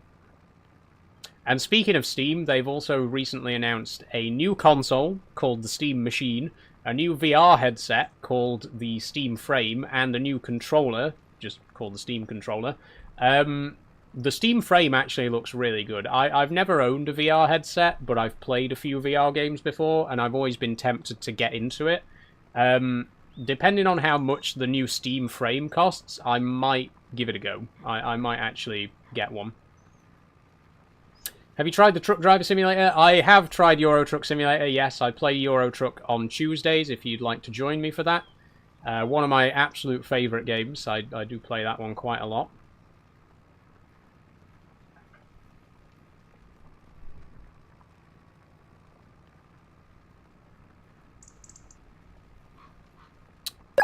And speaking of Steam, they've also recently announced a new console called the Steam Machine, a new VR headset called the Steam Frame, and a new controller, just called the Steam Controller. The Steam frame actually looks really good. I've never owned a VR headset, but I've played a few VR games before, and I've always been tempted to get into it. Depending on how much the new Steam frame costs, I might give it a go. I might actually get one. Have you tried the Truck Driver Simulator? I have tried Euro Truck Simulator, yes. I play Euro Truck on Tuesdays, if you'd like to join me for that. One of my absolute favourite games. I do play that one quite a lot.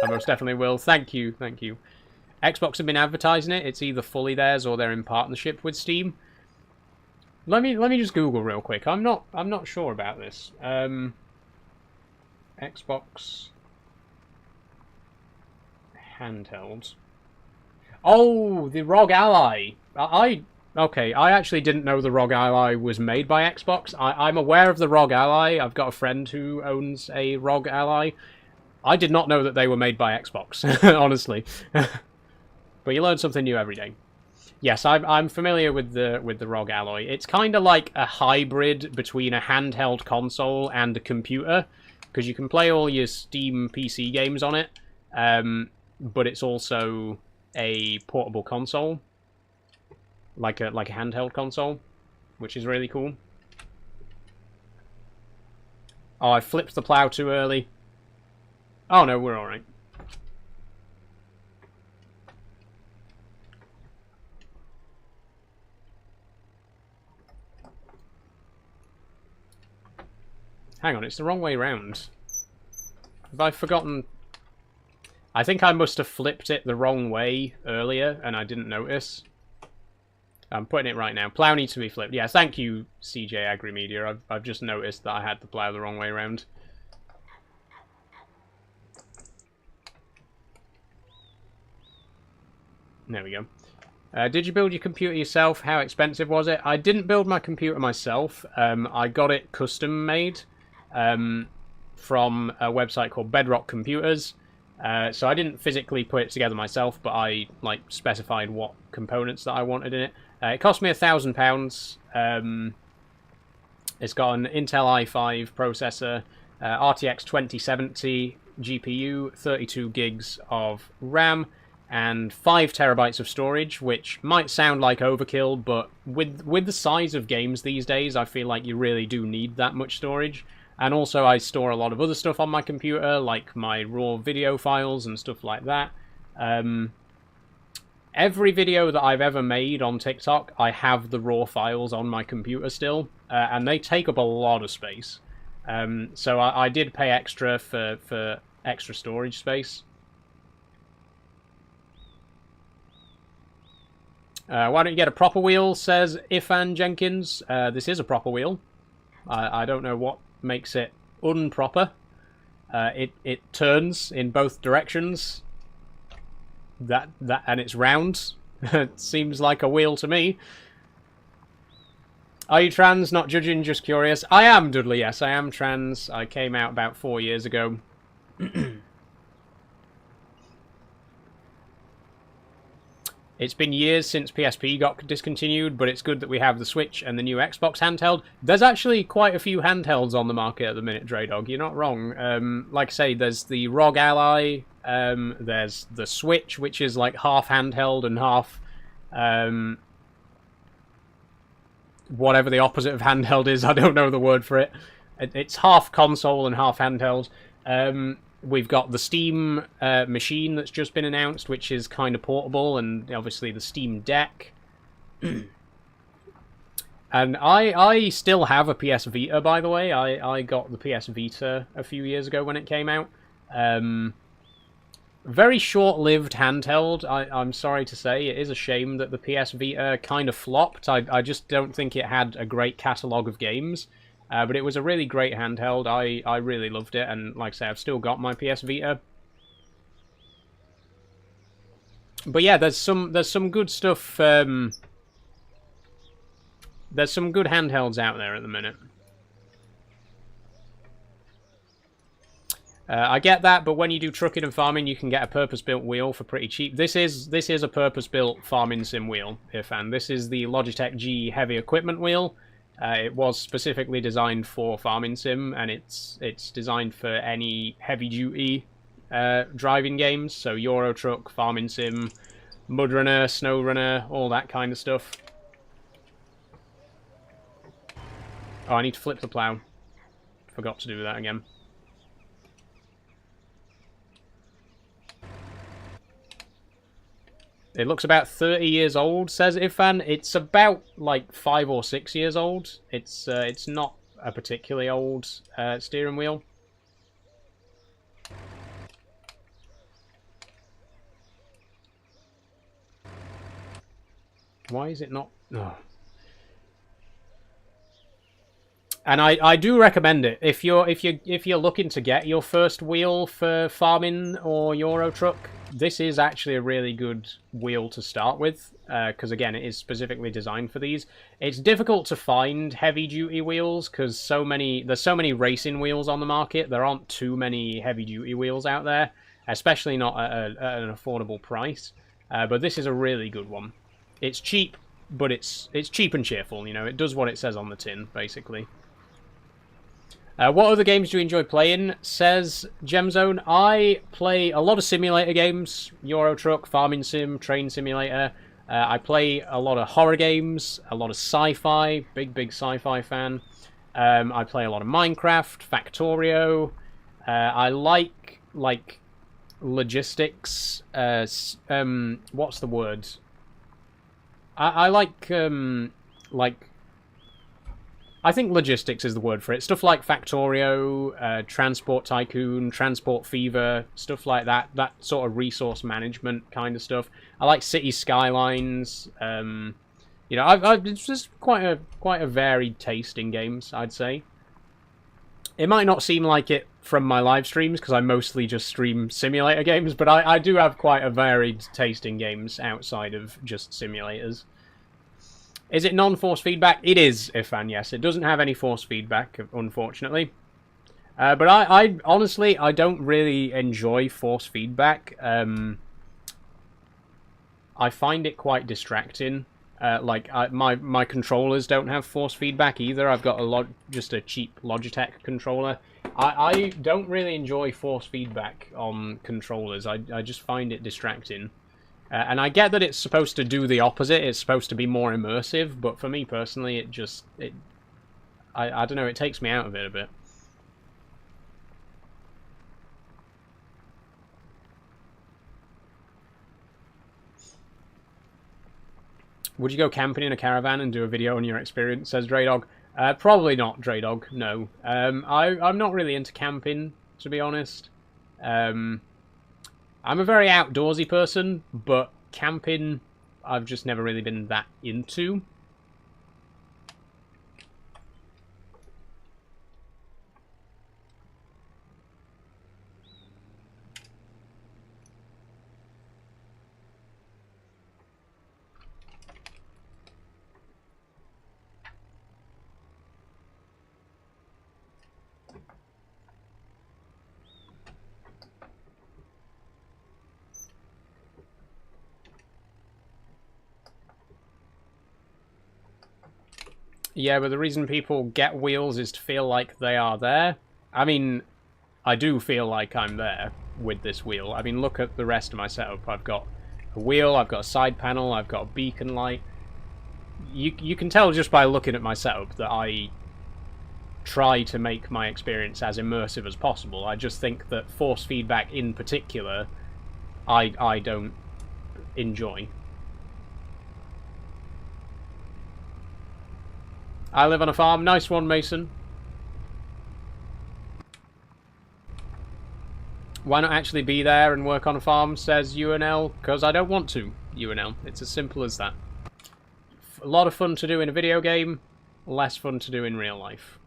I most definitely will. Thank you, thank you. Xbox have been advertising it. It's either fully theirs or they're in partnership with Steam. Let me just Google real quick. I'm not sure about this. Xbox handheld. Oh, the ROG Ally. Okay, I actually didn't know the ROG Ally was made by Xbox. I'm aware of the ROG Ally. I've got a friend who owns a ROG Ally. I did not know that they were made by Xbox, honestly. But you learn something new every day. Yes, I'm familiar with the ROG Ally. It's kind of like a hybrid between a handheld console and a computer, because you can play all your Steam PC games on it, but it's also a portable console, like a handheld console, which is really cool. Oh, I flipped the plow too early. Oh no, we're alright. Hang on, it's the wrong way round. Have I forgotten? I think I must have flipped it the wrong way earlier and I didn't notice. I'm putting it right now. Plow needs to be flipped. Yeah, thank you, CJ Agrimedia. I've just noticed that I had the plow the wrong way around. There we go. Did you build your computer yourself? How expensive was it? I didn't build my computer myself. I got it custom made from a website called Bedrock Computers. So I didn't physically put it together myself, but I specified what components that I wanted in it. It cost me £1,000. It's got an Intel i5 processor, RTX 2070 GPU, 32 gigs of RAM, and 5 terabytes of storage, which might sound like overkill, but with the size of games these days, I feel like you really do need that much storage. And also I store a lot of other stuff on my computer, like my raw video files and stuff like that. Every video that I've ever made on TikTok, I have the raw files on my computer still, and they take up a lot of space. So I did pay extra for extra storage space. Why don't you get a proper wheel, says Ifan Jenkins. This is a proper wheel. I don't know what makes it unproper. It turns in both directions. And it's round. It seems like a wheel to me. Are you trans? Not judging, just curious. I am, Dudley, yes, I am trans. I came out about 4 years ago. It's been years since PSP got discontinued, but it's good that we have the Switch and the new Xbox handheld. There's actually quite a few handhelds on the market at the minute, Draydog. You're not wrong. Like I say, there's the ROG Ally, there's the Switch, which is like half handheld and half... whatever the opposite of handheld is, I don't know the word for it. It's half console and half handheld. We've got the Steam machine that's just been announced, which is kind of portable, and obviously the Steam Deck. And I still have a PS Vita, by the way. I got the PS Vita a few years ago when it came out. Very short-lived handheld, I'm sorry to say. It is a shame that the PS Vita kind of flopped. I just don't think it had a great catalogue of games. But it was a really great handheld. I really loved it, and like I say, I've still got my PS Vita. But yeah, there's some good stuff. There's some good handhelds out there at the minute. I get that, but when you do trucking and farming, you can get a purpose-built wheel for pretty cheap. This is a purpose-built farming sim wheel, Irfan. This is the Logitech G heavy equipment wheel. It was specifically designed for farming sim, and it's designed for any heavy-duty driving games. So Euro Truck, farming sim, mud runner, snow runner, all that kind of stuff. Oh, I need to flip the plow. Forgot to do that again. It looks about 30 years old, says Ifan. It's about like 5 or 6 years old. It's not a particularly old steering wheel. Why is it not? Oh. And I do recommend it if you're looking to get your first wheel for farming or Euro Truck. This is actually a really good wheel to start with because again, it is specifically designed for these. It's difficult to find heavy duty wheels because there's so many racing wheels on the market. There aren't too many heavy duty wheels out there, especially not at an affordable price. But this is a really good one. It's cheap, but it's cheap and cheerful. You know, it does what it says on the tin, basically. What other games do you enjoy playing? Says Gemzone. I play a lot of simulator games. Euro Truck, Farming Sim, Train Simulator. I play a lot of horror games, a lot of sci-fi. Big sci-fi fan. I play a lot of Minecraft, Factorio. I like logistics. What's the word? I like... I think logistics is the word for it. Stuff like Factorio, Transport Tycoon, Transport Fever, stuff like that. That sort of resource management kind of stuff. I like City Skylines. You know, it's just quite a varied taste in games, I'd say. It might not seem like it from my live streams because I mostly just stream simulator games, but I do have quite a varied taste in games outside of just simulators. Is it non-force feedback? It is, Ifan, yes. It doesn't have any force feedback, unfortunately. But I honestly, I don't really enjoy force feedback. I find it quite distracting. My controllers don't have force feedback either. I've got just a cheap Logitech controller. I don't really enjoy force feedback on controllers. I just find it distracting. And I get that it's supposed to do the opposite. It's supposed to be more immersive, but for me personally, I don't know, it takes me out of it a bit. Would you go camping in a caravan and do a video on your experience, says Draydog? Probably not, Draydog, no. I'm not really into camping, to be honest. I'm a very outdoorsy person, but camping, I've just never really been that into. Yeah, but the reason people get wheels is to feel like they are there. I mean, I do feel like I'm there with this wheel. I mean, look at the rest of my setup. I've got a wheel, I've got a side panel, I've got a beacon light. You can tell just by looking at my setup that I try to make my experience as immersive as possible. I just think that force feedback in particular, I don't enjoy. I live on a farm. Nice one, Mason. Why not actually be there and work on a farm, says UNL? Because I don't want to, UNL. It's as simple as that. A lot of fun to do in a video game, less fun to do in real life.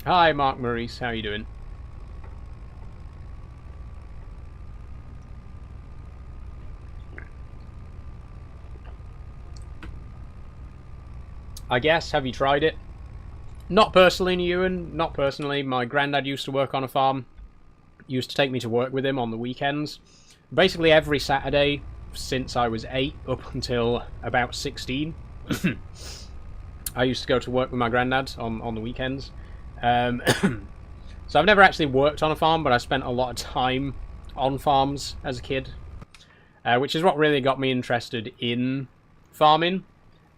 Hi, Mark Maurice. How you doing? I guess. Have you tried it? Not personally, Ewan. Not personally. My granddad used to work on a farm. Used to take me to work with him on the weekends. Basically every Saturday since I was 8 up until about 16. I used to go to work with my granddad on the weekends. So I've never actually worked on a farm, but I spent a lot of time on farms as a kid. Which is what really got me interested in farming.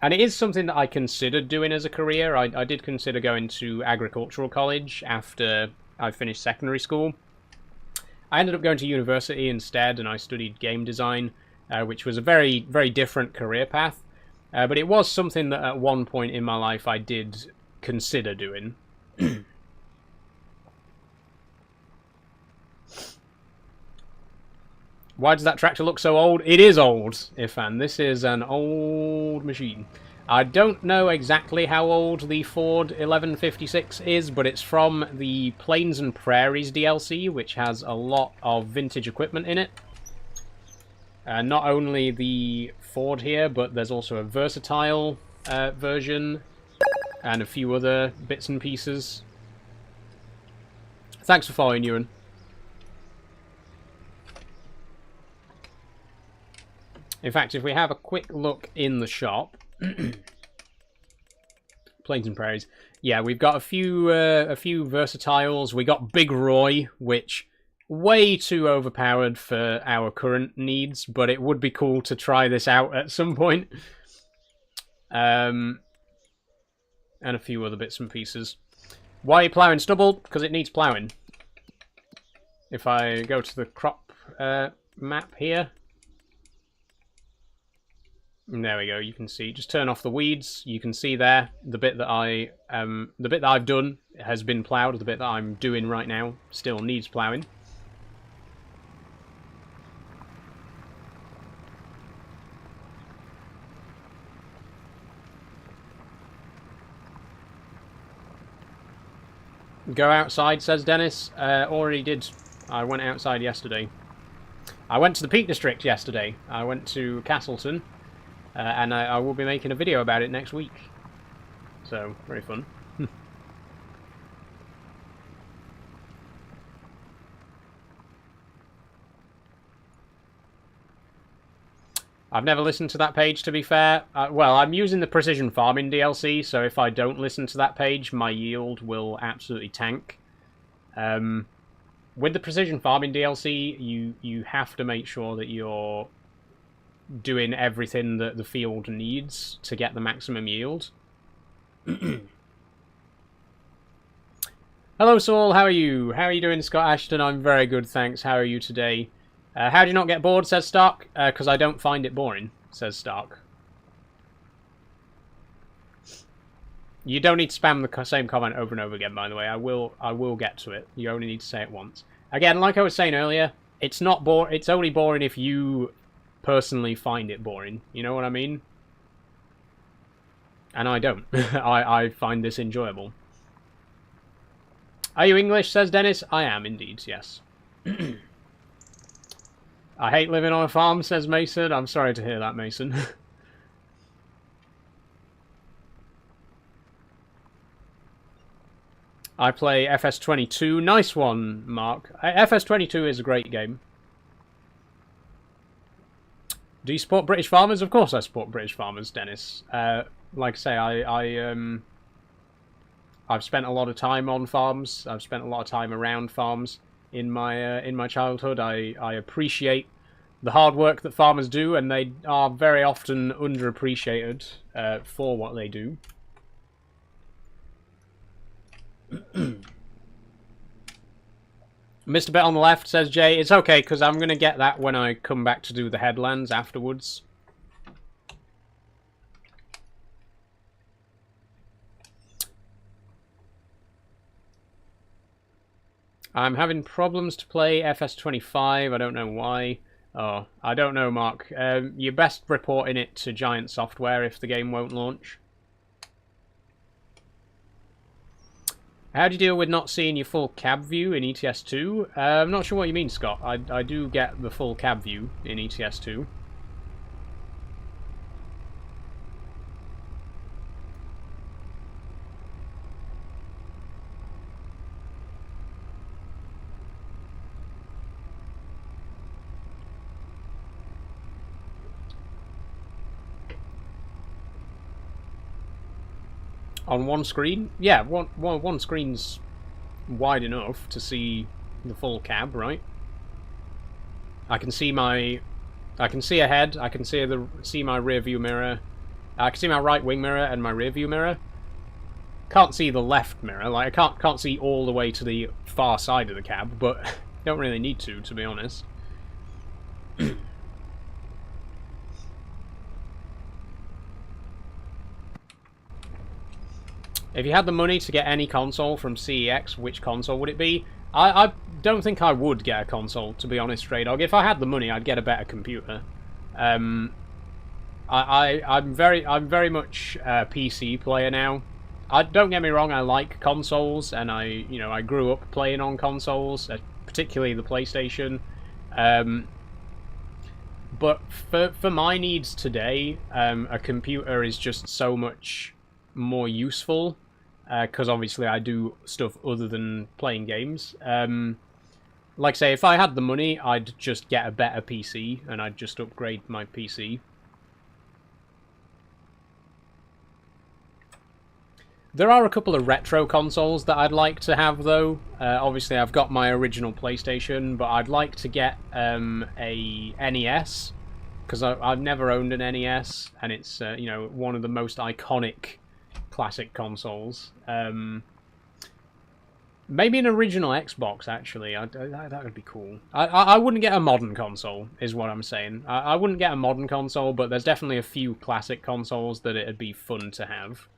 And it is something that I considered doing as a career. I did consider going to agricultural college after I finished secondary school. I ended up going to university instead, and I studied game design, which was a very, very different career path. But it was something that at one point in my life I did consider doing. Why does that tractor look so old? It is old, Ifan. This is an old machine. I don't know exactly how old the Ford 1156 is, but it's from the Plains and Prairies DLC, which has a lot of vintage equipment in it. Not only the Ford here, but there's also a versatile version and a few other bits and pieces. Thanks for following, Ewan. In fact, if we have a quick look in the shop, Plains and Prairies, yeah, we've got a few versatiles. We got Big Roy, which way too overpowered for our current needs, but it would be cool to try this out at some point. And a few other bits and pieces. Why are you ploughing stubble? Because it needs ploughing. If I go to the crop map here. There we go. You can see. Just turn off the weeds. You can see there the bit that I've done has been ploughed. The bit that I'm doing right now still needs ploughing. Go outside, says Dennis. Already did. I went outside yesterday. I went to the Peak District yesterday. I went to Castleton. And I will be making a video about it next week. So, very fun. I've never listened to that page, to be fair. Well, I'm using the Precision Farming DLC, so if I don't listen to that page, my yield will absolutely tank. With the Precision Farming DLC, you have to make sure that you're doing everything that the field needs to get the maximum yield. Hello, Saul. How are you? How are you doing, Scott Ashton? I'm very good, thanks. How are you today? How do you not get bored, says Stark? Because I don't find it boring, says Stark. You don't need to spam the same comment over and over again, by the way. I will get to it. You only need to say it once. Again, like I was saying earlier, it's not boring. It's only boring if you personally find it boring. You know what I mean? And I don't. I find this enjoyable. Are you English, says Dennis? I am indeed, yes. I hate living on a farm, says Mason. I'm sorry to hear that, Mason. I play FS22. Nice one, Mark. FS22 is a great game. Do you support British farmers? Of course I support British farmers, Dennis. Like I say, I've spent a lot of time on farms. I've spent a lot of time around farms in my childhood. I appreciate the hard work that farmers do, and they are very often underappreciated for what they do. Mr. Bet on the left, says Jay. It's okay, because I'm going to get that when I come back to do the headlands afterwards. I'm having problems to play FS25. I don't know why. Oh, I don't know, Mark. You're best reporting it to Giant Software if the game won't launch. How do you deal with not seeing your full cab view in ETS2? I'm not sure what you mean, Scott. I do get the full cab view in ETS2. On one screen? Yeah, one screen's wide enough to see the full cab, right? I can see ahead. I can see my rear view mirror. I can see my right wing mirror and my rear view mirror. Can't see the left mirror. Like I can't see all the way to the far side of the cab, but don't really need to be honest. If you had the money to get any console from CEX, which console would it be? I don't think I would get a console, to be honest, Stray Dog. If I had the money, I'd get a better computer. I'm very much a PC player now. Don't get me wrong, I like consoles, and I grew up playing on consoles, particularly the PlayStation. But for my needs today, a computer is just so much more useful, because obviously I do stuff other than playing games. Like I say, if I had the money, I'd just get a better PC, and I'd just upgrade my PC. There are a couple of retro consoles that I'd like to have, though. Obviously, I've got my original PlayStation, but I'd like to get a NES, because I've never owned an NES, and it's one of the most iconic classic consoles. Maybe an original Xbox, actually. That would be cool. I wouldn't get a modern console, is what I'm saying. I wouldn't get a modern console, but there's definitely a few classic consoles that it'd be fun to have.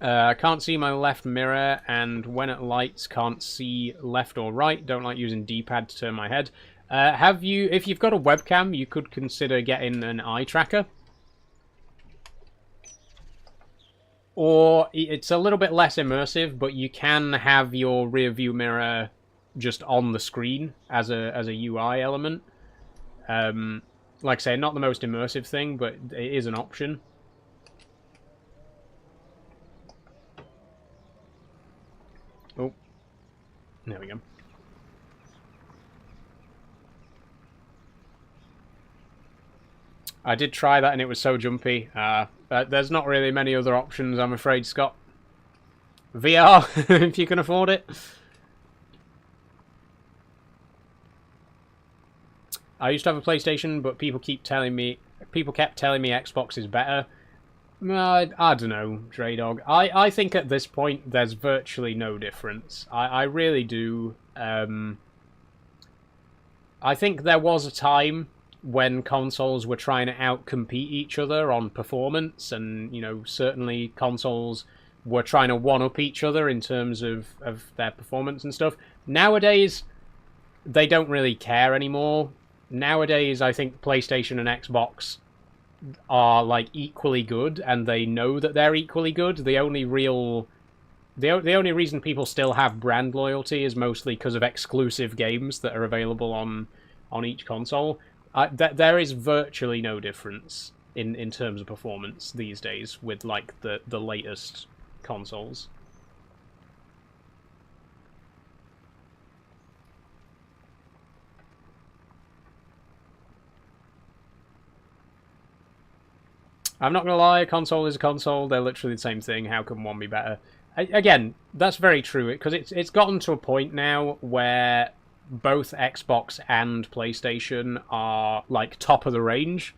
I can't see my left mirror, and when it lights, can't see left or right. Don't like using D-pad to turn my head. If you've got a webcam, you could consider getting an eye tracker. Or it's a little bit less immersive, but you can have your rear view mirror just on the screen as a UI element. Like I say, not the most immersive thing, but it is an option. Oh, there we go. I did try that and it was so jumpy. There's not really many other options, I'm afraid, Scott. VR, if you can afford it. I used to have a PlayStation, but people kept telling me Xbox is better. I don't know, Dre Dog. I think at this point there's virtually no difference. I really do. I think there was a time when consoles were trying to outcompete each other on performance, and certainly consoles were trying to one-up each other in terms of their performance and stuff. Nowadays, they don't really care anymore. Nowadays, I think PlayStation and Xbox are like equally good, and they know that they're equally good. The only reason people still have brand loyalty is mostly because of exclusive games that are available on each console. There is virtually no difference in terms of performance these days with like the latest consoles. I'm not gonna lie, a console is a console. They're literally the same thing. How can one be better? Again, that's very true, because it's gotten to a point now where both Xbox and PlayStation are like top of the range.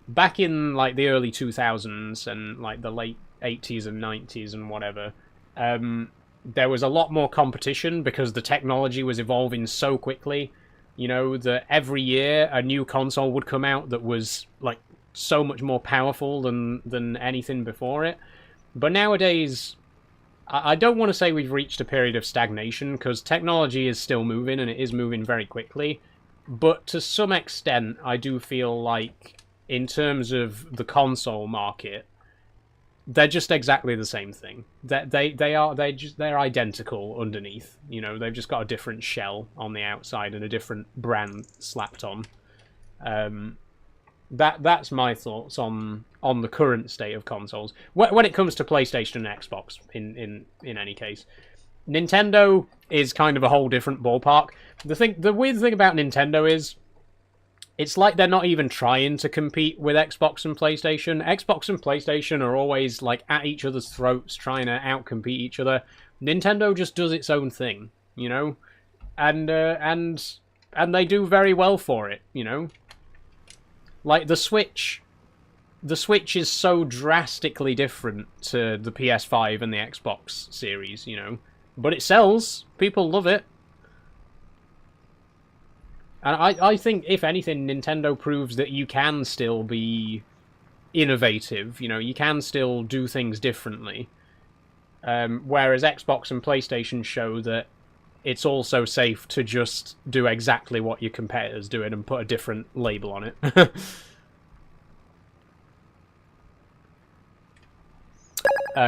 Back in like the early 2000s and like the late 80s and 90s and whatever, there was a lot more competition because the technology was evolving so quickly. That every year a new console would come out that was like so much more powerful than anything before it. But nowadays, I don't want to say we've reached a period of stagnation, because technology is still moving, and it is moving very quickly. But to some extent, I do feel like, in terms of the console market, they're just exactly the same thing. They're identical underneath. They've just got a different shell on the outside and a different brand slapped on. That's my thoughts on the current state of consoles. When it comes to PlayStation and Xbox, in any case, Nintendo is kind of a whole different ballpark. The weird thing about Nintendo is it's like they're not even trying to compete with Xbox and PlayStation. Xbox and PlayStation are always like at each other's throats, trying to outcompete each other. Nintendo just does its own thing, you know, and they do very well for it, you know. Like the Switch is so drastically different to the PS5 and the Xbox series, you know, but it sells. People love it. And I think, if anything, Nintendo proves that you can still be innovative. You know, you can still do things differently. Whereas Xbox and PlayStation show that it's also safe to just do exactly what your competitors do and put a different label on it.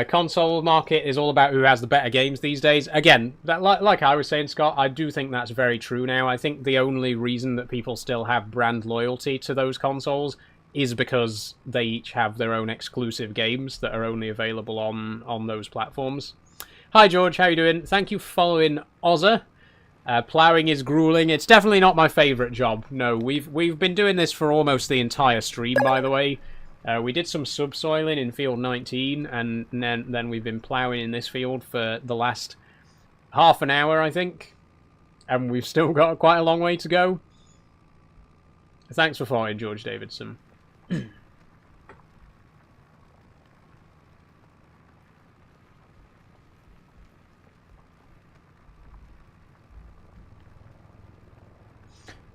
Console market is all about who has the better games these days. Again, like I was saying, Scott, I do think that's very true now. I think the only reason that people still have brand loyalty to those consoles is because they each have their own exclusive games that are only available on those platforms. Hi, George. How you doing? Thank you for following Ozza. Ploughing is grueling. It's definitely not my favourite job. No, we've been doing this for almost the entire stream, by the way. We did some subsoiling in field 19, and then we've been ploughing in this field for the last half an hour, I think. And we've still got quite a long way to go. Thanks for following, George Davidson.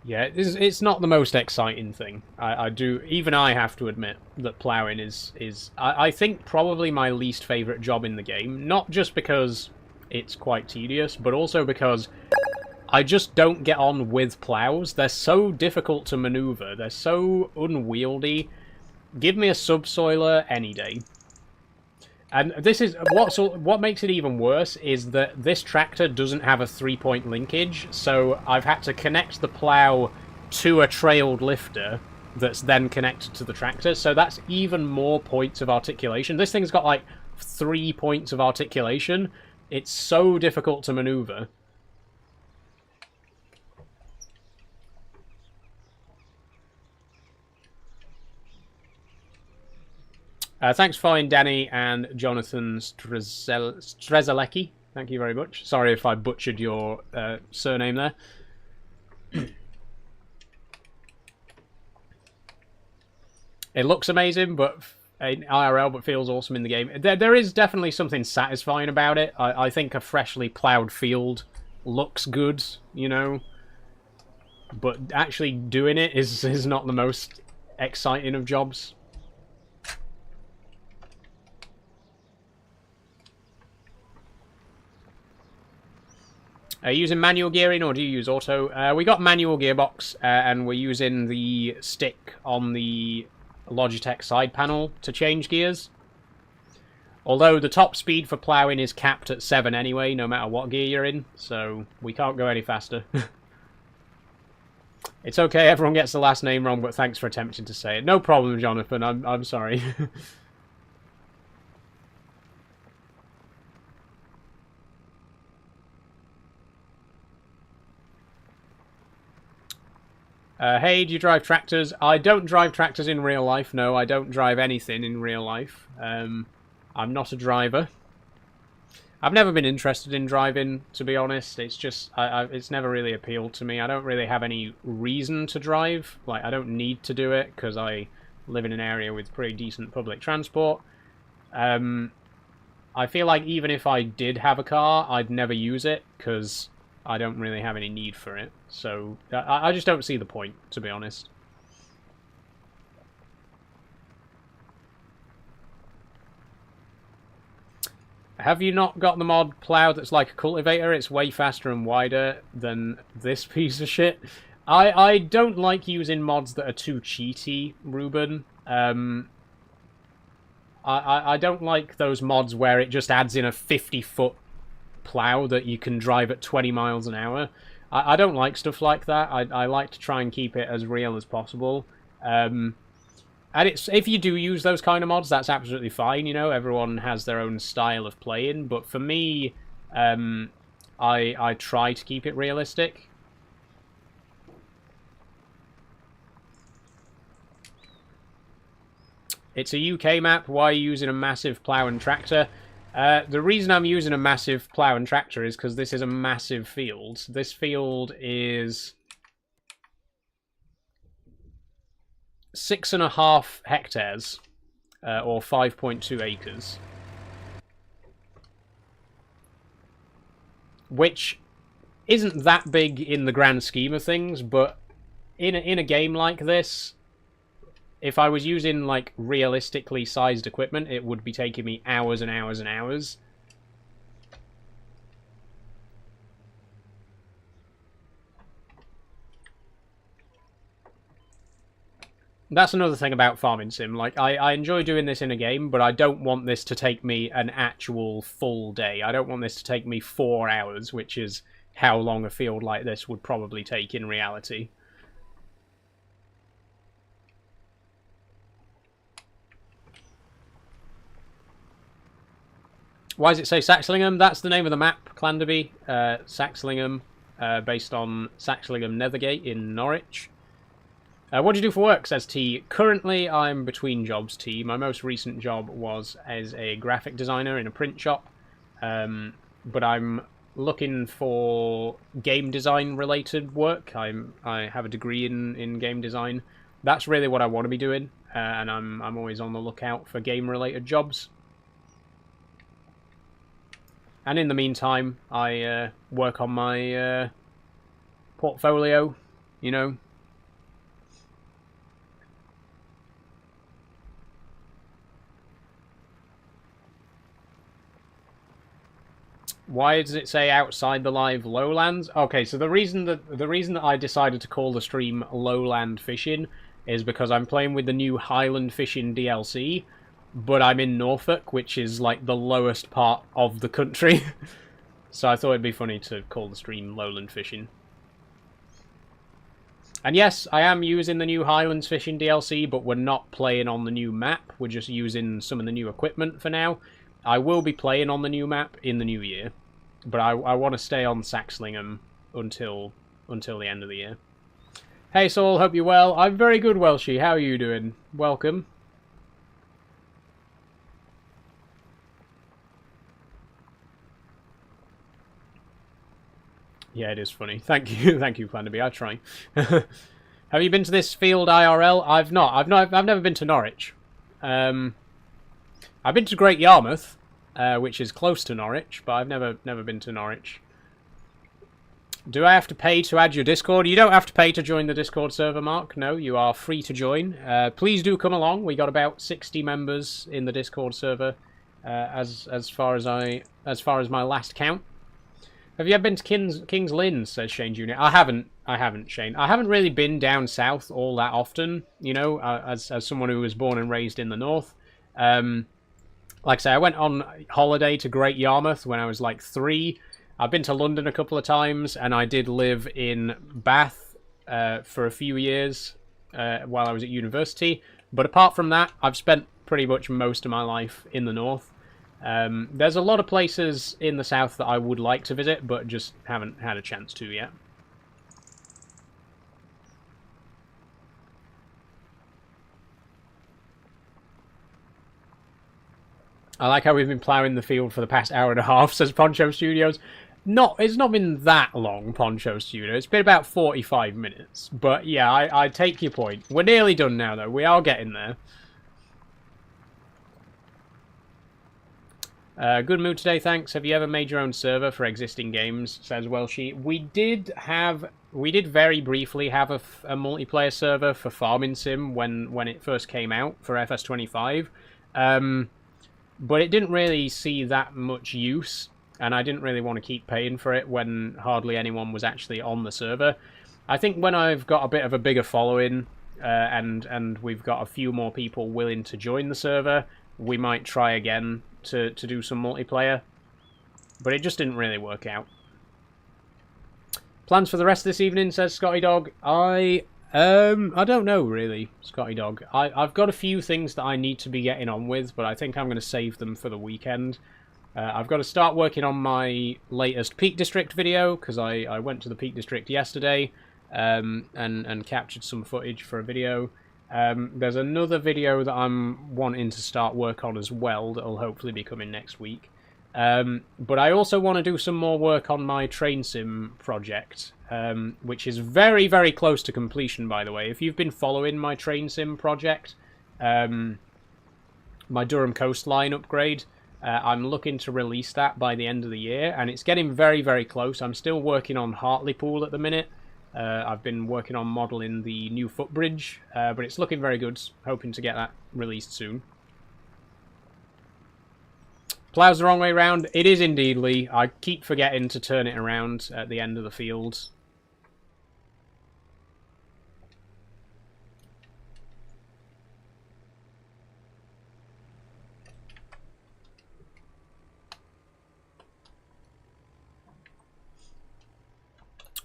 Yeah, it's not the most exciting thing. Even I have to admit that ploughing is I think probably my least favourite job in the game. Not just because it's quite tedious, but also because I just don't get on with ploughs. They're so difficult to manoeuvre. They're so unwieldy. Give me a subsoiler any day. And this is what makes it even worse is that this tractor doesn't have a 3-point linkage, so I've had to connect the plough to a trailed lifter that's then connected to the tractor, so that's even more points of articulation. This thing's got like 3 points of articulation. It's so difficult to maneuver. Thanks for following Danny and Jonathan Strezelecki. Thank you very much. Sorry if I butchered your surname there. It looks amazing, but in IRL, but feels awesome in the game. There is definitely something satisfying about it. I think a freshly ploughed field looks good, you know, but actually doing it is not the most exciting of jobs. Are you using manual gearing or do you use auto? We got manual gearbox and we're using the stick on the Logitech side panel to change gears. Although the top speed for ploughing is capped at 7 anyway, no matter what gear you're in, so we can't go any faster. It's okay, everyone gets the last name wrong, but thanks for attempting to say it. No problem, Jonathan, I'm sorry. Hey, do you drive tractors? I don't drive tractors in real life. No, I don't drive anything in real life. I'm not a driver. I've never been interested in driving, to be honest. It's just, it's never really appealed to me. I don't really have any reason to drive. Like, I don't need to do it, because I live in an area with pretty decent public transport. I feel like even if I did have a car, I'd never use it, because I don't really have any need for it. So I just don't see the point, to be honest. Have you not got the mod plough that's like a cultivator? It's way faster and wider than this piece of shit. I don't like using mods that are too cheaty, Ruben. I don't like those mods where it just adds in a 50-foot plough that you can drive at 20 miles an hour. I don't like stuff like that. I like to try and keep it as real as possible. And if you do use those kind of mods, that's absolutely fine. You know, everyone has their own style of playing. But for me, I try to keep it realistic. It's a UK map. Why are you using a massive plough and tractor? The reason I'm using a massive plough and tractor is because this is a massive field. This field is 6.5 hectares, or 5.2 acres. Which isn't that big in the grand scheme of things, but in a game like this, if I was using like realistically sized equipment, it would be taking me hours and hours and hours. That's another thing about Farming Sim. Like, I enjoy doing this in a game, but I don't want this to take me an actual full day. I don't want this to take me 4 hours, which is how long a field like this would probably take in reality. Why does it say Saxlingham? That's the name of the map, Clanderby. Saxlingham, based on Saxlingham Nethergate in Norwich. What do you do for work, says T. Currently, I'm between jobs, T. My most recent job was as a graphic designer in a print shop. But I'm looking for game design related work. I have a degree in game design. That's really what I want to be doing. And I'm always on the lookout for game related jobs. And in the meantime, I work on my portfolio, you know. Why does it say outside the live lowlands? Okay, so the reason that I decided to call the stream Lowland Fishing is because I'm playing with the new Highland Fishing DLC, but I'm in Norfolk, which is like the lowest part of the country. So I thought it'd be funny to call the stream Lowland Fishing. And yes, I am using the new Highlands Fishing DLC, but we're not playing on the new map. We're just using some of the new equipment for now. I will be playing on the new map in the new year, but I want to stay on Saxlingham until the end of the year. Hey Saul, hope you're well. I'm very good, Welshie. How are you doing? Welcome. Yeah, it is funny. Thank you, Clanderby. I try. Have you been to this field IRL? I've not. I've never been to Norwich. I've been to Great Yarmouth, which is close to Norwich, but I've never been to Norwich. Do I have to pay to add your Discord? You don't have to pay to join the Discord server, Mark. No, you are free to join. Please do come along. We got about 60 members in the Discord server, as far as my last count. Have you ever been to King's Lynn? Says Shane Jr. I haven't, Shane. I haven't really been down south all that often. You know, as someone who was born and raised in the north. Like I say, I went on holiday to Great Yarmouth when I was like 3. I've been to London a couple of times, and I did live in Bath for a few years while I was at university. But apart from that, I've spent pretty much most of my life in the north. There's a lot of places in the south that I would like to visit, but just haven't had a chance to yet. I like how we've been ploughing the field for the past hour and a half, says Poncho Studios. It's not been that long, Poncho Studio. It's been about 45 minutes. But yeah, I take your point. We're nearly done now, though. We are getting there. Good mood today, thanks. Have you ever made your own server for existing games? Says Welshie. We did very briefly have a multiplayer server for Farming Sim when it first came out for FS25. But it didn't really see that much use, and I didn't really want to keep paying for it when hardly anyone was actually on the server. I think when I've got a bit of a bigger following, and we've got a few more people willing to join the server, we might try again to do some multiplayer. But it just didn't really work out. Plans for the rest of this evening, says Scotty Dog. I don't know, really, Scotty Dog. I've got a few things that I need to be getting on with, but I think I'm going to save them for the weekend. I've got to start working on my latest Peak District video, because I went to the Peak District yesterday and captured some footage for a video. There's another video that I'm wanting to start work on as well that'll hopefully be coming next week. But I also want to do some more work on my train sim project, which is very, very close to completion, by the way. If you've been following my train sim project, my Durham Coastline upgrade, I'm looking to release that by the end of the year, and it's getting very, very close. I'm still working on Hartlepool at the minute. I've been working on modelling the new footbridge, but it's looking very good. Hoping to get that released soon. Plough's the wrong way round. It is indeed, Lee. I keep forgetting to turn it around at the end of the field.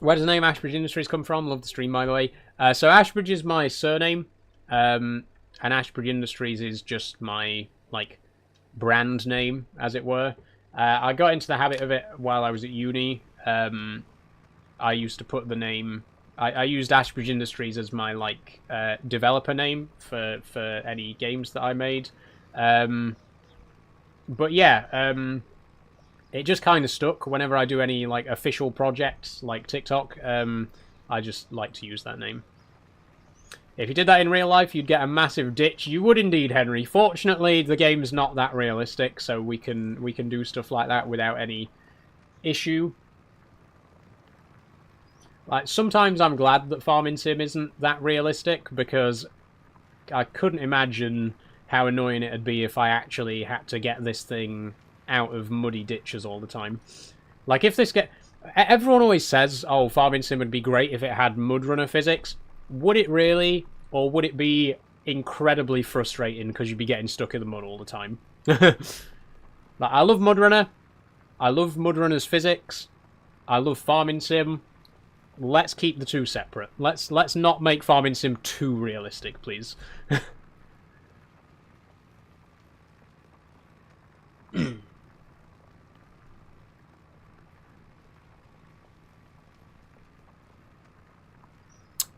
Where does the name Ashbridge Industries come from? Love the stream, by the way. So Ashbridge is my surname, and Ashbridge Industries is just my, like, brand name, as it were. I got into the habit of it while I was at uni. I used to put the name... I used Ashbridge Industries as my, like, developer name for any games that I made. But yeah, it just kind of stuck. Whenever I do any, like, official projects, like TikTok, I just like to use that name. If you did that in real life, you'd get a massive ditch. You would indeed, Henry. Fortunately, the game's not that realistic, so we can do stuff like that without any issue. Like, sometimes I'm glad that Farming Sim isn't that realistic, because I couldn't imagine how annoying it'd be if I actually had to get this thing out of muddy ditches all the time. Like, if this get... Everyone always says, oh, Farming Sim would be great if it had mudrunner physics. Would it really? Or would it be incredibly frustrating because you'd be getting stuck in the mud all the time? Like, I love Mudrunner. I love Mudrunner's physics. I love Farming Sim. Let's keep the two separate. Let's not make Farming Sim too realistic, please.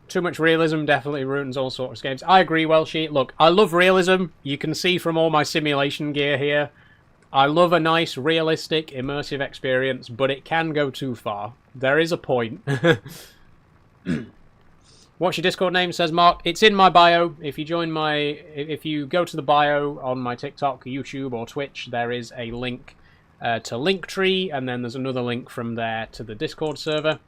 Too much realism definitely ruins all sorts of games. I agree, Welshie. Look, I love realism. You can see from all my simulation gear here. I love a nice, realistic, immersive experience, but it can go too far. There is a point. What's your Discord name, says Mark? It's in my bio. If you go to the bio on my TikTok, YouTube, or Twitch, there is a link to Linktree, and then there's another link from there to the Discord server.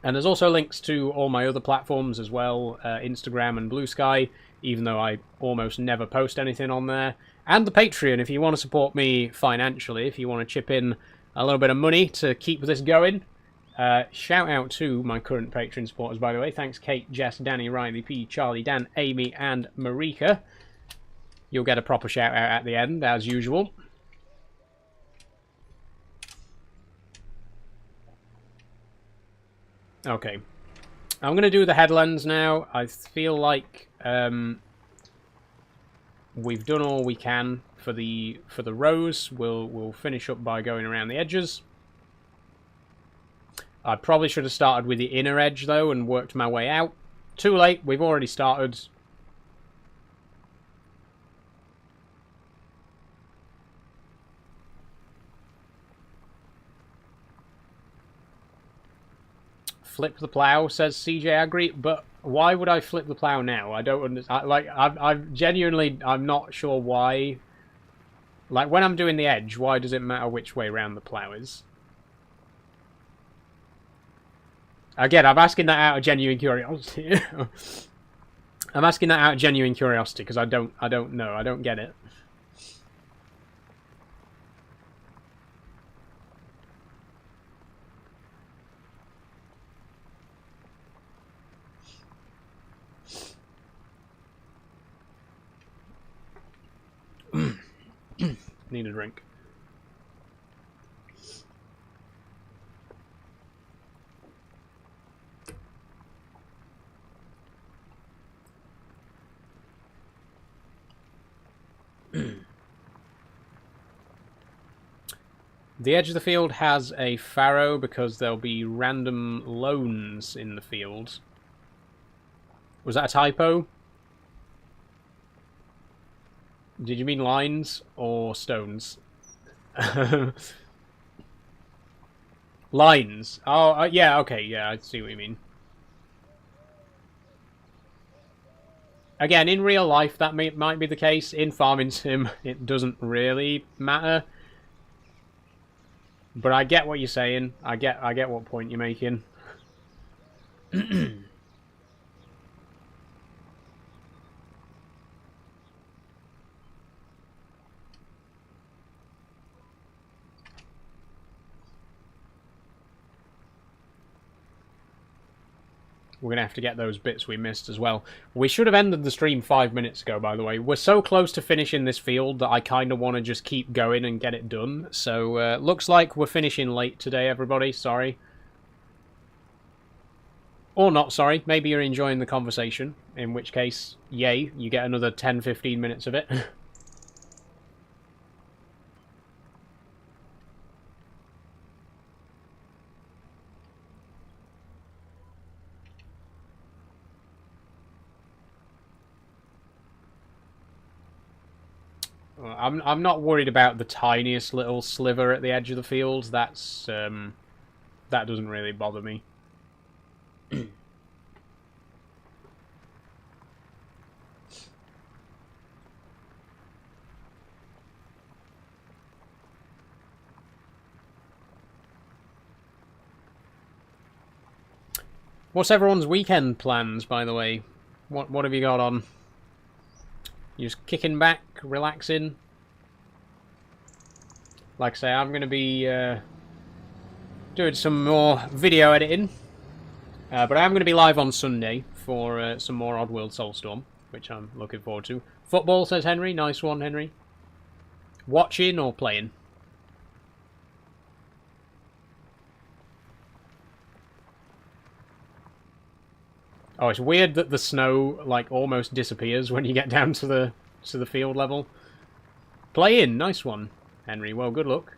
And there's also links to all my other platforms as well, Instagram and Blue Sky, even though I almost never post anything on there. And the Patreon, if you want to support me financially, if you want to chip in a little bit of money to keep this going. Shout out to my current Patreon supporters, by the way. Thanks, Kate, Jess, Danny, Riley, P, Charlie, Dan, Amy, and Marika. You'll get a proper shout out at the end, as usual. Okay, I'm going to do the headlands now. I feel like we've done all we can for the rows. We'll finish up by going around the edges. I probably should have started with the inner edge though and worked my way out. Too late. We've already started. Flip the plow, says CJ Agri, but why would I flip the plow now? I don't understand. Like, I'm genuinely, I'm not sure why. Like, when I'm doing the edge, why does it matter which way round the plow is? Again, I'm asking that out of genuine curiosity. I'm asking that out of genuine curiosity because I don't know. I don't get it. Need a drink. The edge of the field has a farrow because there'll be random loans in the field. Was that a typo? Did you mean lines or stones? Lines. Oh, yeah, okay, yeah, I see what you mean. Again, in real life, that might be the case. In Farming Sim, it doesn't really matter. But I get what you're saying. I get what point you're making. We're going to have to get those bits we missed as well. We should have ended the stream 5 minutes ago, by the way. We're so close to finishing this field that I kind of want to just keep going and get it done. So, looks like we're finishing late today, everybody. Sorry. Or not, sorry. Maybe you're enjoying the conversation. In which case, yay, you get another 10-15 minutes of it. I'm not worried about the tiniest little sliver at the edge of the field. That's that doesn't really bother me. What's everyone's weekend plans, by the way? What have you got on? You just kicking back, relaxing? Like I say, I'm going to be doing some more video editing. But I'm going to be live on Sunday for some more Oddworld Soulstorm, which I'm looking forward to. Football, says Henry. Nice one, Henry. Watching or playing? Oh, it's weird that the snow like almost disappears when you get down to the field level. Playing, nice one, Henry. Well, good luck.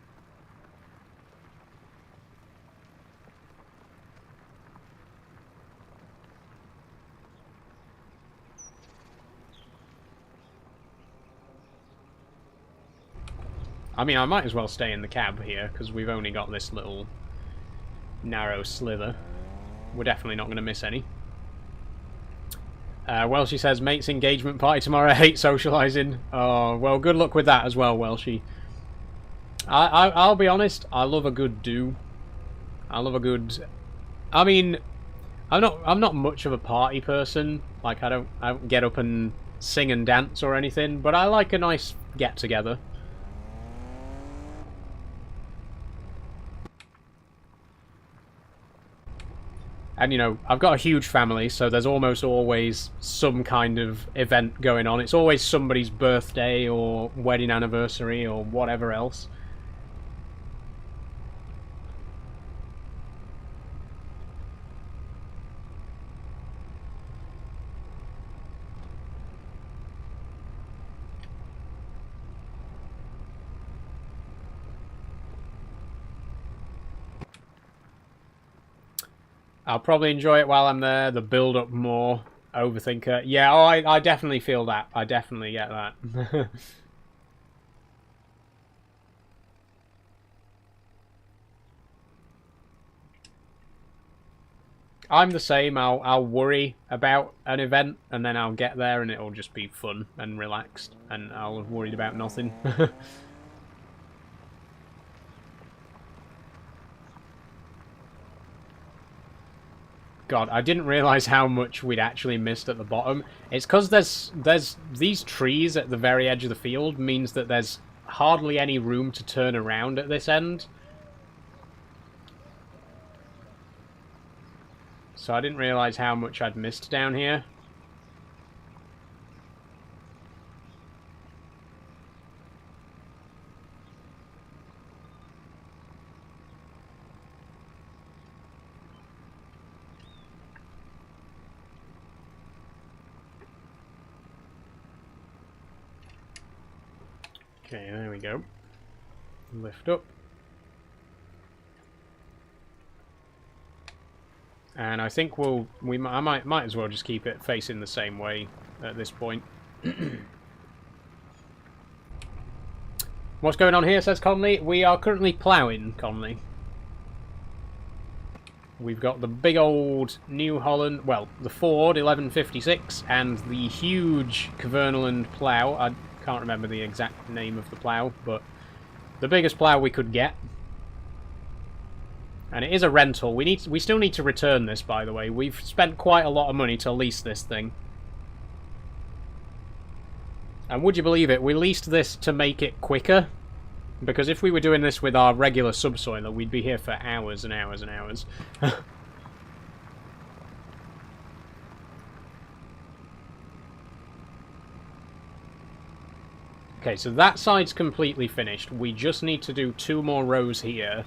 I mean, I might as well stay in the cab here, because we've only got this little narrow slither. We're definitely not going to miss any. Welshie says, mate's engagement party tomorrow. I hate socialising. Oh, well, good luck with that as well, Welshie. I'll be honest, I love a good do. I love a good... I mean, I'm not much of a party person. Like, I don't get up and sing and dance or anything, but I like a nice get-together. And, you know, I've got a huge family, so there's almost always some kind of event going on. It's always somebody's birthday or wedding anniversary or whatever else. I'll probably enjoy it while I'm there. The build-up more. Overthinker. Yeah, oh, I definitely feel that. I definitely get that. I'm the same. I'll worry about an event, and then I'll get there, and it'll just be fun and relaxed, and I'll have worried about nothing. God, I didn't realise how much we'd actually missed at the bottom. It's because there's these trees at the very edge of the field means that there's hardly any room to turn around at this end. So I didn't realise how much I'd missed down here. Okay, there we go. Lift up. And I think I might as well just keep it facing the same way at this point. What's going on here, says Conley? We are currently ploughing, Conley. We've got the big old New Holland, well, the Ford 1156 and the huge Kverneland plough. I can't remember the exact name of the plough, but the biggest plough we could get. And it is a rental. We still need to return this, by the way. We've spent quite a lot of money to lease this thing. And would you believe it, we leased this to make it quicker. Because if we were doing this with our regular subsoiler, we'd be here for hours and hours and hours. Okay, so that side's completely finished. We just need to do 2 more rows here,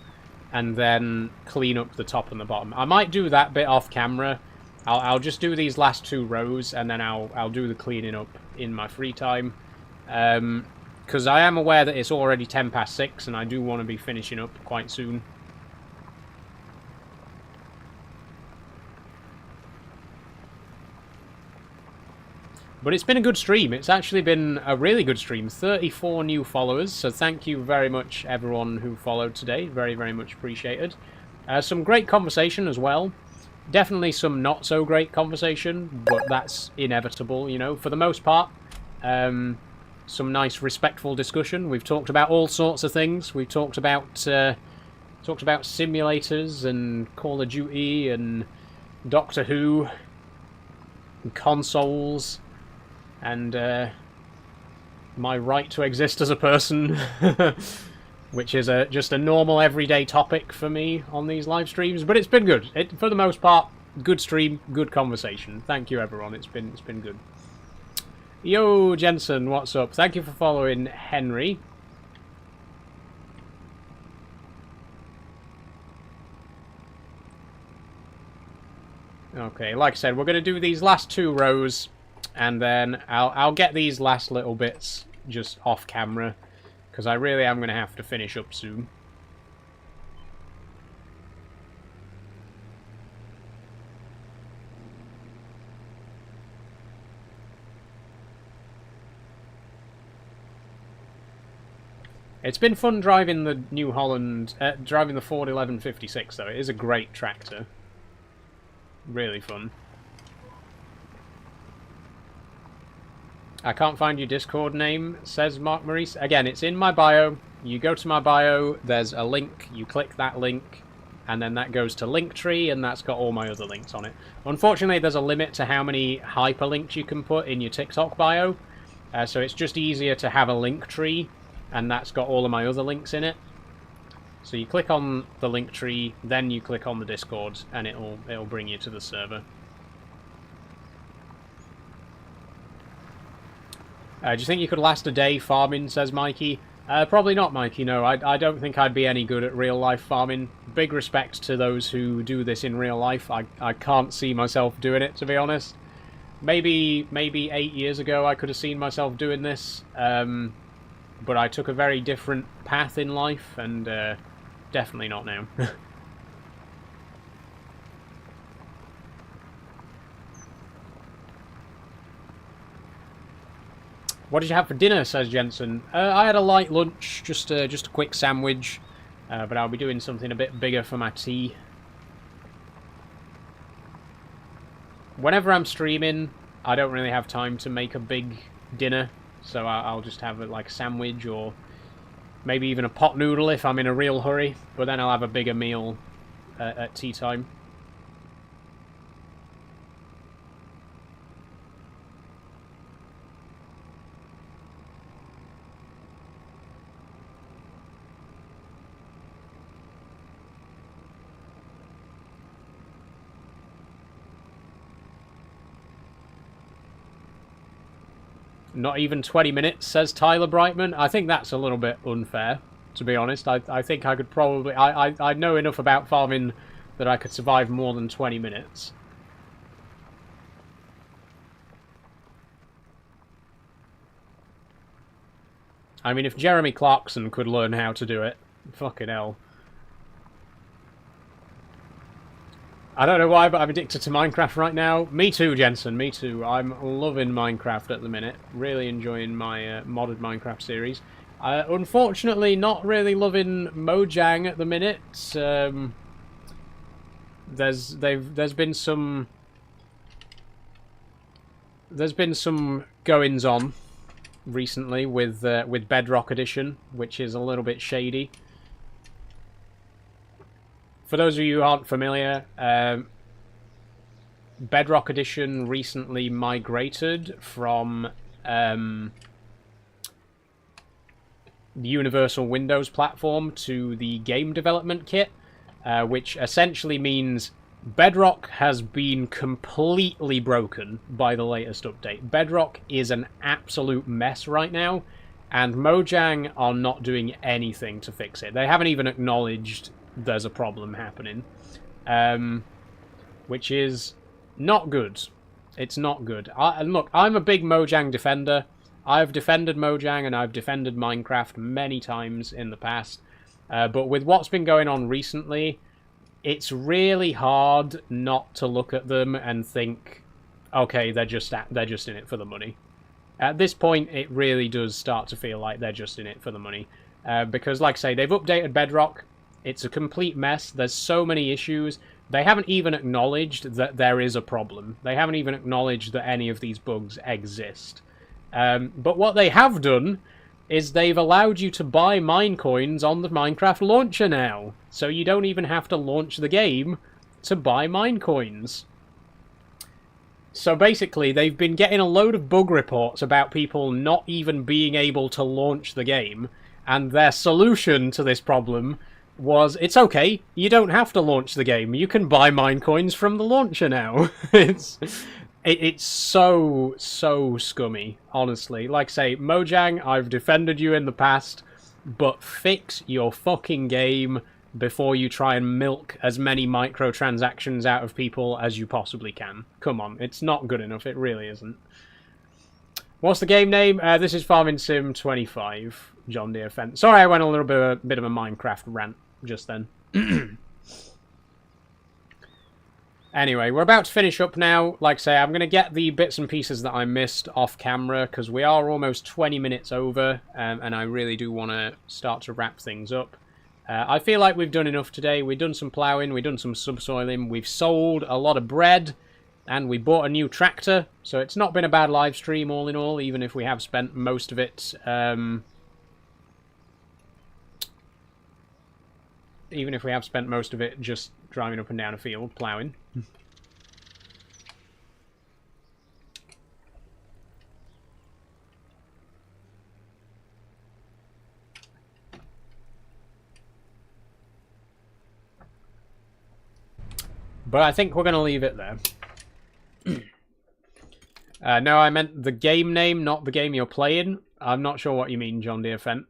and then clean up the top and the bottom. I might do that bit off camera. I'll just do these last 2 rows, and then I'll do the cleaning up in my free time. Because I am aware that it's already 6:10, and I do want to be finishing up quite soon. But it's been a good stream. It's actually been a really good stream. 34 new followers, so thank you very much everyone who followed today. Very, very much appreciated. Some great conversation as well. Definitely some not so great conversation, but that's inevitable, you know. For the most part, some nice respectful discussion. We've talked about all sorts of things. We've talked about simulators and Call of Duty and Doctor Who and consoles. And my right to exist as a person, which is just a normal everyday topic for me on these live streams. But it's been good. For the most part, good stream, good conversation. Thank you, everyone. It's been good. Yo, Jensen, what's up? Thank you for following Henry. Okay, like I said, we're going to do these last 2 rows. And then I'll get these last little bits just off camera, because I really am going to have to finish up soon. It's been fun driving the New Holland, driving the Ford 1156 though. It is a great tractor. Really fun. I can't find your Discord name, says Mark Maurice. Again, it's in my bio. You go to my bio, there's a link, you click that link, and then that goes to Linktree, and that's got all my other links on it. Unfortunately, there's a limit to how many hyperlinks you can put in your TikTok bio, so it's just easier to have a Linktree, and that's got all of my other links in it. So you click on the Linktree, then you click on the Discord, and it'll bring you to the server. Do you think you could last a day farming, says Mikey? Probably not, Mikey, no. I don't think I'd be any good at real-life farming. Big respect to those who do this in real life. I can't see myself doing it, to be honest. Maybe 8 years ago I could have seen myself doing this, but I took a very different path in life, and definitely not now. What did you have for dinner, says Jensen? I had a light lunch, just a quick sandwich, but I'll be doing something a bit bigger for my tea. Whenever I'm streaming, I don't really have time to make a big dinner, so I'll just have like a sandwich or maybe even a pot noodle if I'm in a real hurry, but then I'll have a bigger meal at tea time. Not even 20 minutes, says Tyler Brightman. I think that's a little bit unfair, to be honest. I think I could probably... I know enough about farming that I could survive more than 20 minutes. I mean, if Jeremy Clarkson could learn how to do it, fucking hell. I don't know why, but I'm addicted to Minecraft right now. Me too, Jensen. Me too. I'm loving Minecraft at the minute. Really enjoying my modded Minecraft series. Unfortunately, not really loving Mojang at the minute. There's been some goings on recently with Bedrock Edition, which is a little bit shady. For those of you who aren't familiar, Bedrock Edition recently migrated from the Universal Windows platform to the Game Development Kit, which essentially means Bedrock has been completely broken by the latest update. Bedrock is an absolute mess right now, and Mojang are not doing anything to fix it. They haven't even acknowledged there's a problem happening, which is not good. It's not good. Look, I'm a big Mojang defender. I've defended Mojang and I've defended Minecraft many times in the past, but with what's been going on recently, it's really hard not to look at them and think, okay, they're just in it for the money. At this point, it really does start to feel like they're just in it for the money, because, like I say, they've updated Bedrock. It's a complete mess. There's so many issues. They haven't even acknowledged that there is a problem. They haven't even acknowledged that any of these bugs exist. But what they have done is they've allowed you to buy Minecoins on the Minecraft launcher now. So you don't even have to launch the game to buy Minecoins. So basically, they've been getting a load of bug reports about people not even being able to launch the game, and their solution to this problem was, it's okay, you don't have to launch the game, you can buy Minecoins from the launcher now. It's so scummy, honestly. Like I say, Mojang, I've defended you in the past, but fix your fucking game before you try and milk as many microtransactions out of people as you possibly can. Come on, it's not good enough, it really isn't. What's the game name? This is Farming Sim 25, John Deere Fence. Sorry, I went a little bit of a Minecraft rant just then. Anyway, we're about to finish up now. Like I say, I'm going to get the bits and pieces that I missed off camera, because we are almost 20 minutes over, and I really do want to start to wrap things up. I feel like we've done enough today. We've done some ploughing, we've done some subsoiling, we've sold a lot of bread, and we bought a new tractor, so it's not been a bad live stream all in all, even if we have spent most of it just driving up and down a field, ploughing. But I think we're going to leave it there. No, I meant the game name, not the game you're playing. I'm not sure what you mean, John Deere Fent.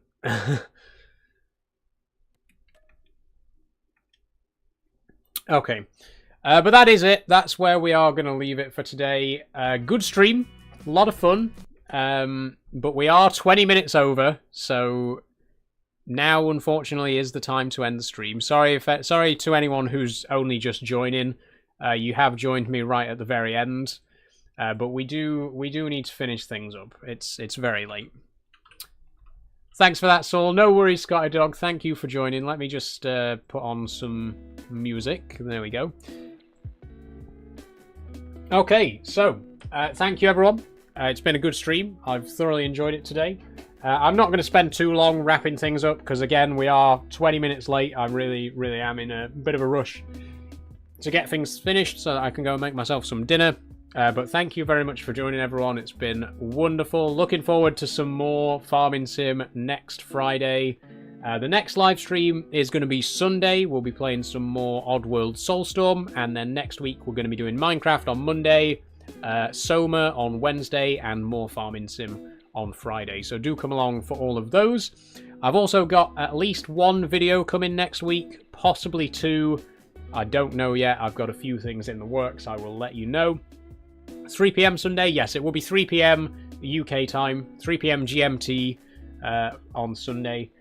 Okay. But that is it. That's where we are going to leave it for today. Good stream. A lot of fun. But we are 20 minutes over, so now, unfortunately, is the time to end the stream. Sorry to anyone who's only just joining. You have joined me right at the very end. But we do need to finish things up. It's very late. Thanks for that, Saul. No worries, Scotty Dog. Thank you for joining. Let me just put on some music. There we go. Okay, so thank you, everyone. It's been a good stream. I've thoroughly enjoyed it today. I'm not going to spend too long wrapping things up, because, again, we are 20 minutes late. I really am in a bit of a rush to get things finished so that I can go and make myself some dinner. But thank you very much for joining, everyone. It's been wonderful. Looking forward to some more Farming Sim next Friday. The next live stream is going to be Sunday. We'll be playing some more Oddworld Soulstorm. And then next week, we're going to be doing Minecraft on Monday, Soma on Wednesday, and more Farming Sim on Friday. So do come along for all of those. I've also got at least one video coming next week, possibly two. I don't know yet. I've got a few things in the works. I will let you know. 3 PM Sunday? Yes, it will be 3 PM UK time, 3 PM GMT on Sunday.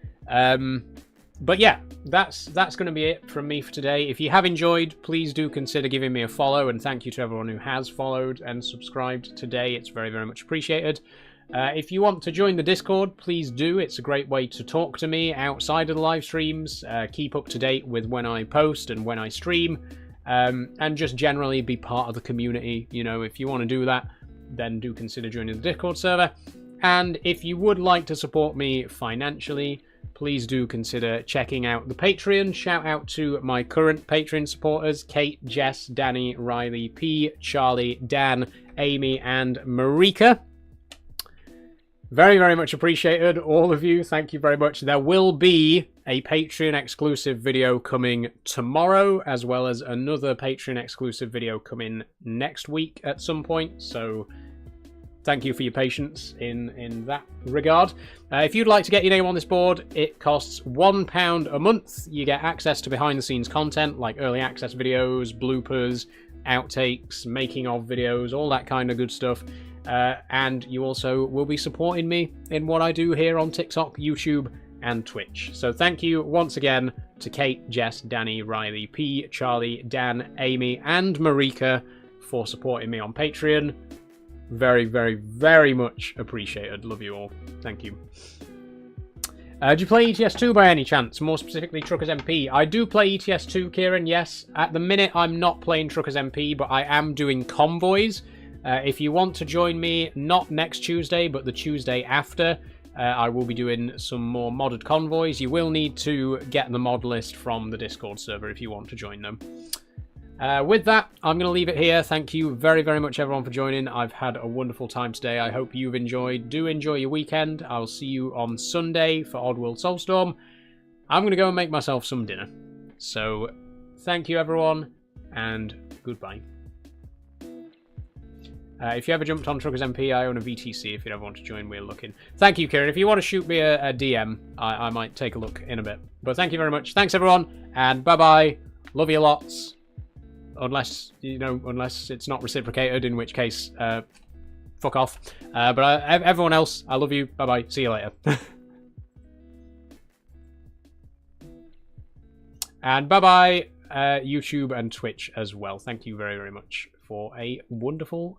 But yeah, that's going to be it from me for today. If you have enjoyed, please do consider giving me a follow, and thank you to everyone who has followed and subscribed today. It's very, very much appreciated. If you want to join the Discord, please do. It's a great way to talk to me outside of the live streams, keep up to date with when I post and when I stream, and just generally be part of the community. You know, if you want to do that, then do consider joining the Discord server. And if you would like to support me financially, please do consider checking out the Patreon. Shout out to my current Patreon supporters: Kate, Jess, Danny, Riley, P, Charlie, Dan, Amy, and Marika. Very, very much appreciated, all of you. Thank you very much. There will be a Patreon exclusive video coming tomorrow, as well as another Patreon exclusive video coming next week at some point. So thank you for your patience in that regard. If you'd like to get your name on this board, it costs £1 a month. You get access to behind-the-scenes content like early access videos, bloopers, outtakes, making of videos, all that kind of good stuff. And you also will be supporting me in what I do here on TikTok, YouTube, and Twitch. So thank you once again to Kate, Jess, Danny, Riley, P, Charlie, Dan, Amy, and Marika for supporting me on Patreon. Very, very, very much appreciated. Love you all. Thank you. Do you play ETS2 by any chance? More specifically, Truckers MP. I do play ETS2, Kieran, yes. At the minute, I'm not playing Truckers MP, but I am doing Convoys. If you want to join me, not next Tuesday, but the Tuesday after, I will be doing some more modded convoys. You will need to get the mod list from the Discord server if you want to join them. With that, I'm going to leave it here. Thank you very, very much, everyone, for joining. I've had a wonderful time today. I hope you've enjoyed. Do enjoy your weekend. I'll see you on Sunday for Oddworld Soulstorm. I'm going to go and make myself some dinner. So, thank you, everyone, and goodbye. If you ever jumped on Truckers MP, I own a VTC. If you ever want to join, we're looking. Thank you, Kieran. If you want to shoot me a DM, I might take a look in a bit. But thank you very much. Thanks, everyone, and bye-bye. Love you lots. Unless, you know, unless it's not reciprocated, in which case, fuck off. But everyone else, I love you. Bye-bye. See you later. And bye-bye, YouTube and Twitch as well. Thank you very, very much for a wonderful